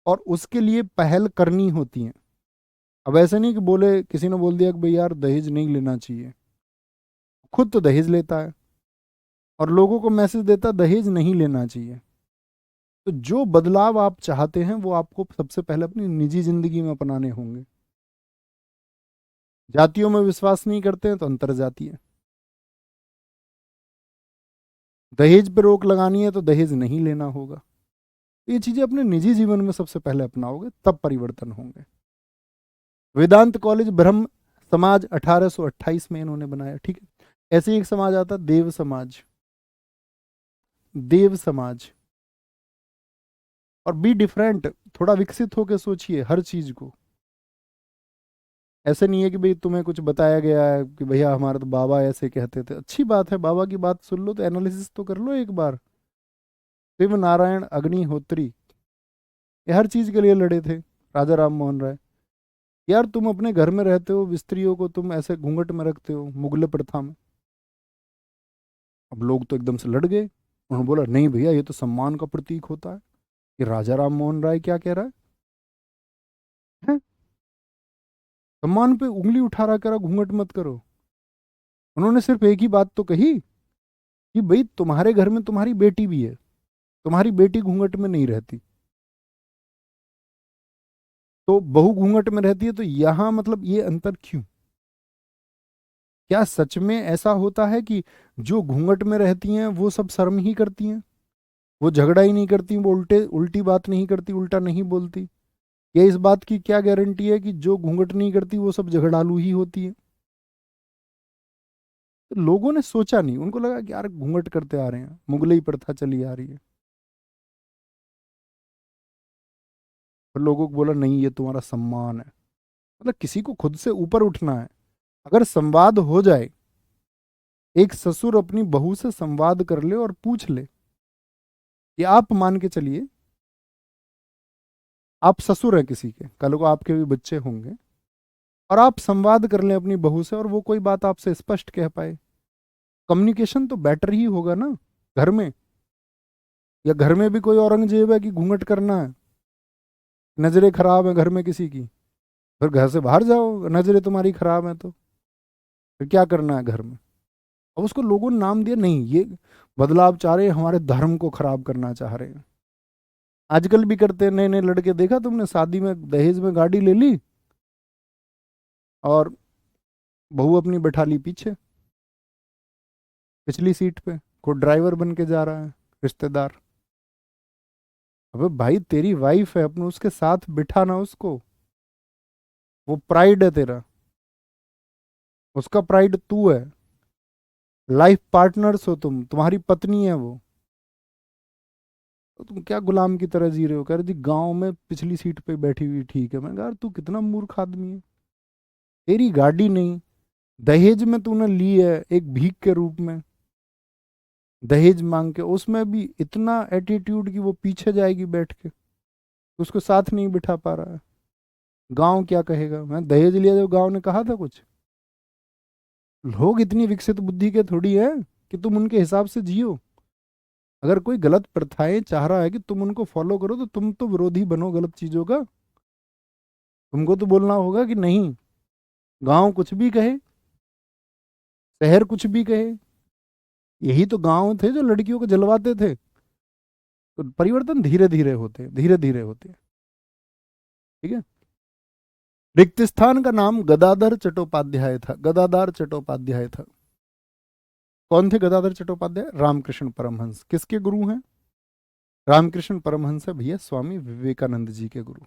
और उसके लिए पहल करनी होती है। अब ऐसे नहीं कि बोले किसी ने बोल दिया कि भाई यार दहेज नहीं लेना चाहिए, खुद तो दहेज लेता है और लोगों को मैसेज देता दहेज नहीं लेना चाहिए। तो जो बदलाव आप चाहते हैं वो आपको सबसे पहले अपनी निजी जिंदगी में अपनाने होंगे। जातियों में विश्वास नहीं करते हैं तो अंतर जातीय, दहेज पे रोक लगानी है तो दहेज नहीं लेना होगा। ये चीजें अपने निजी जीवन में सबसे पहले अपनाओगे तब परिवर्तन होंगे। वेदांत कॉलेज ब्रह्म समाज 1828 में इन्होंने बनाया, ठीक है। ऐसे ही एक समाज आता देव समाज, देव समाज। और बी डिफरेंट, थोड़ा विकसित होकर सोचिए हर चीज को। ऐसे नहीं है कि भाई तुम्हें कुछ बताया गया है कि भैया हमारे तो बाबा ऐसे कहते थे, अच्छी बात है, बाबा की बात सुन लो तो एनालिसिस तो कर लो एक बार। शिव नारायण अग्निहोत्री ये हर चीज के लिए लड़े थे, राजा राम मोहन राय। यार तुम अपने घर में रहते हो, स्त्रियों को तुम ऐसे घूंघट में रखते हो मुगल प्रथा में। अब लोग तो एकदम से लड़ गए, उन्होंने बोला नहीं भैया ये तो सम्मान का प्रतीक होता है, कि राजा राम मोहन राय क्या कह रहा है? सम्मान पे उंगली उठा रहा, करा घूंघट मत करो। उन्होंने सिर्फ एक ही बात तो कही कि भाई तुम्हारे घर में तुम्हारी बेटी भी है, तुम्हारी बेटी घूंघट में नहीं रहती, तो बहू घूंघट में रहती है, तो यहां मतलब ये अंतर क्यों? क्या सच में ऐसा होता है कि जो घूंघट में रहती हैं वो सब शर्म ही करती हैं, वो झगड़ा ही नहीं करती, वो उल्टे उल्टी बात नहीं करती, उल्टा नहीं बोलती? या इस बात की क्या गारंटी है कि जो घूंघट नहीं करती वो सब झगड़ालू ही होती है? तो लोगों ने सोचा नहीं, उनको लगा कि यार घूंघट करते आ रहे हैं, मुगलई प्रथा चली आ रही है। फिर लोगों को बोला नहीं ये तुम्हारा सम्मान है। मतलब किसी को खुद से ऊपर उठना है। अगर संवाद हो जाए, एक ससुर अपनी बहू से संवाद कर ले और पूछ ले कि आप मान के चलिए आप ससुर हैं किसी के, कल को आपके भी बच्चे होंगे, और आप संवाद कर लें अपनी बहू से और वो कोई बात आपसे स्पष्ट कह पाए, कम्युनिकेशन तो बेटर ही होगा ना घर में। या घर में भी कोई औरंगजेब है कि घूंघट करना है, नजरें खराब है घर में किसी की, फिर घर से बाहर जाओ, नजरें तुम्हारी खराब है तो फिर क्या करना है घर में? अब उसको लोगों ने नाम दिया, नहीं ये बदलाव चाह रहे हैं, हमारे धर्म को खराब करना चाह रहे हैं। आजकल भी करते हैं, नए नए लड़के देखा तुमने, शादी में दहेज में गाड़ी ले ली और बहू अपनी बैठा ली पीछे पिछली सीट पे, कोई ड्राइवर बन के जा रहा है रिश्तेदार। अबे भाई तेरी वाइफ है, अपने उसके साथ बिठाना उसको, वो प्राइड है तेरा, उसका प्राइड तू है, लाइफ पार्टनर्स हो तुम, तुम्हारी पत्नी है वो। तो तुम क्या गुलाम की तरह जी रहे हो? कह रही थी गांव में पिछली सीट पे बैठी हुई ठीक है। मैं कहा यार तू कितना मूर्ख आदमी है, तेरी गाड़ी नहीं, दहेज में तूने ली है एक भीख के रूप में, दहेज मांग के, उसमें भी इतना एटीट्यूड कि वो पीछे जाएगी बैठ के, उसको साथ नहीं बिठा पा रहा है। गांव क्या कहेगा? मैं दहेज लिया, जो गांव ने कहा था कुछ? लोग इतनी विकसित बुद्धि के थोड़ी है कि तुम उनके हिसाब से जियो। अगर कोई गलत प्रथाएं चाह रहा है कि तुम उनको फॉलो करो, तो तुम तो विरोधी बनो गलत चीजों का। तुमको तो बोलना होगा कि नहीं, गांव कुछ भी कहे, शहर कुछ भी कहे, यही तो गांव थे जो लड़कियों को जलवाते थे। तो परिवर्तन धीरे धीरे होते हैं, धीरे धीरे होते हैं। ठीक है। रिक्त स्थान का नाम गदाधर चट्टोपाध्याय था, गदाधर चट्टोपाध्याय था। कौन थे गदाधर चट्टोपाध्याय? रामकृष्ण परमहंस। किसके गुरु हैं? रामकृष्ण परमहंस है भैया, स्वामी विवेकानंद जी के गुरु।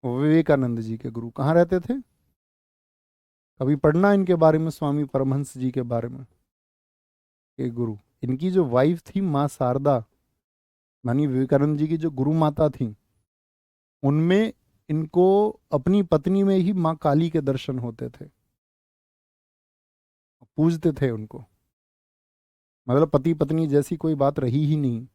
विवेकानंद जी के गुरु कहाँ रहते थे? कभी पढ़ना इनके बारे में, स्वामी परमहंस जी के बारे में? के गुरु, इनकी जो वाइफ थी माँ शारदा, मानी विवेकानंद जी की जो गुरु माता थी, उनमें इनको अपनी पत्नी में ही माँ काली के दर्शन होते थे, पूजते थे उनको। मतलब पति पत्नी जैसी कोई बात रही ही नहीं।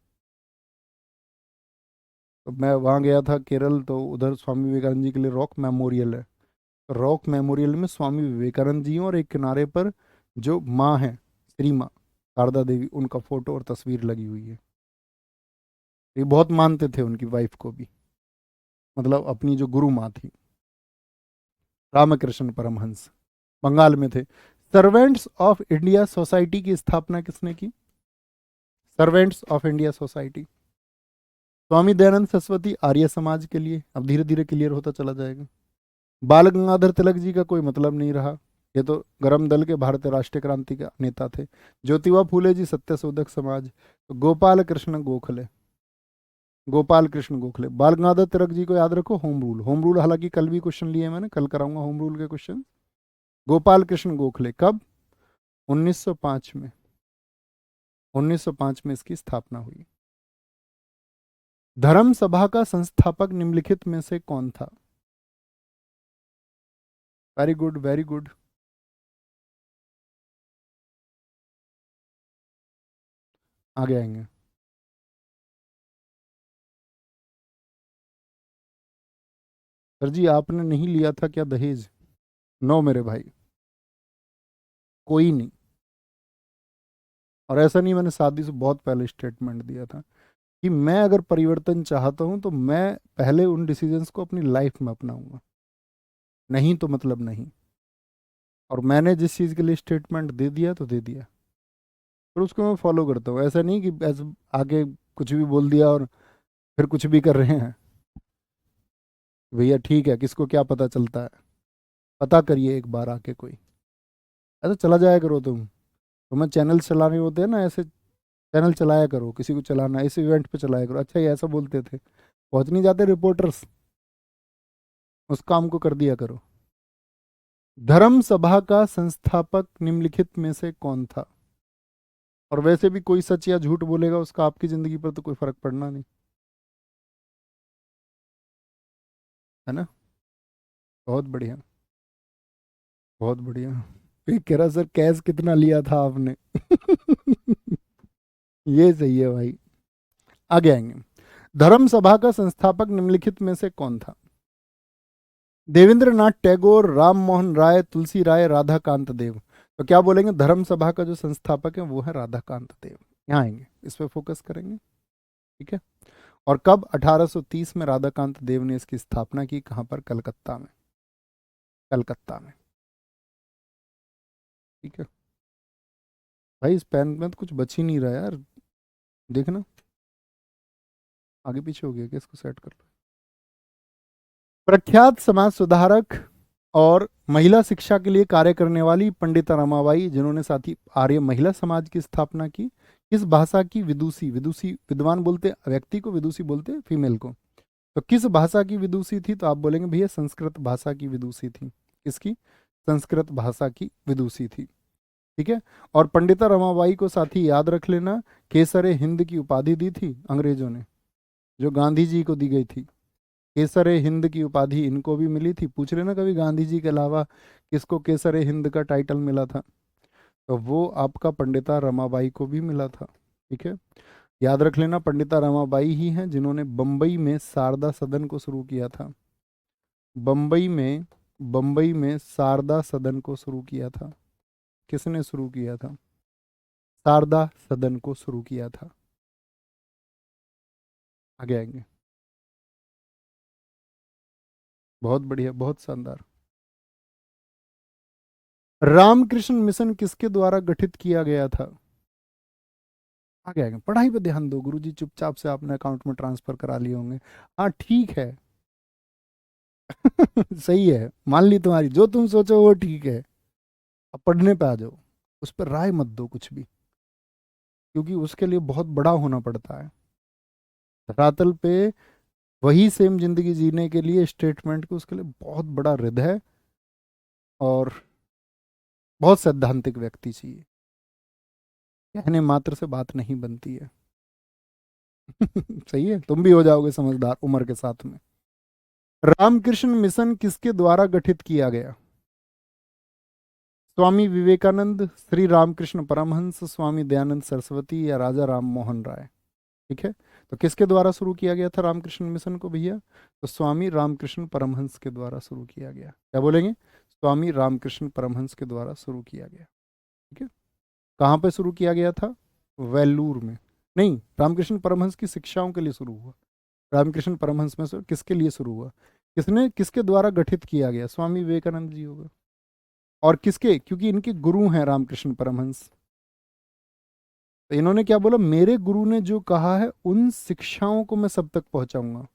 तो मैं वहाँ गया था केरल, तो उधर स्वामी विवेकानंद जी के लिए रॉक मेमोरियल है। तो रॉक मेमोरियल में स्वामी विवेकानंद जी हैं, और एक किनारे पर जो माँ है, श्री माँ शारदा देवी, उनका फोटो और तस्वीर लगी हुई है। ये बहुत मानते थे उनकी वाइफ को भी, मतलब अपनी जो गुरु माँ थी। रामकृष्ण परमहंस बंगाल में थे। सर्वेंट्स ऑफ इंडिया सोसाइटी की स्थापना किसने की? Servants of India society, Swami Dayanand Saraswati, Arya Samaj के लिए। अब धीरे धीरे क्लियर होता चला जाएगा। बाल गंगाधर तिलक जी का कोई मतलब नहीं रहा, ये तो गरम दल के भारतीय राष्ट्रीय क्रांति के नेता थे। ज्योतिबा फूले जी, सत्य शोधक समाज। तो गोपाल कृष्ण गोखले, गोपाल कृष्ण गोखले। बाल गंगाधर तिलक जी को याद रखो, होम रूल, होम रूल हालांकि कल भी क्वेश्चन लिए मैंने, कल कराऊंगा होम रूल के क्वेश्चन। गोपाल कृष्ण गोखले कब? 1905 में, 1905 में इसकी स्थापना हुई। धर्म सभा का संस्थापक निम्नलिखित में से कौन था? Very good, very good. आगे आएंगे। सर जी आपने नहीं लिया था क्या दहेज? नो मेरे भाई, कोई नहीं। और ऐसा नहीं, मैंने शादी से बहुत पहले स्टेटमेंट दिया था कि मैं अगर परिवर्तन चाहता हूं तो मैं पहले उन डिसीजंस को अपनी लाइफ में अपनाऊंगा, नहीं तो मतलब नहीं। और मैंने जिस चीज़ के लिए स्टेटमेंट दे दिया तो दे दिया, फिर उसको मैं फॉलो करता हूँ। ऐसा नहीं कि ऐसे आगे कुछ भी बोल दिया और फिर कुछ भी कर रहे हैं। भैया ठीक है, किसको क्या पता चलता है, पता करिए एक बार आके कोई। ऐसा चला जाया करो तुम, तुम्हें चैनल चलाने होते हैं ना, ऐसे चैनल चलाया करो, किसी को चलाना इस इवेंट पे चलाया करो। अच्छा ये ऐसा बोलते थे, पहुंच नहीं जाते रिपोर्टर्स, उस काम को कर दिया करो। धर्म सभा का संस्थापक निम्नलिखित में से कौन था? और वैसे भी कोई सच या झूठ बोलेगा उसका आपकी जिंदगी पर तो कोई फर्क पड़ना नहीं, है ना? बहुत बढ़िया, बहुत बढ़िया। फिर कह रहा सर कैश कितना लिया था आपने? ये सही है भाई। आगे आएंगे। धर्म सभा का संस्थापक निम्नलिखित में से कौन था? देवेंद्रनाथ टैगोर, राम मोहन राय, तुलसी राय, राधाकांत देव। तो क्या बोलेंगे? धर्म सभा का जो संस्थापक है वो है राधाकांत देव। यहाँ आएंगे, इस पे फोकस करेंगे। ठीक है। और कब? 1830 में राधाकांत देव ने इसकी स्थापना की। कहाँ पर? कलकत्ता में, कलकत्ता में। ठीक है भाई, इस पेन में तो कुछ बच ही नहीं रहा यार, देखना आगे पीछे हो गया क्या, इसको सेट कर लो। प्रख्यात समाज सुधारक और महिला शिक्षा के लिए कार्य करने वाली पंडिता रमाबाई, जिन्होंने साथ ही आर्य महिला समाज की स्थापना की। किस भाषा की विदुषी? विदुषी विद्वान बोलते व्यक्ति को, विदुषी बोलते फीमेल को। तो किस भाषा की विदुषी थी? तो आप बोलेंगे भैया संस्कृत भाषा की विदुषी थी। किसकी? संस्कृत भाषा की विदुषी थी। ठीक है। और पंडिता रमाबाई को साथ ही याद रख लेना, केसरे हिंद की उपाधि दी थी अंग्रेजों ने, जो गांधी जी को दी गई थी। केसरे हिंद की उपाधि इनको भी मिली थी। पूछ लेना कभी गांधी जी के अलावा किसको केसरे हिंद का टाइटल मिला था, तो वो आपका पंडिता रमाबाई को भी मिला था। ठीक है, याद रख लेना, पंडिता रमाबाई ही हैं जिन्होंने बम्बई में शारदा सदन को शुरू किया था। बम्बई में बम्बई में शारदा सदन को शुरू किया था। किसने शुरू किया था? शारदा सदन को शुरू किया था। आगे आएंगे। बहुत बढ़िया, बहुत शानदार। रामकृष्ण मिशन किसके द्वारा गठित किया गया था? आगे आएंगे। पढ़ाई पे ध्यान दो, गुरुजी चुपचाप से आपने अकाउंट में ट्रांसफर करा लिए होंगे। हाँ ठीक है। सही है, मान ली तुम्हारी, जो तुम सोचो वो ठीक है। अब पढ़ने पे आ जाओ, उस पर राय मत दो कुछ भी, क्योंकि उसके लिए बहुत बड़ा होना पड़ता है धरातल पे। वही सेम जिंदगी जीने के लिए स्टेटमेंट को, उसके लिए बहुत बड़ा हृदय और बहुत सैद्धांतिक व्यक्ति चाहिए। कहने मात्र से बात नहीं बनती है। सही है, तुम भी हो जाओगे समझदार उम्र के साथ में। रामकृष्ण मिशन किसके द्वारा गठित किया गया? स्वामी विवेकानंद, श्री रामकृष्ण परमहंस, स्वामी दयानंद सरस्वती या राजा राम मोहन राय? ठीक है, तो किसके द्वारा शुरू किया गया था रामकृष्ण मिशन को भैया? तो स्वामी रामकृष्ण परमहंस के द्वारा शुरू किया गया। क्या बोलेंगे? स्वामी रामकृष्ण परमहंस के द्वारा शुरू किया गया। ठीक है, कहाँ पे शुरू किया गया था? वेल्लूर में। नहीं, रामकृष्ण परमहंस की शिक्षाओं के लिए शुरू हुआ। रामकृष्ण परमहंस में से किसके लिए शुरू हुआ? किसने, किसके द्वारा गठित किया गया? स्वामी विवेकानंद जी होगा। और किसके? क्योंकि इनके गुरु हैं रामकृष्ण परमहंस। तो इन्होंने क्या बोला? मेरे गुरु ने जो कहा है उन शिक्षाओं को मैं सब तक पहुंचाऊंगा।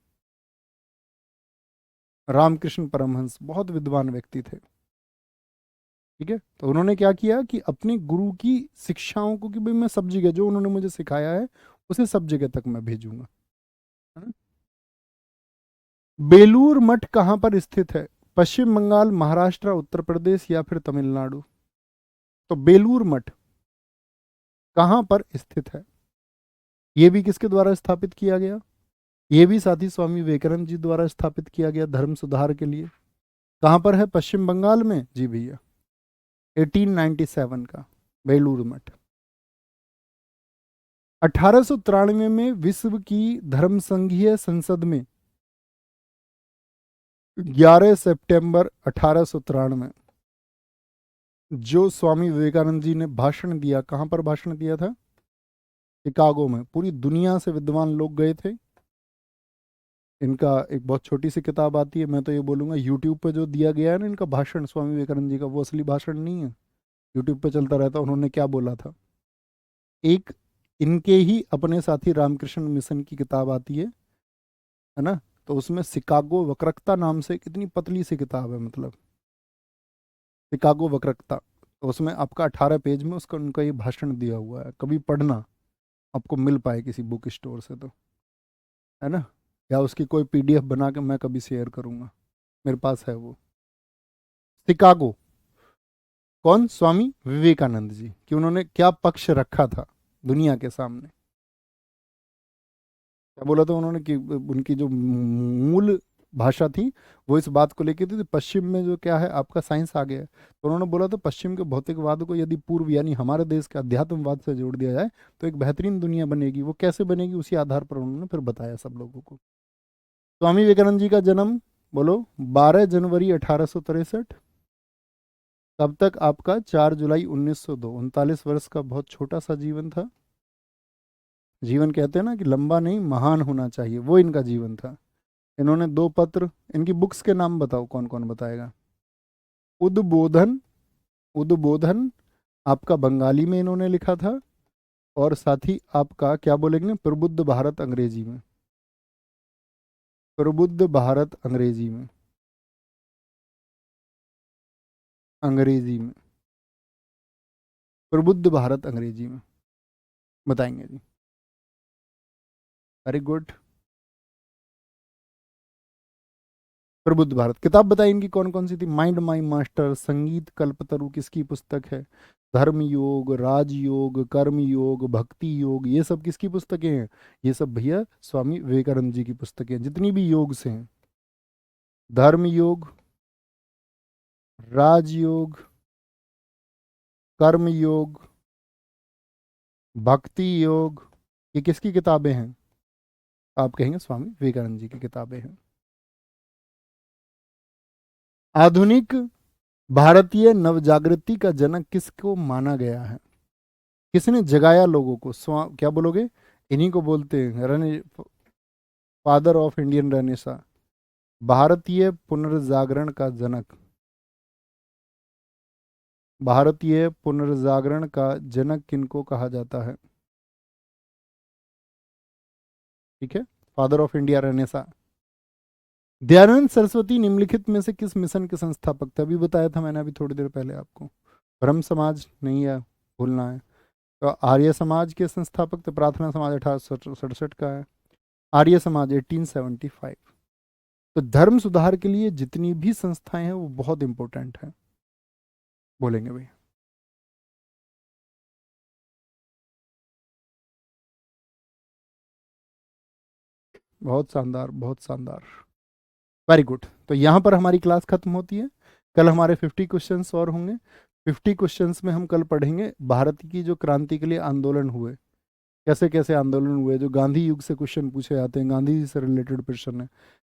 रामकृष्ण परमहंस बहुत विद्वान व्यक्ति थे। ठीक है, तो उन्होंने क्या किया कि अपने गुरु की शिक्षाओं को, कि भाई मैं सब जगह जो उन्होंने मुझे सिखाया है उसे सब जगह तक मैं भेजूंगा। है ना? बेलूर मठ कहाँ पर स्थित है? पश्चिम बंगाल, महाराष्ट्र, उत्तर प्रदेश या फिर तमिलनाडु? तो बेलूर मठ कहाँ पर स्थित है? ये भी किसके द्वारा स्थापित किया गया? ये भी साथी स्वामी विवेकानंद जी द्वारा स्थापित किया गया धर्म सुधार के लिए। कहाँ पर है? पश्चिम बंगाल में, जी भैया, 1897 का बेलूर मठ। 1893 में विश्व की धर्म संघीय संसद में 11 सितंबर 1893 जो स्वामी विवेकानंद जी ने भाषण दिया, कहाँ पर भाषण दिया था? शिकागो में। पूरी दुनिया से विद्वान लोग गए थे। इनका एक बहुत छोटी सी किताब आती है, मैं तो ये बोलूँगा यूट्यूब पे जो दिया गया है ना इनका भाषण स्वामी विवेकानंद जी का, वो असली भाषण नहीं है। यूट्यूब पे चलता रहता उन्होंने क्या बोला था। एक इनके ही अपने साथी रामकृष्ण मिशन की किताब आती है ना, तो उसमें शिकागो वक्रता नाम से, कितनी पतली सी किताब है, मतलब शिकागो वक्रता, तो उसमें आपका 18 पेज में उसका उनका ये भाषण दिया हुआ है। कभी पढ़ना, आपको मिल पाए किसी बुक स्टोर से तो, है ना, या उसकी कोई पीडीएफ बना के मैं कभी शेयर करूंगा, मेरे पास है वो। शिकागो। कौन? स्वामी विवेकानंद जी, कि उन्होंने क्या पक्ष रखा था दुनिया के सामने। क्या बोला था उन्होंने कि उनकी जो मूल भाषा थी वो इस बात को लेकर थी, पश्चिम में जो क्या है आपका साइंस आ गया है, तो उन्होंने बोला था पश्चिम के भौतिकवाद को यदि पूर्व यानी हमारे देश के अध्यात्मवाद से जोड़ दिया जाए तो एक बेहतरीन दुनिया बनेगी। वो कैसे बनेगी, उसी आधार पर उन्होंने फिर बताया सब लोगों को। स्वामी विवेकानंद जी का जन्म, बोलो, 12 जनवरी 1863। तब तक आपका 4 जुलाई 1902, 39 वर्ष का बहुत छोटा सा जीवन था। जीवन कहते हैं ना कि लंबा नहीं महान होना चाहिए, वो इनका जीवन था। इन्होंने 2 पत्र, इनकी बुक्स के नाम बताओ, कौन कौन बताएगा? उद्बोधन, उद्बोधन आपका बंगाली में इन्होंने लिखा था, और साथ ही आपका क्या बोलेंगे, प्रबुद्ध भारत अंग्रेजी में। प्रबुद्ध भारत अंग्रेजी में, अंग्रेजी में, प्रबुद्ध भारत अंग्रेजी में बताएंगे जी। Very good. प्रबुद्ध भारत। किताब बताइए इनकी कौन कौन सी थी? माइंड माई मास्टर, संगीत कल्पतरु किसकी पुस्तक है? धर्म योग, राजयोग, कर्म योग, भक्ति योग, ये सब किसकी पुस्तकें हैं? ये सब भैया स्वामी विवेकानंद जी की पुस्तकें हैं, जितनी भी योग से हैं। धर्म योग, राजयोग, कर्म योग, भक्ति योग, ये किसकी किताबें हैं? आप कहेंगे स्वामी विवेकानंद जी की किताबें हैं। आधुनिक भारतीय नवजागृति का जनक किसको माना गया है? किसने जगाया लोगों को? क्या बोलोगे? इन्हीं को बोलते हैं फादर ऑफ इंडियन रेनेसा, भारतीय पुनर्जागरण का जनक। भारतीय पुनर्जागरण का जनक किनको कहा जाता है? ठीक है, father of India Renaissance. Dayanand Saraswati निम्नलिखित में से किस मिशन के संस्थापक थे? अभी बताया था मैंने अभी थोड़ी देर पहले आपको। ब्रह्म समाज नहीं है, भूलना है। तो आर्य समाज के संस्थापक थे। प्रार्थना समाज 1867 का है। आर्य समाज 1875। तो धर्म सुधार के लिए जितनी भी संस्थाएं हैं वो बहुत इंपॉर्टेंट है। बोलेंगे भाई? बहुत शानदार, बहुत शानदार, वेरी गुड। तो यहाँ पर हमारी क्लास खत्म होती है। कल हमारे 50 क्वेश्चंस और होंगे। 50 क्वेश्चंस में हम कल पढ़ेंगे भारत की जो क्रांति के लिए आंदोलन हुए, कैसे कैसे आंदोलन हुए, जो गांधी युग से क्वेश्चन पूछे जाते हैं, गांधी जी से रिलेटेड प्रश्न है,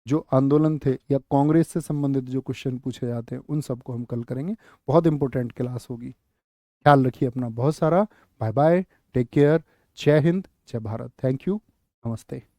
जो आंदोलन थे या कांग्रेस से संबंधित जो क्वेश्चन पूछे जाते हैं, उन सबको हम कल करेंगे। बहुत इंपॉर्टेंट क्लास होगी। ख्याल रखिए अपना बहुत सारा। बाय बाय, टेक केयर, जय हिंद, जय भारत, थैंक यू, नमस्ते।